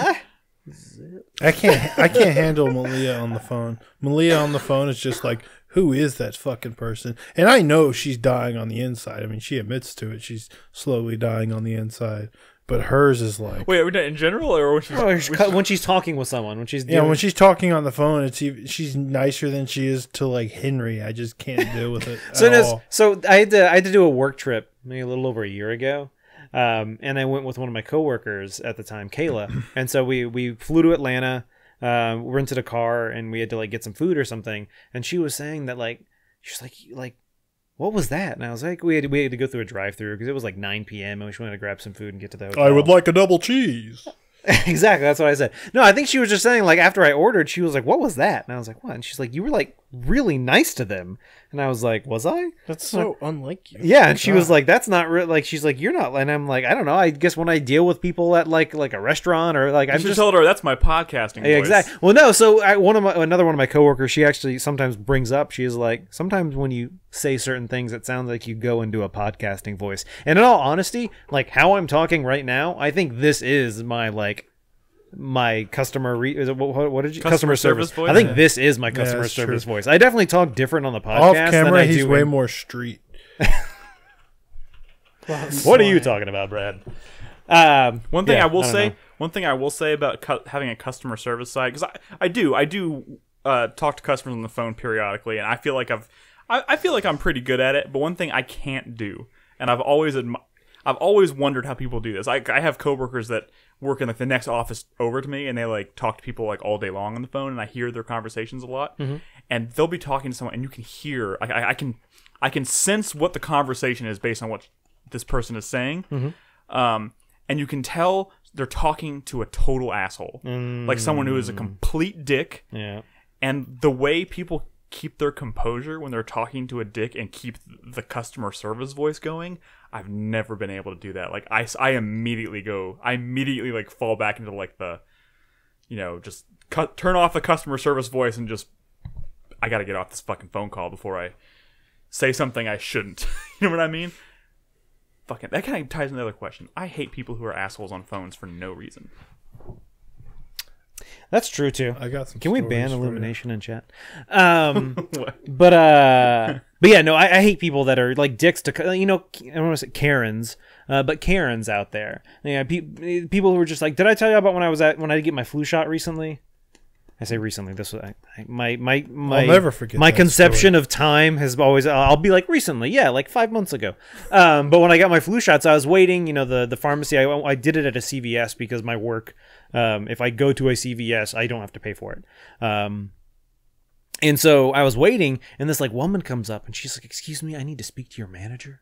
I can't handle Malia on the phone. Malia on the phone is just like, who is that fucking person? And I know she's dying on the inside. I mean, she admits to it. She's slowly dying on the inside. But hers is like, Wait, are we doing in general or when she's, When she's talking with someone, when she's yeah, when she's talking on the phone, she's nicer than she is to like Henry. I just can't deal with it at all. So I had to do a work trip maybe a little over a year ago, And I went with one of my coworkers at the time, Kayla. And so we flew to Atlanta, rented a car, and we had to like get some food or something. And she was saying that like, she's like, what was that? And I was like, we had to go through a drive-through because it was like 9 p.m. and we just wanted to grab some food and get to the hotel. I would like a double cheese. Exactly, that's what I said. No, I think she was just saying, like, after I ordered, she was like, what was that? And I was like, what? And she's like, you were, like, really nice to them. And I was like, was I? That's so unlike you. Yeah, and she was like, that's not real. Like, she's like, you're not. And I'm like, I don't know. I guess when I deal with people at, like a restaurant or, like, I just told her that's my podcasting voice. Exactly. Well, no, so another one of my coworkers, she actually sometimes brings up, she is like, sometimes when you say certain things, it sounds like you go into a podcasting voice. And in all honesty, like, how I'm talking right now, I think this is my customer what did you customer service voice? I think this is my customer service voice. I definitely talk different on the podcast. Off camera, than I he's do way more street. What are you talking about, Brad? One thing I will say about having a customer service side, because I do talk to customers on the phone periodically, and I feel like I'm pretty good at it. But one thing I can't do, and I've always wondered how people do this. I have coworkers that work in like the next office over to me, and they like talk to people like all day long on the phone, and I hear their conversations a lot. Mm-hmm. And they'll be talking to someone, and you can hear, I can sense what the conversation is based on what this person is saying. Mm-hmm. And you can tell they're talking to a total asshole, like someone who is a complete dick. Yeah. And the way people keep their composure when they're talking to a dick and keep the customer service voice going, I've never been able to do that. Like I immediately like fall back into like the, just turn off the customer service voice and just, I gotta get off this fucking phone call before I say something I shouldn't. You know what I mean? Fucking, that kind of ties into the other question. I hate people who are assholes on phones for no reason. That's true too. I got some. Can we ban illumination in chat? But yeah, no, I hate people that are like dicks to I don't want to say Karens, but Karens out there. Yeah, people who are just like, did I tell you about when I did get my flu shot recently? I say recently. This was my I'll never forget my that conception story. of time has always. I'll be like recently, yeah, like 5 months ago. But when I got my flu shots, I was waiting. The pharmacy. I did it at a CVS because my work. If I go to a CVS, I don't have to pay for it. And so I was waiting, and this like woman comes up, and she's like, "Excuse me, I need to speak to your manager."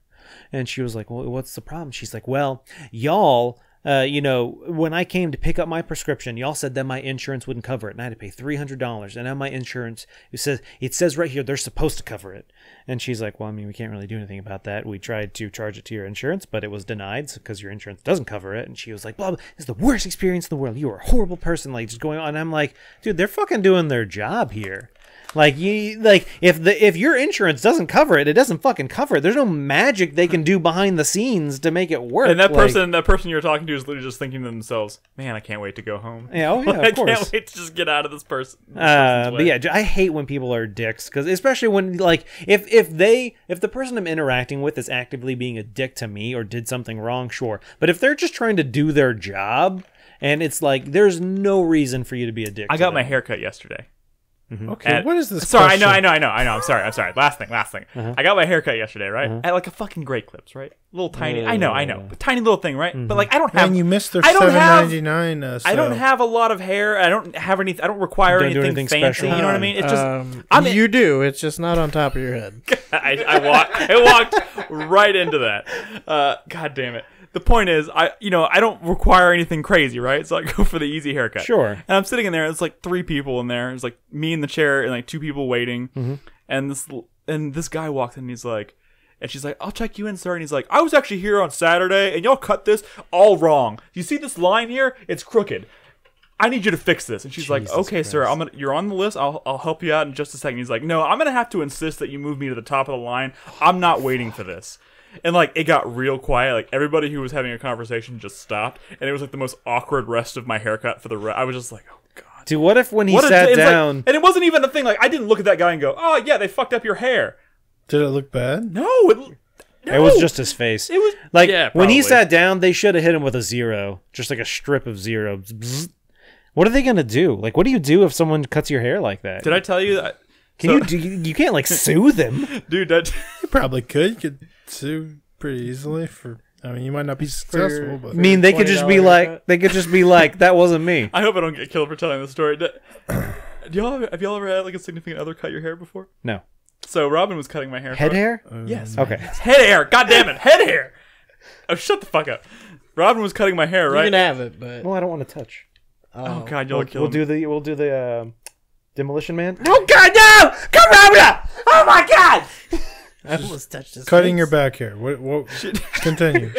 And she was like, "Well, what's the problem?" She's like, "Well, y'all." When I came to pick up my prescription, y'all said that my insurance wouldn't cover it, and I had to pay $300. And now my insurance, it says right here they're supposed to cover it. And she's like, "Well, I mean, we can't really do anything about that. We tried to charge it to your insurance, but it was denied because your insurance doesn't cover it." And she was like, "Blah, blah, this is the worst experience in the world. You are a horrible person." Like just going on. And I'm like, dude, they're fucking doing their job here. Like if your insurance doesn't cover it, it doesn't fucking cover it. There's no magic they can do behind the scenes to make it work. And that person you're talking to is literally just thinking to themselves, "Man, I can't wait to go home." Yeah, of course. I can't wait to just get out of this person. But yeah, I hate when people are dicks, because especially when like if the person I'm interacting with is actively being a dick to me or did something wrong, sure. But if they're just trying to do their job, and it's like there's no reason for you to be a dick. I got my hair cut yesterday. Mm-hmm. Okay, what is this? Sorry, question? I know. I'm sorry. Last thing. Uh-huh. I got my hair cut yesterday, right? At like a fucking Great Clips, right? Little tiny. I know. Tiny little thing, right? Mm-hmm. But like, I don't have. And you missed their $7.99. I don't have a lot of hair. I don't have any. I don't require anything fancy. Special. You know what I mean? It's just. You do. It's just not on top of your head. I walked right into that. God damn it. The point is, I don't require anything crazy, right? So I go for the easy haircut. Sure. And I'm sitting in there. It's like 3 people in there. It's like me in the chair and like 2 people waiting. Mm-hmm. And this guy walks in and he's like, and she's like, "I'll check you in, sir." And he's like, "I was actually here on Saturday, and y'all cut this all wrong. You see this line here? It's crooked. I need you to fix this." And she's like, "Okay, Christ. Sir, you're on the list. I'll help you out in just a second." He's like, "No, I'm gonna have to insist that you move me to the top of the line. I'm not waiting for this." And like it got real quiet. Like everybody who was having a conversation just stopped, and it was like the most awkward rest of my haircut for the rest. I was just like, "Oh god." Dude, what if when he sat down, like, and it wasn't even a thing. Like I didn't look at that guy and go, "Oh yeah, they fucked up your hair." Did it look bad? No, it was just his face. It was like probably. When he sat down, they should have hit him with a 0, just like a strip of 0. What are they gonna do? Like, what do you do if someone cuts your hair like that? Did I tell you that? You can't like sue them, dude. That You probably could. You could sue pretty easily for I mean, you might not be successful, but I mean, they could just be like, that wasn't me. I hope I don't get killed for telling the story. Have y'all ever had like a significant other cut your hair before? No. So Robin was cutting my hair. Head hair? Yes. Okay. Head hair. God damn it. Head hair. Oh, shut the fuck up. Robin was cutting my hair, right? You can have it, but Well, I don't want to touch. Oh God, you'll kill We'll do the Demolition Man. Oh God, no! Come on! Oh my God! I almost touched his cutting face. your back hair. What continue.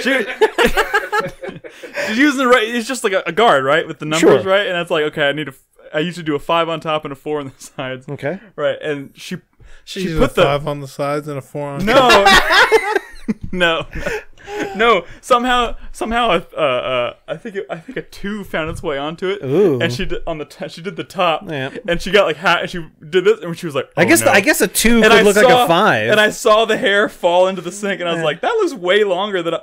She's using the right. It's just like a guard, right, with the numbers, Sure. right? And it's like, okay, I used to do a 5 on top and a 4 on the sides, Okay. right? And she She's put a the 5 on the sides and a 4 on no. Somehow, I think a 2 found its way onto it. Ooh. And she did she did the top, Yeah. and she got like and she did this, and she was like, oh, I guess no. I guess a 2 And could look like a 5. And I saw the hair fall into the sink, and I was like, that looks way longer than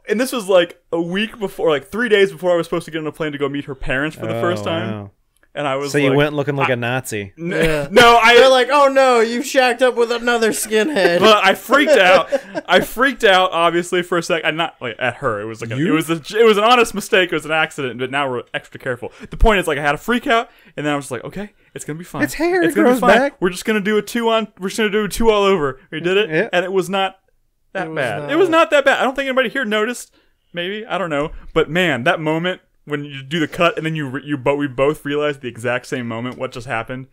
And this was like a week before, like 3 days before I was supposed to get on a plane to go meet her parents for the first time. Wow. And I was So like, you went looking like a Nazi. Yeah. No, They're like, oh no, you've shacked up with another skinhead. But I freaked out. I freaked out, obviously, for a sec. I'm not like at her. It was like it was an honest mistake. It was an accident. But now we're extra careful. The point is, like, I had a freak out, and then I was like, okay, it's gonna be fine. It's hair. It's It gonna grows be fine. back. We're just gonna do a 2 on. We're just gonna do a 2 all over. We did it, Yeah. and it was not that It was bad. not. It was not that bad. I don't think anybody here noticed. Maybe, I don't know. But man, that moment when you do the cut and then we both realized the exact same moment what just happened.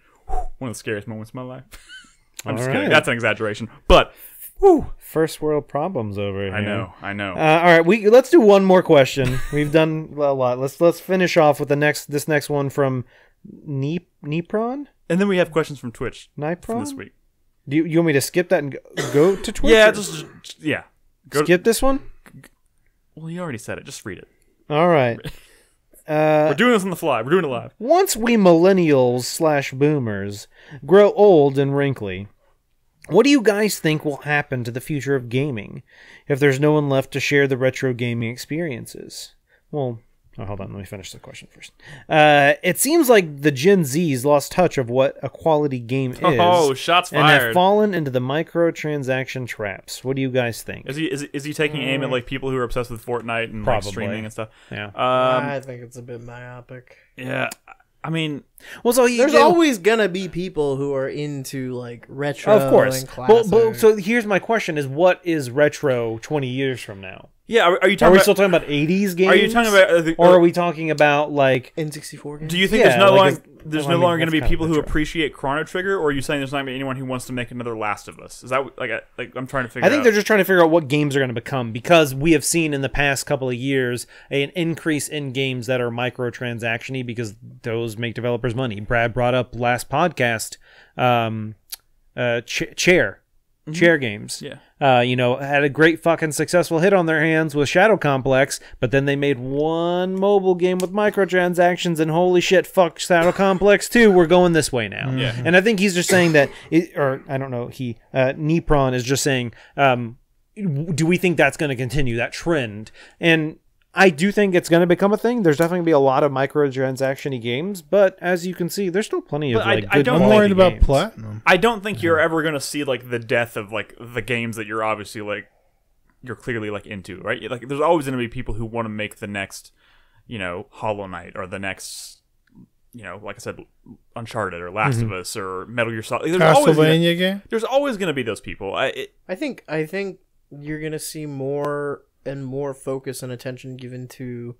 One of the scariest moments of my life. I'm just kidding. right. That's an exaggeration. But whew, First world problems over here. I know. All right, let's do one more question. We've done a lot. Let's finish off with this next one from Nipron. And then we have questions from Twitch from Nipron. this week. Do you want me to skip that and go to Twitch? Yeah, or- just yeah. skip this one. Well, you already said it. Just read it. All right. We're doing this on the fly. We're doing it live. Once we millennials/boomers grow old and wrinkly, what do you guys think will happen to the future of gaming if there's no one left to share the retro gaming experiences? Well, hold on. Let me finish the question first. It seems like the Gen Zs lost touch of what a quality game is. Oh, shots and have fired. fallen into the microtransaction traps. What do you guys think? Is he taking aim at like people who are obsessed with Fortnite and like, Probably. streaming and stuff? Yeah. I think it's a bit myopic. Yeah. I mean, Well, so There's always gonna be people who are into like retro, of course. and classic. So here's my question: is what is retro 20 years from now? yeah. Are you Are talking we about? still talking about 80s games? Are you talking about? or are we talking about like? N64 games. Do you think Yeah, there's no like longer it's- there's well, no I mean, longer going to that's be kind of people who retro. appreciate Chrono Trigger, or are you saying there's not going to be anyone who wants to make another Last of Us? Is that like I'm trying to figure? I think out. they're just trying to figure out what games are going to become because we have seen in the past couple of years an increase in games that are microtransaction-y because those make developers money. Brad brought up last podcast, chair games. Yeah. Had a great fucking successful hit on their hands with Shadow Complex, but then they made one mobile game with microtransactions, and holy shit, fuck Shadow Complex 2, we're going this way now. Yeah. And I think he's just saying that, Nipron is just saying, do we think that's going to continue, that trend? And I do think it's going to become a thing. There's definitely going to be a lot of microtransaction-y games, but as you can see, there's still plenty of But I good don't- I'm quality worried about games. Platinum. I don't think you're ever going to see like the death of like the games that you're obviously like you're clearly like into, right? Like there's always going to be people who want to make the next, Hollow Knight or the next, like I said, Uncharted or Last of Us or Metal Gear Solid. Like, Castlevania game. There's always going to be those people. I think you're gonna see more and more focus and attention given to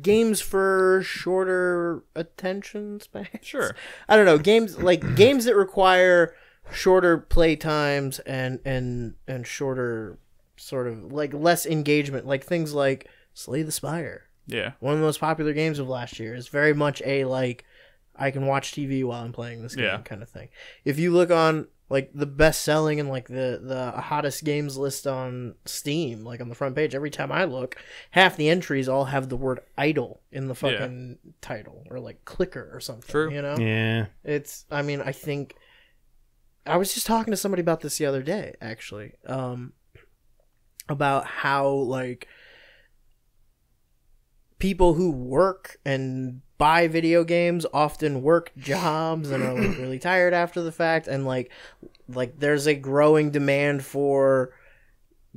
games for shorter attention spans. Sure. I don't know, games that require shorter play times and shorter sort of like less engagement, like things like Slay the Spire. Yeah. One of the most popular games of last year is very much a like I can watch TV while I'm playing this game kind of thing. If you look on like the best selling and like the hottest games list on Steam, like on the front page, every time I look, half the entries all have the word idle in the fucking title or like clicker or something. True. Yeah. I think I was just talking to somebody about this the other day, actually, about how like people who work and buy video games often work jobs and are like really tired after the fact, and like there's a growing demand for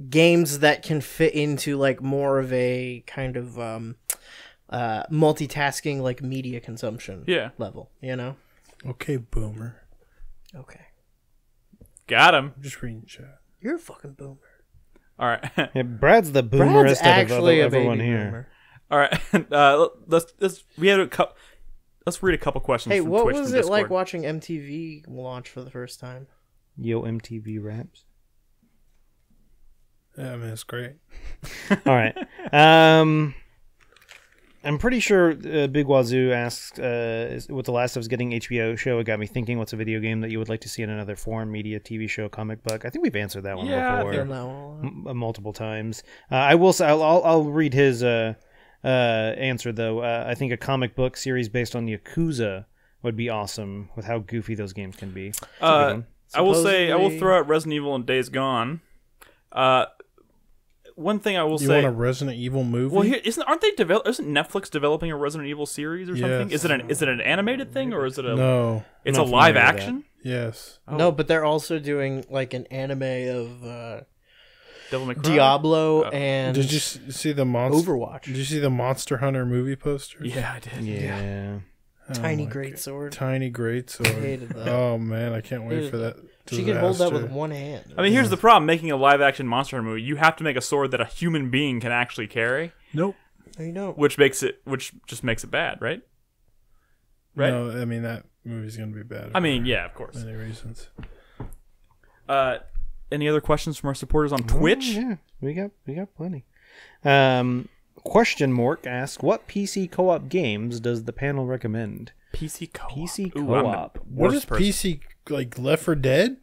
games that can fit into like more of a kind of multitasking like media consumption level, you know? Okay, boomer. Okay. Got him. I'm just reading chat. You're a fucking boomer. All right. Yeah, Brad's the boomerest out of everyone here. Boomer. All right. Let's read a couple questions. Hey, from what Twitch was and it Discord. like watching MTV launch for the first time? Yo, MTV Raps. Yeah, I mean, it's great. All right. I'm pretty sure Big Wazoo asked, with The Last of Us getting HBO show, it got me thinking, what's a video game that you would like to see in another form, media, TV show, comic book? I think we've answered that one before. Multiple times. I will say, I'll read his answer, though. I think a comic book series based on Yakuza would be awesome with how goofy those games can be. I will say, I will throw out Resident Evil and Days Gone. One thing I will say, you want a Resident Evil movie? well, here isn't Netflix developing a Resident Evil series or something? Yes. Is it an animated thing or is it a No. It's I'm a not live familiar with action? Yes. Oh. No, but they're also doing like an anime of Devil May Cry? Diablo Oh. and Did you see the monster? Overwatch. Did you see the Monster Hunter movie poster? Yeah, I did. Yeah. Tiny my great God. sword. Tiny great sword. Hated that. Oh man, I can't wait Hated for that. She can hold that with disaster. one hand. I mean, here's the problem: making a live-action Monster Hunter movie, you have to make a sword that a human being can actually carry, Nope. I know. which just makes it bad, right? Right. No, I mean that movie's gonna be bad. I mean, for yeah, of course. many reasons. Any other questions from our supporters on Twitch? Yeah, we got plenty. Question Mark asks, what PC co-op games does the panel recommend? PC co-op. PC Ooh, I'm the co-op. What worst is person. PC like? Left 4 Dead?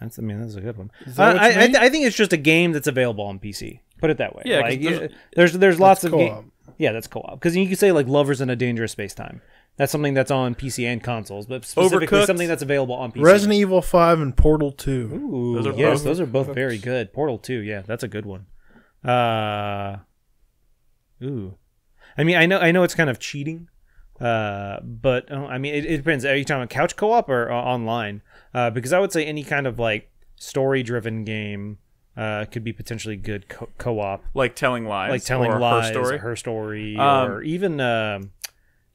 That's a good one. Is that what you mean? I think it's just a game that's available on PC. Put it that way. Yeah, 'cause like, there's lots of co-op. Yeah, that's co-op. Because you could say like Lovers in a Dangerous Space Time. That's something that's on PC and consoles, but specifically Overcooked. something that's available on PC. Resident Evil 5 and Portal 2. Ooh, Those are yes, both- those are both very good. Portal 2, yeah, that's a good one. Ooh. I mean, I know it's kind of cheating, but I mean, it depends. Are you talking about couch co-op or online? Because I would say any kind of like story-driven game could be potentially good co-op, Like Telling Lies, like Telling or Lies, Her Story. or even Return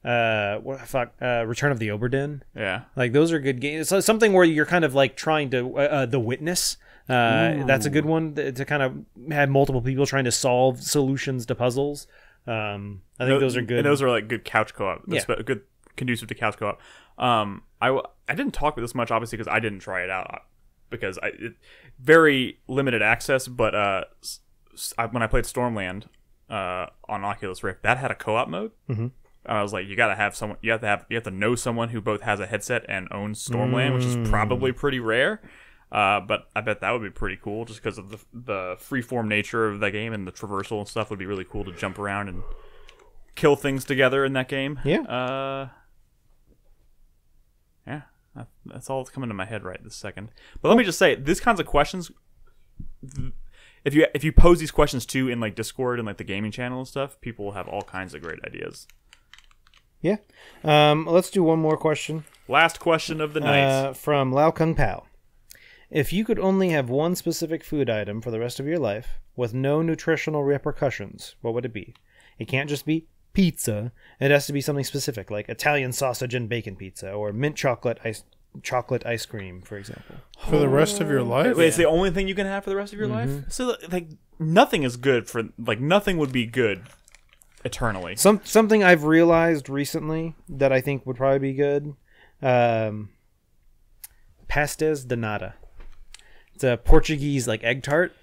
of the Oberdin. Yeah. Like those are good games. So something where you're kind of like trying to The Witness. That's a good one to kind of have multiple people trying to solve solutions to puzzles. I think those are good. And those are like good couch co-op. Yeah. Good, conducive to couch co-op. I didn't talk about this much, obviously, because I didn't try it out. Because very limited access, but when I played Stormland on Oculus Rift, that had a co-op mode. Mm-hmm. I was like, you gotta have someone. You have to know someone who both has a headset and owns Stormland, which is probably pretty rare. But I bet that would be pretty cool, just because of the freeform nature of the game and the traversal and stuff would be really cool to jump around and kill things together in that game. Yeah. Yeah. That's all that's coming to my head right this second. But let me just say, these kinds of questions, if you pose these questions too in like Discord and like the gaming channel and stuff, people will have all kinds of great ideas. Yeah. Let's do one more question. Last question of the night. From Lao Kung Pao. If you could only have one specific food item for the rest of your life with no nutritional repercussions, what would it be? It can't just be pizza. It has to be something specific, like Italian sausage and bacon pizza, or mint chocolate ice cream, for example. For the rest of your life? Wait, it's the only thing you can have for the rest of your life? So like nothing is good for like nothing would be good eternally. Something I've realized recently that I think would probably be good. Pastéis de nata. It's a Portuguese like egg tart.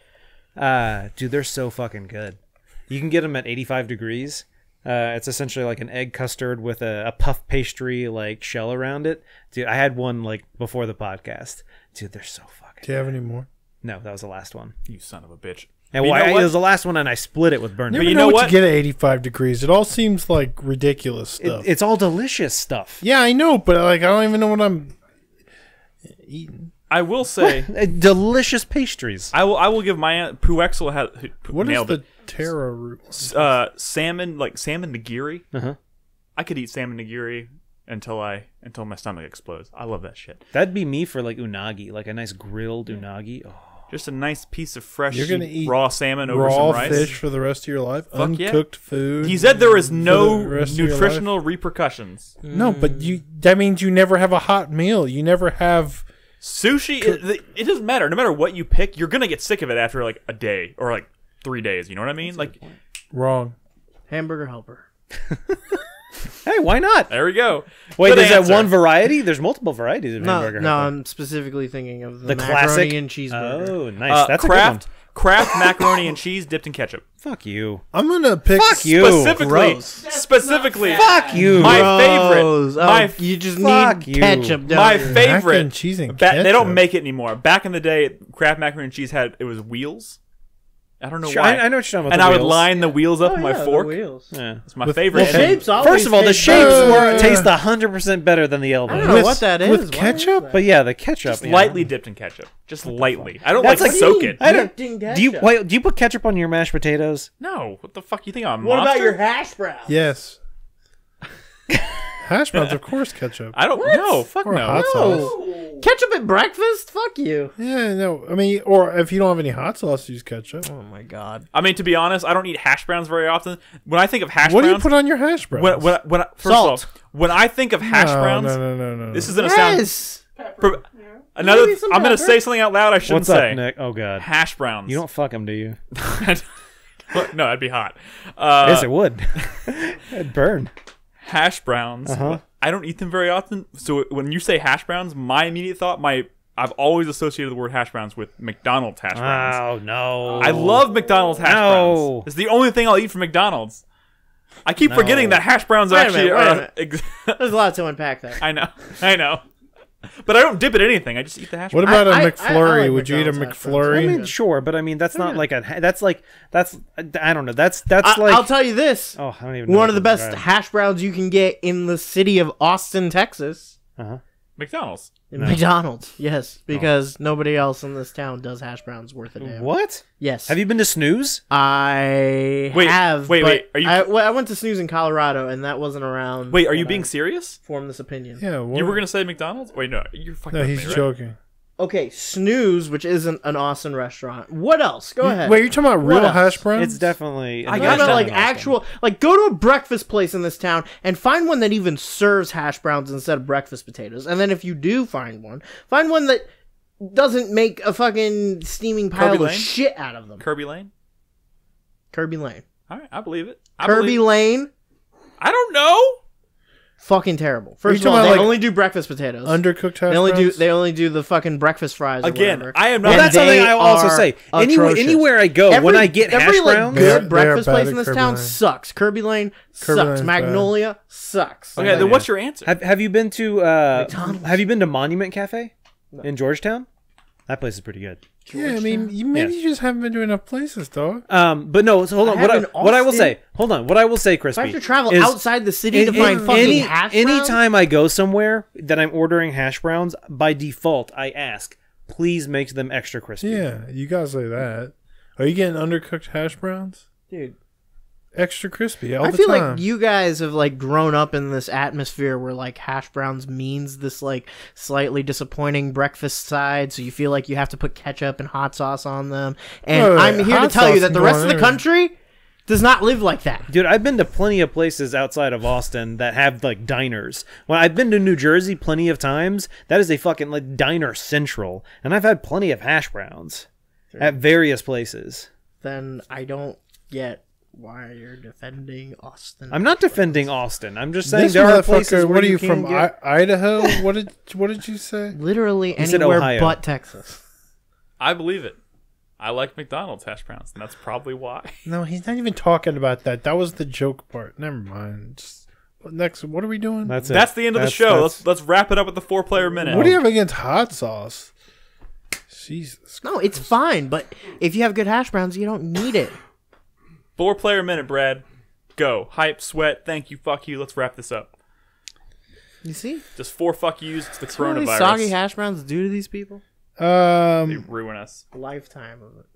Dude, they're so fucking good. You can get them at 85 degrees. It's essentially like an egg custard with a puff pastry like shell around it. Dude, I had one like before the podcast. Dude, they're so fucking Do you have any more? No, that was the last one. You son of a bitch. And But you know it what? was the last one, and I split it with Burn. Never you know know what what? to get at 85 degrees. It all seems like ridiculous stuff. It's all delicious stuff. Yeah, I know, but like I don't even know what I'm eating. I will say, Delicious pastries. I will give my Puexel has What is nailed the it. taro root? Salmon, like salmon nigiri. Uh-huh. I could eat salmon nigiri until my stomach explodes. I love that shit. That'd be me for like unagi, like a nice grilled unagi. Oh. Just a nice piece of fresh You're gonna eat raw salmon over Raw some rice. fish for the rest of your life. Fuck yeah. Uncooked food. He said there is no for the rest of your nutritional repercussions. No, but that means you never have a hot meal. You never have. Sushi, it doesn't matter. No matter what you pick, you're gonna get sick of it after like a day or like 3 days. You know what I mean? Like, Wrong. Hamburger helper. Hey, why not? there we go. Wait, Good is answer. that one variety? There's multiple varieties of hamburger. No, helper. I'm specifically thinking of The macaroni classic and cheeseburger. Oh, nice. That's Kraft, a good Kraft macaroni and cheese dipped in ketchup. one. Fuck you. I'm gonna pick. Fuck you. Specifically, Fuck you. my favorite. Gross. Oh, My you just fuck need you. ketchup. Don't my you? favorite. Mac and cheese and They don't ketchup. make it anymore. Back in the day, Kraft macaroni and cheese it was wheels. I don't know Sure, why. I know what you're talking about. And the I would wheels. line the wheels up with my the fork. wheels. Yeah. It's my With- favorite. with And Shapes always First of all, the taste shapes better. taste 100% better than the I don't elbow. know With- what that is. with Why is ketchup? that? But yeah, the ketchup. just yeah. lightly dipped in ketchup. Just lightly. I don't That's like like- soak it. I don't. Dipped in Do you ketchup. do you put ketchup on your mashed potatoes? No. What the fuck you think I'm a What monster? about your hash browns? Yes. Hash browns, of course, ketchup. I don't know. Fuck Or no. hot sauce. Ketchup at breakfast? Fuck you. Yeah, no. I mean, or if you don't have any hot sauce, use ketchup. Oh my god. I mean, to be honest, I don't eat hash browns very often. When I think of hash What do you browns, put on your hash browns? first Salt. of all, when I think of hash browns, No. this is gonna sound Yes. another. Maybe some I'm gonna pepper. say something out loud I shouldn't What's say. up, Nick? Oh god. Hash browns. You don't fuck them, do you? No, that'd be hot. Yes, it would. It'd burn. Hash browns. Uh-huh. I don't eat them very often. So when you say hash browns, my immediate thought, I've always associated the word hash browns with McDonald's hash browns. Oh no. I love McDonald's hash No. browns. It's the only thing I'll eat from McDonald's. I keep forgetting that hash browns Wait a actually minute, are. wait a There's a lot to unpack there. I know. But I don't dip it in anything. I just eat the hash What browns. about a I McFlurry? like Would you eat a McDonald's hash browns. McFlurry? I mean, sure, but I mean that's not like a. That's I don't know. That's like. I'll tell you this. Oh, I don't even know. One of the best Right. hash browns you can get in the city of Austin, Texas. McDonald's. McDonald's, yes, because nobody else in this town does hash browns worth a damn. What? Yes. Have you been to Snooze? I Wait, have. wait, but wait, are you- I went to Snooze in Colorado, and that wasn't around. Wait, are you when being I serious? formed this opinion? Yeah. You were gonna say McDonald's? Wait, no, you're fucking. No, with he's me, right? joking. Okay, Snooze, which isn't an Austin restaurant. What else? Go ahead. Wait, you're talking about real else? hash browns? It's definitely. I No, got no, that like in Austin. actual, like go to a breakfast place in this town and find one that even serves hash browns instead of breakfast potatoes. And then if you do find one that doesn't make a fucking steaming pile Kirby of Lane? shit out of them. Kirby Lane. Kirby Lane. All right, I believe it. Kirby Lane, I don't know. fucking terrible. First of talking all, about, they like, only do breakfast potatoes. Undercooked hash They browns? only do the fucking breakfast fries. Or Again, whatever. I am not. Well, And that's something they I will also are say. atrocious. Anywhere I go, when I get hash every, like, browns, They are good breakfast bad place at in this Kirby town Lane. sucks. Kirby Lane Kirby sucks. Lane's bad. Magnolia sucks. Okay, then what's your answer? have you been to McDonald's. Have you been to Monument Cafe in Georgetown? That place is pretty good. Yeah, I mean, maybe you just haven't been to enough places, dog. But no, so hold on. I What have I in will say, hold on. What I will say, If Crispy, I have to travel is outside the city to find fucking hash browns, anytime I go somewhere that I'm ordering hash browns, by default I ask, please make them extra crispy. Yeah, you gotta say that. Are you getting undercooked hash browns? dude, Extra crispy all I the feel time. like you guys have like grown up in this atmosphere where like hash browns means this like slightly disappointing breakfast side, so you feel like you have to put ketchup and hot sauce on them. And Wait, I'm here to hot tell you sauce that the can rest go of the on country does not live like that. Dude, I've been to plenty of places outside of Austin that have like diners. When I've been to New Jersey plenty of times, that is a fucking like diner central, and I've had plenty of hash browns at various places. Then I don't get why you're defending Austin. I'm not defending Austin. I'm just saying This there are places motherfucker, where what are you can from? get- Idaho? What did you say? literally said anywhere Ohio. but Texas. I believe it. I like McDonald's hash browns, and that's probably why. No, he's not even talking about that. That was the joke part. Never mind. Just, next, what are we doing? That's it. That's the end of the That's- show. that's- Let's wrap it up with the 4-player minute. What do you have against hot sauce? Jesus. No, it's fine, but if you have good hash browns, you don't need it. 4-player minute, Brad. Go. Hype, sweat, thank you, fuck you. Let's wrap this up. You see? Just 4 fuck yous to the What do these coronavirus. soggy hash browns do to these people? They ruin us. Lifetime of it.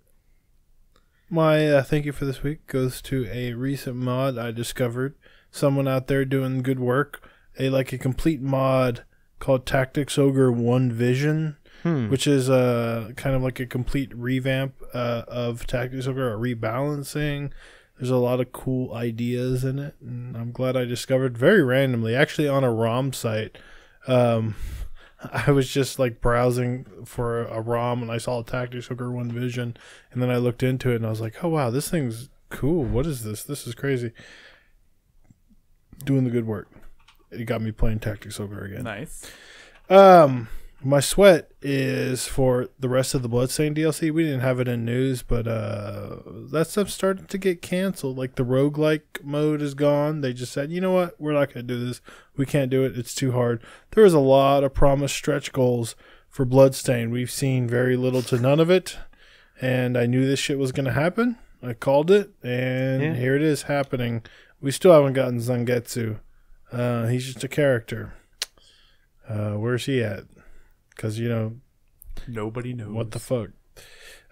My thank you for this week goes to a recent mod I discovered. Someone out there doing good work. A complete mod called Tactics Ogre One Vision, which is kind of like a complete revamp of Tactics Ogre, a rebalancing. There's a lot of cool ideas in it, and I'm glad I discovered very randomly, actually on a ROM site. I was just like browsing for a ROM, and I saw Tactics Ogre One Vision, and then I looked into it, and I was like, oh wow, this thing's cool. What is this? This is crazy. Doing the good work. It got me playing Tactics Ogre again. Nice. My sweat is for the rest of the Bloodstained DLC. We didn't have it in news, but that stuff started to get canceled. Like the roguelike mode is gone. They just said, you know what? We're not going to do this. We can't do it. It's too hard. There was a lot of promised stretch goals for Bloodstained. We've seen very little to none of it, and I knew this shit was going to happen. I called it, and here it is happening. We still haven't gotten Zangetsu. He's just a character. Where's he at? Because, nobody knows. What the fuck?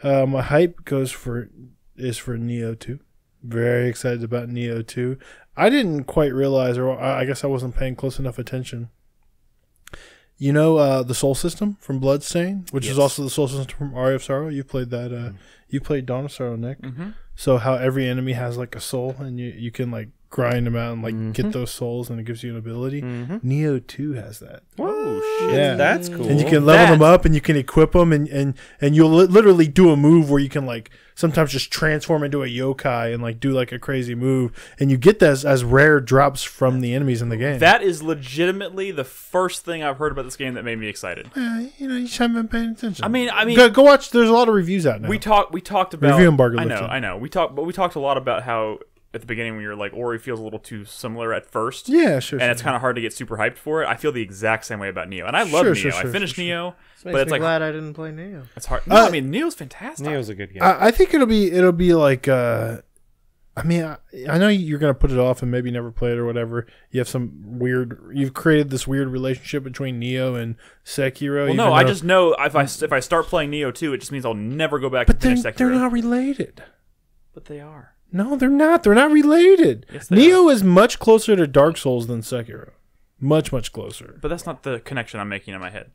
My hype is for Neo 2. Very excited about Neo 2. I didn't quite realize, or I guess I wasn't paying close enough attention. The Soul System from Bloodstained, which is also the Soul System from Aria of Sorrow. You played that. You played Dawn of Sorrow, Nick. Mm-hmm. So how every enemy has like a soul, and you can like grind them out and get those souls, and it gives you an ability. Neo 2 has that. Oh shit! Yeah. That's cool. And you can level them up, and you can equip them, and you'll literally do a move where you can like sometimes just transform into a yokai and like do like a crazy move, and you get that as rare drops from the enemies in the game. That is legitimately the first thing I've heard about this game that made me excited. You just haven't been paying attention. I mean, go watch. There's a lot of reviews out now. We talked about review embargo. I know. We talked a lot about how at the beginning when you're like Ori feels a little too similar at first. Yeah, sure. And it's kind of hard to get super hyped for it. I feel the exact same way about Neo, and I love Neo. I finished Neo, But but it's me like glad I didn't play Neo. it's hard. No, Neo's fantastic. Neo's a good game. I think it'll be like. I know you're gonna put it off and maybe never play it or whatever. You've created this weird relationship between Neo and Sekiro. Well, no, I just know if I start playing Neo 2, it just means I'll never go back and finish Sekiro. They're not related. But they are. No, they're not. They're not related. Yes, they Neo is much closer to Dark Souls than Sekiro. Much, much closer. But that's not the connection I'm making in my head.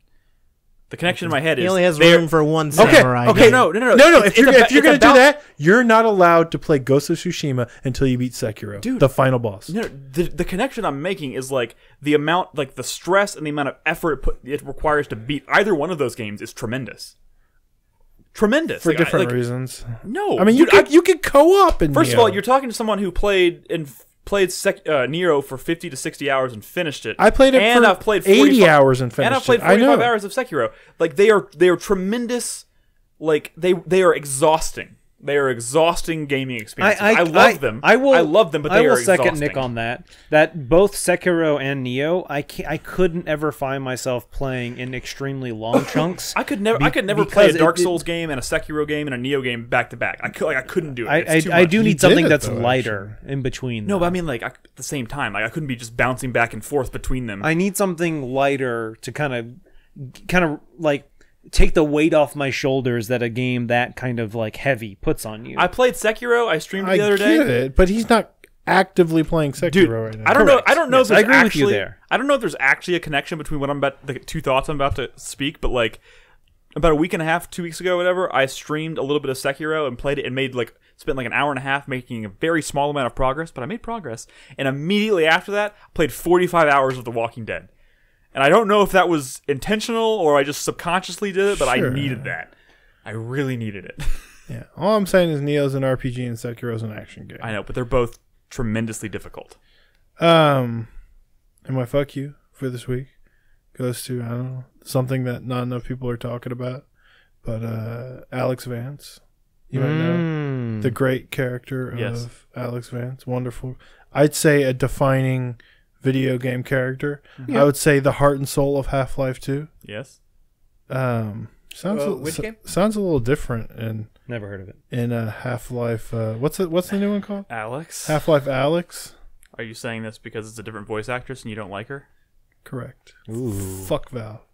The connection in my head is He only has room for one samurai. Okay, no. If you're going to do that, you're not allowed to play Ghost of Tsushima until you beat Sekiro, Dude, the final boss. No, the connection I'm making is like the amount, like the stress and the amount of effort it requires to beat either one of those games is tremendous. Tremendous For different reasons. No, I mean, dude, you can co-op in First Neo. of all, you're talking to someone who played Nero for 50 to 60 hours and finished it. I played it and for I've played 80 hours and finished it. And I've played 45 hours of Sekiro. Like they are tremendous. Like they are exhausting. They are exhausting gaming experiences. I love them. I love them, but they are exhausting. I will second Nick on that. That both Sekiro and Neo, I couldn't ever find myself playing in extremely long chunks. I could never play a Dark Souls game and a Sekiro game and a Neo game back to back. I couldn't do it. It's too I much. do need something that's lighter in between. No, but I mean, like at the same time, like I couldn't be just bouncing back and forth between them. I need something lighter to kind of like take the weight off my shoulders that a game that kind of like heavy puts on you. I played Sekiro. I streamed the other day. I get it, but he's not actively playing Sekiro right now. I don't know. I don't know if there's I agree actually. with you there. I don't know if there's actually a connection between the two thoughts I'm about to speak, but like about a week and a half, 2 weeks ago, whatever, I streamed a little bit of Sekiro and played it and spent like an hour and a half making a very small amount of progress, but I made progress. And immediately after that, I played 45 hours of The Walking Dead. And I don't know if that was intentional or I just subconsciously did it, but I needed that. I really needed it. Yeah. All I'm saying is Neo's an RPG and Sekiro's an action game. I know, but they're both tremendously difficult. And my fuck you for this week goes to, I don't know, something that not enough people are talking about, but Alex Vance. You might know the great character of Alex Vance. Wonderful. I'd say a defining video game character. I would say the heart and soul of Half-Life 2. Yes. Which game? Sounds a little different in Never heard of it. in Half-Life. What's the new one called? Alex? Half-Life Alex. Are you saying this because it's a different voice actress and you don't like her? Correct. Ooh. Fuck Valve.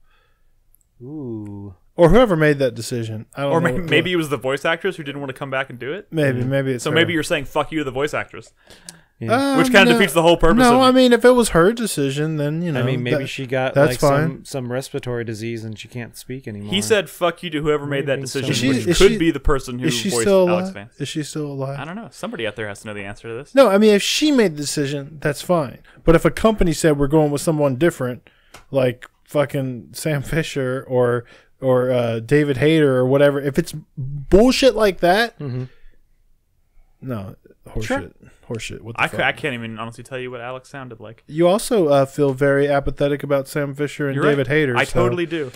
Ooh. Or whoever made that decision. I don't Or know. maybe it was the voice actress who didn't want to come back and do it. Maybe it's So her. maybe you're saying fuck you to the voice actress, Yeah. which kind of defeats the whole purpose. No, of I mean, if it was her decision, then, you know. I mean, maybe she got that's like fine. some respiratory disease and she can't speak anymore. He said fuck you to whoever made that Maybe so. decision, Is she- which is could she- be the person who Is she voiced still Alex alive? Vance. Is she still alive? I don't know. Somebody out there has to know the answer to this. No, I mean, if she made the decision, that's fine. But if a company said we're going with someone different, like fucking Sam Fisher or David Hayter or whatever, if it's bullshit like that, no, horseshit. Horseshit. What the I fuck? I can't even honestly tell you what Alex sounded like. You also feel very apathetic about Sam Fisher and You're David right. Hayter. I so totally do.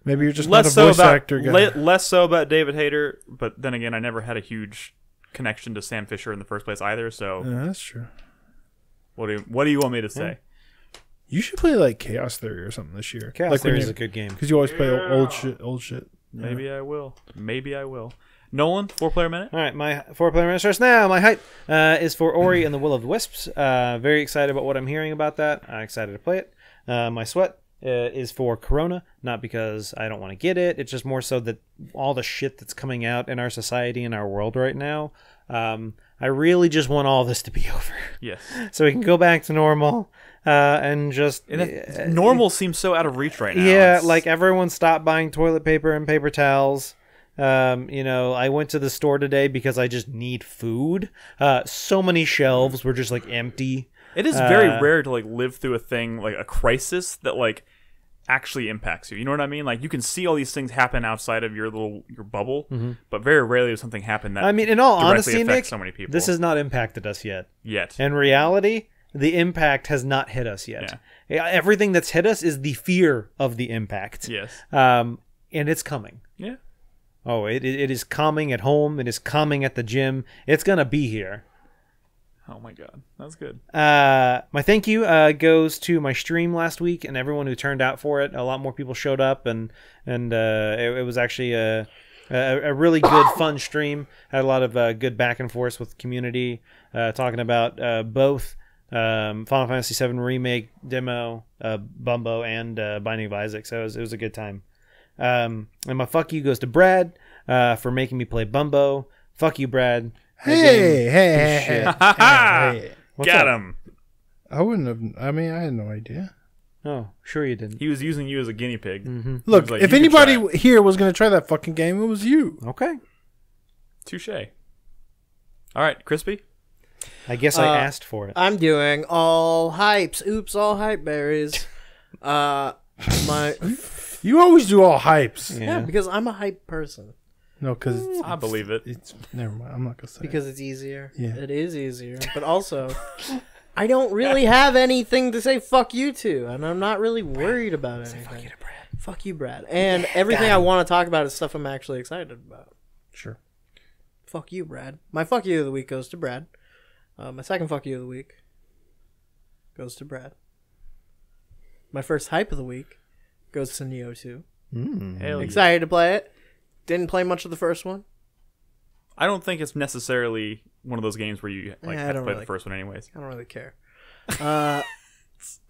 maybe you're just Less not a so voice about actor guy. less so about David Hayter, but then again, I never had a huge connection to Sam Fisher in the first place either. So Yeah, that's true. what do you want me to say? You should play like Chaos Theory or something this year. Chaos like Theory is a good game. because you always play old shit. Maybe I will. Maybe I will. Nolan, 4-player minute. All right, my 4-player minute starts now. My hype is for Ori and the Will of the Wisps. Very excited about what I'm hearing about that. I'm excited to play it. My sweat is for Corona, not because I don't want to get it. It's just more so that all the shit that's coming out in our society and our world right now, I really just want all this to be over. Yes. So we can go back to normal and just... Normal seems so out of reach right now. Yeah, It's- like everyone stopped buying toilet paper and paper towels. I went to the store today because I just need food. So many shelves were just like empty. it is very rare to like live through a thing like a crisis that like actually impacts you. You know what I mean? Like you can see all these things happen outside of your bubble, but very rarely does something happen that I mean, in all directly honesty, affects Nick, so many people. this has not impacted us yet. Yet. In reality, the impact has not hit us yet. Everything that's hit us is the fear of the impact. Yes. And it's coming. Yeah. Oh, it is coming at home. It is coming at the gym. It's going to be here. Oh my god. That's good. My thank you goes to my stream last week and everyone who turned out for it. A lot more people showed up, and it was actually a really good, fun stream. Had a lot of good back and forth with the community, talking about both Final Fantasy VII Remake demo, Bumbo, and Binding of Isaac. So it was a good time. And my fuck you goes to Brad for making me play Bumbo. Fuck you, Brad. Hey. What's Got up? him. I wouldn't have. I mean, I had no idea. Oh, sure you didn't. He was using you as a guinea pig. Look, like, if you could anybody try here was going to try that fucking game, it was you. Okay. Touche. All right, Crispy. I guess I asked for it. I'm doing all hypes. Oops, all hype berries. My You always do all hypes. yeah, because I'm a hype person. No, because I believe it. it's never mind. I'm not gonna say Because it's easier. Yeah. It is easier. But also, I don't really have anything to say fuck you to, and I'm not really worried about anything. Fuck you to Brad. Fuck you, Brad. And everything I want to talk about is stuff I'm actually excited about. Sure. Fuck you, Brad. My fuck you of the week goes to Brad. My second fuck you of the week goes to Brad. My first hype of the week goes to Neo 2. Hell yeah. Excited to play it. Didn't play much of the first one. I don't think it's necessarily one of those games where you like Yeah, I have to don't play really- the first one anyways. I don't really care.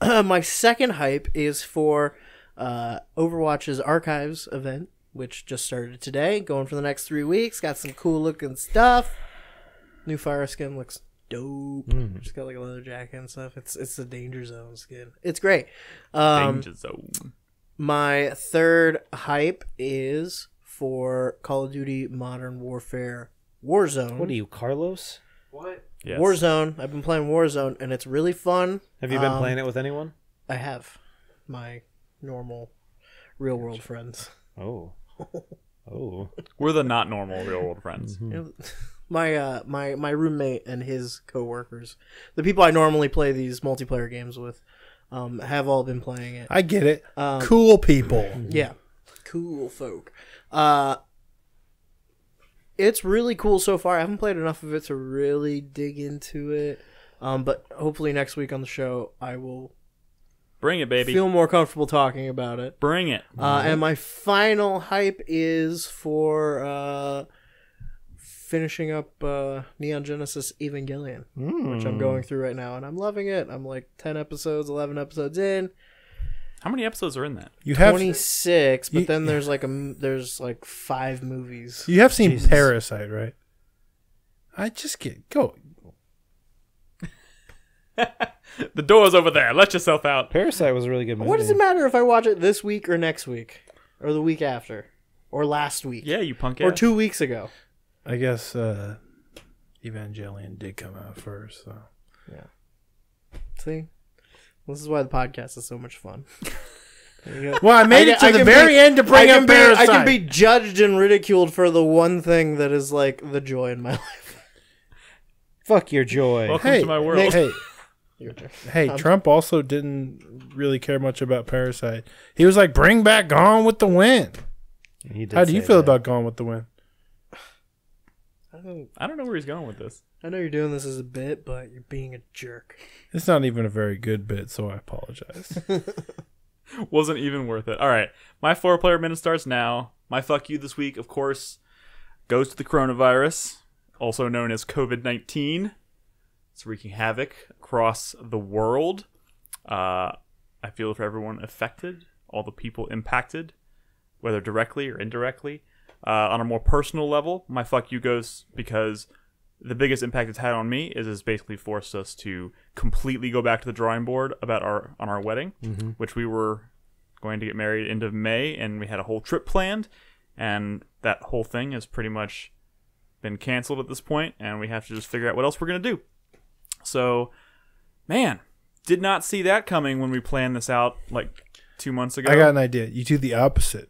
My second hype is for Overwatch's Archives event, which just started today, going for the next 3 weeks. Got some cool looking stuff. New fire skin looks dope. Just got like a leather jacket and stuff. It's the Danger Zone skin. It's great. Danger Zone. My third hype is for Call of Duty Modern Warfare Warzone. What are you, Carlos? Yes. Warzone. I've been playing Warzone, and it's really fun. Have you been playing it with anyone? I have my normal real world friends. Oh. Oh. We're the not normal real world friends. You know, my roommate and his coworkers, the people I normally play these multiplayer games with, have all been playing it. I get it. Cool people. Yeah, cool folk. It's really cool so far. I haven't played enough of it to really dig into it. But hopefully next week on the show, I will Bring it, baby. feel more comfortable talking about it. Bring it. And my final hype is for finishing up Neon Genesis Evangelion, which I'm going through right now, and I'm loving it. I'm like 10 episodes, 11 episodes in. How many episodes are in that? You have 26, but you- then there's like 5 movies. you have seen Jesus. Parasite, right? I just go. The door's over there. Let yourself out. Parasite was a really good movie. What does it matter if I watch it this week or next week? Or the week after? Or last week? Yeah, you punk Or ass. 2 weeks ago? I guess Evangelion did come out first, so. See? This is why the podcast is so much fun. Well, I made it to the very end to bring up Parasite. I can be judged and ridiculed for the one thing that is like the joy in my life. Fuck your joy. Welcome to my world. Hey, Your turn. hey, Trump also didn't really care much about Parasite. He was like, bring back Gone with the Wind. He did How do you say feel that. about Gone with the Wind? I don't know where he's going with this. I know you're doing this as a bit, but you're being a jerk. It's not even a very good bit, so I apologize. Wasn't even worth it. All right. My 4-player minute starts now. My fuck you this week, of course, goes to the coronavirus, also known as COVID-19. It's wreaking havoc across the world. I feel for everyone affected, all the people impacted, whether directly or indirectly. On a more personal level, my fuck you goes because the biggest impact it's had on me is it's basically forced us to completely go back to the drawing board about our wedding, which we were going to get married end of May, and we had a whole trip planned, and that whole thing has pretty much been canceled at this point, and we have to just figure out what else we're going to do. So, man, did not see that coming when we planned this out like 2 months ago. I got an idea. You do the opposite.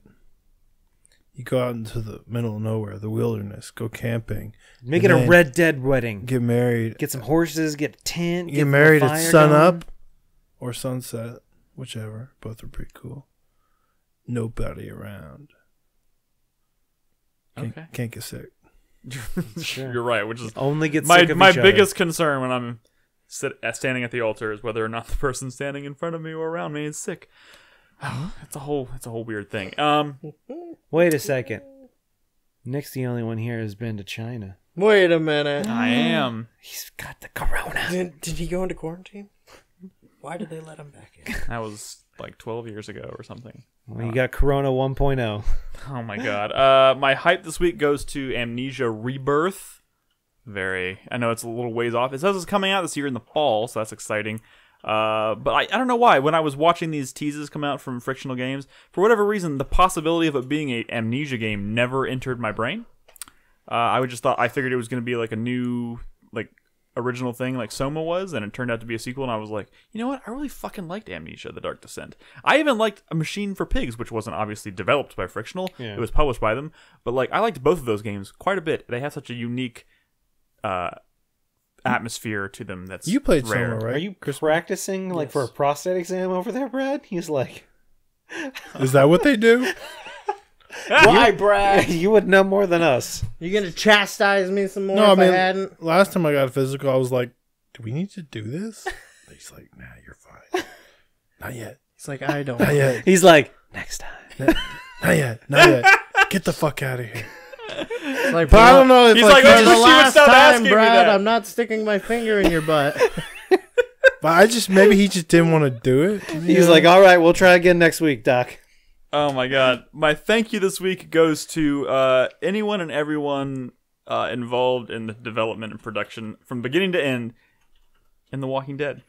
You go out into the middle of nowhere, the wilderness, go camping. Make it a Red Dead wedding. Get married. Get some horses, get a tent. Get married at sun up or sunset, whichever. Both are pretty cool. Nobody around. Okay. Can't get sick. You're right, which is Only get my sick of each other. biggest concern when I'm standing at the altar is whether or not the person standing in front of me or around me is sick. It's a whole weird thing. Wait a second. Nick's the only one here who's been to China. Wait a minute. I am. He's got the corona. Did he go into quarantine? Why did they let him back in? That was like 12 years ago or something. Well, you got Corona 1.0. Oh my god. My hype this week goes to Amnesia Rebirth. I know it's a little ways off. It says it's coming out this year in the fall, so that's exciting. But I don't know why. When I was watching these teases come out from Frictional Games, for whatever reason, the possibility of it being a Amnesia game never entered my brain. I figured it was going to be like a new, like, original thing like Soma was, and it turned out to be a sequel, and I was like, you know what? I really fucking liked Amnesia: The Dark Descent. I even liked A Machine for Pigs, which wasn't obviously developed by Frictional. Yeah. It was published by them. But, like, I liked both of those games quite a bit. They have such a unique atmosphere to them that's You played rare. Soma, right? Are you practicing like for a prostate exam over there, Brad? He's like, Is that what they do? Why, Brad? you would know more than us. You gonna chastise me some more No, I if mean, I hadn't? last time I got a physical, I was like, do we need to do this? He's like, nah, you're fine. Not yet. It's like, I don't. Not yet. He's like, next time. Not yet. Not yet. Get the fuck out of here. It's like, But I don't know if He's like, like, I "Oh, the she would last stop asking time, me Brad, that." I'm not sticking my finger in your butt. but maybe he just didn't want to do it. He's like, all right, we'll try again next week, Doc. Oh my god. My thank you this week goes to anyone and everyone involved in the development and production from beginning to end in The Walking Dead.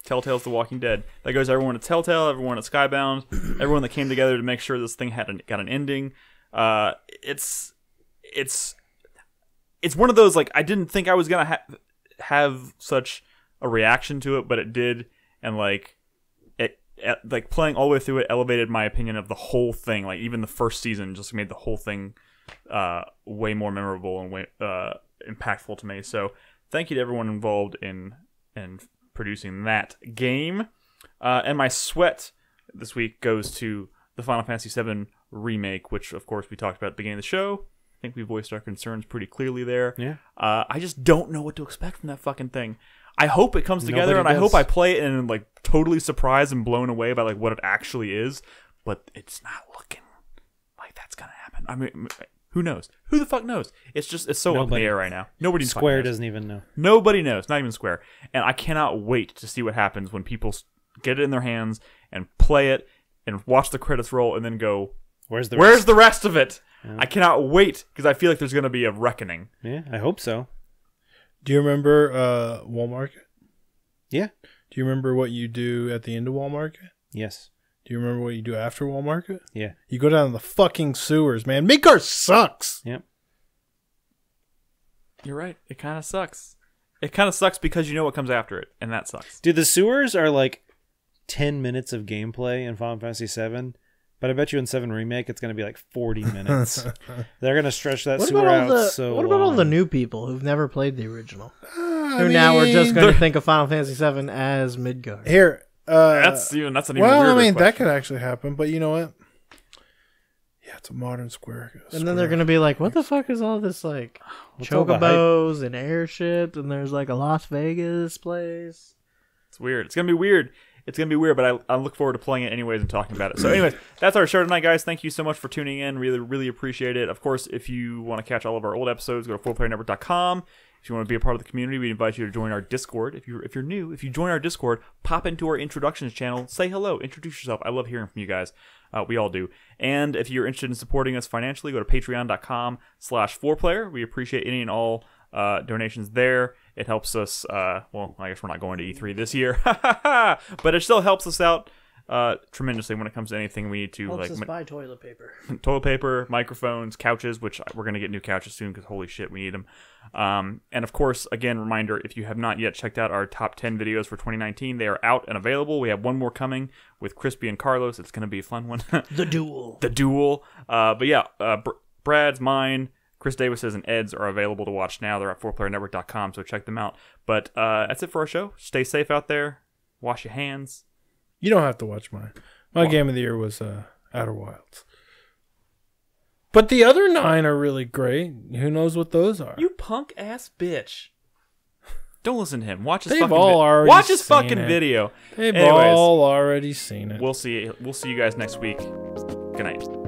Telltale's The Walking Dead. That goes to everyone at Telltale, everyone at Skybound, everyone that came together to make sure this thing got an ending. It's one of those, like, I didn't think I was gonna have such a reaction to it, but it did, and like like playing all the way through it elevated my opinion of the whole thing. Like, even the first season just made the whole thing way more memorable and way impactful to me. So thank you to everyone involved in producing that game. And my sweat this week goes to the Final Fantasy VII Remake, which of course we talked about at the beginning of the show. I think we voiced our concerns pretty clearly there. Yeah. I just don't know what to expect from that fucking thing. I hope it comes together, Nobody and I does. hope I play it and am, like, totally surprised and blown away by, like, what it actually is. But it's not looking like that's gonna happen. I mean, who knows? Who the fuck knows? It's so up in Nobody. the air right now. Nobody Square fucking knows. doesn't even know. Nobody knows. Not even Square. And I cannot wait to see what happens when people get it in their hands and play it and watch the credits roll and then go, Where's the where's rest? the rest of it? Yeah. I cannot wait because I feel like there's going to be a reckoning. Yeah, I hope so. Do you remember Wall Market? Yeah. Do you remember what you do at the end of Wall Market? Yes. Do you remember what you do after Wall Market? Yeah. You go down the fucking sewers, man. Midgar sucks. Yep. You're right. It kind of sucks. It kind of sucks because you know what comes after it, and that sucks. Dude, the sewers are like 10 minutes of gameplay in Final Fantasy VII, but I bet you in 7 Remake it's going to be like 40 minutes. They're going to stretch that What sewer about all out so What about all the long. new people who've never played the original? Who now are just going to think of Final Fantasy VII as Midgar? Here. That's an even Well, weirder I mean, that question. could actually happen, but you know what? Yeah, it's a modern square. And then they're going to be like, what the fuck is all this, like, What's all the hype? chocobos and airships, and there's, like, a Las Vegas place? It's weird. It's going to be weird. It's going to be weird, but I look forward to playing it anyways and talking about it. So anyways, that's our show tonight, guys. Thank you so much for tuning in. Really, really appreciate it. Of course, if you want to catch all of our old episodes, go to 4playernetwork.com. If you want to be a part of the community, we invite you to join our Discord. If you're new, if you join our Discord, pop into our introductions channel, say hello, introduce yourself. I love hearing from you guys. We all do. And if you're interested in supporting us financially, go to patreon.com/4player. We appreciate any and all donations there. It helps us, well, I guess we're not going to E3 this year, but it still helps us out tremendously when it comes to anything we need to, Helps like us buy toilet paper. toilet paper, microphones, couches, which we're going to get new couches soon because holy shit, we need them. And of course, again, reminder, if you have not yet checked out our top 10 videos for 2019, they are out and available. We have one more coming with Crispy and Carlos. It's going to be a fun one. The Duel. The Duel. But yeah, Brad's, mine, Chris Davis's, and Ed's are available to watch now. They're at 4playernetwork.com, so check them out. But that's it for our show. Stay safe out there. Wash your hands. You don't have to watch mine. My game of the year was Outer Wilds. But the other 9 are really great. Who knows what those are? You punk ass bitch. Don't listen to him. Watch his They've fucking all already watch his seen fucking it. video. They've Anyways, all already seen it. we'll see you guys next week. Good night.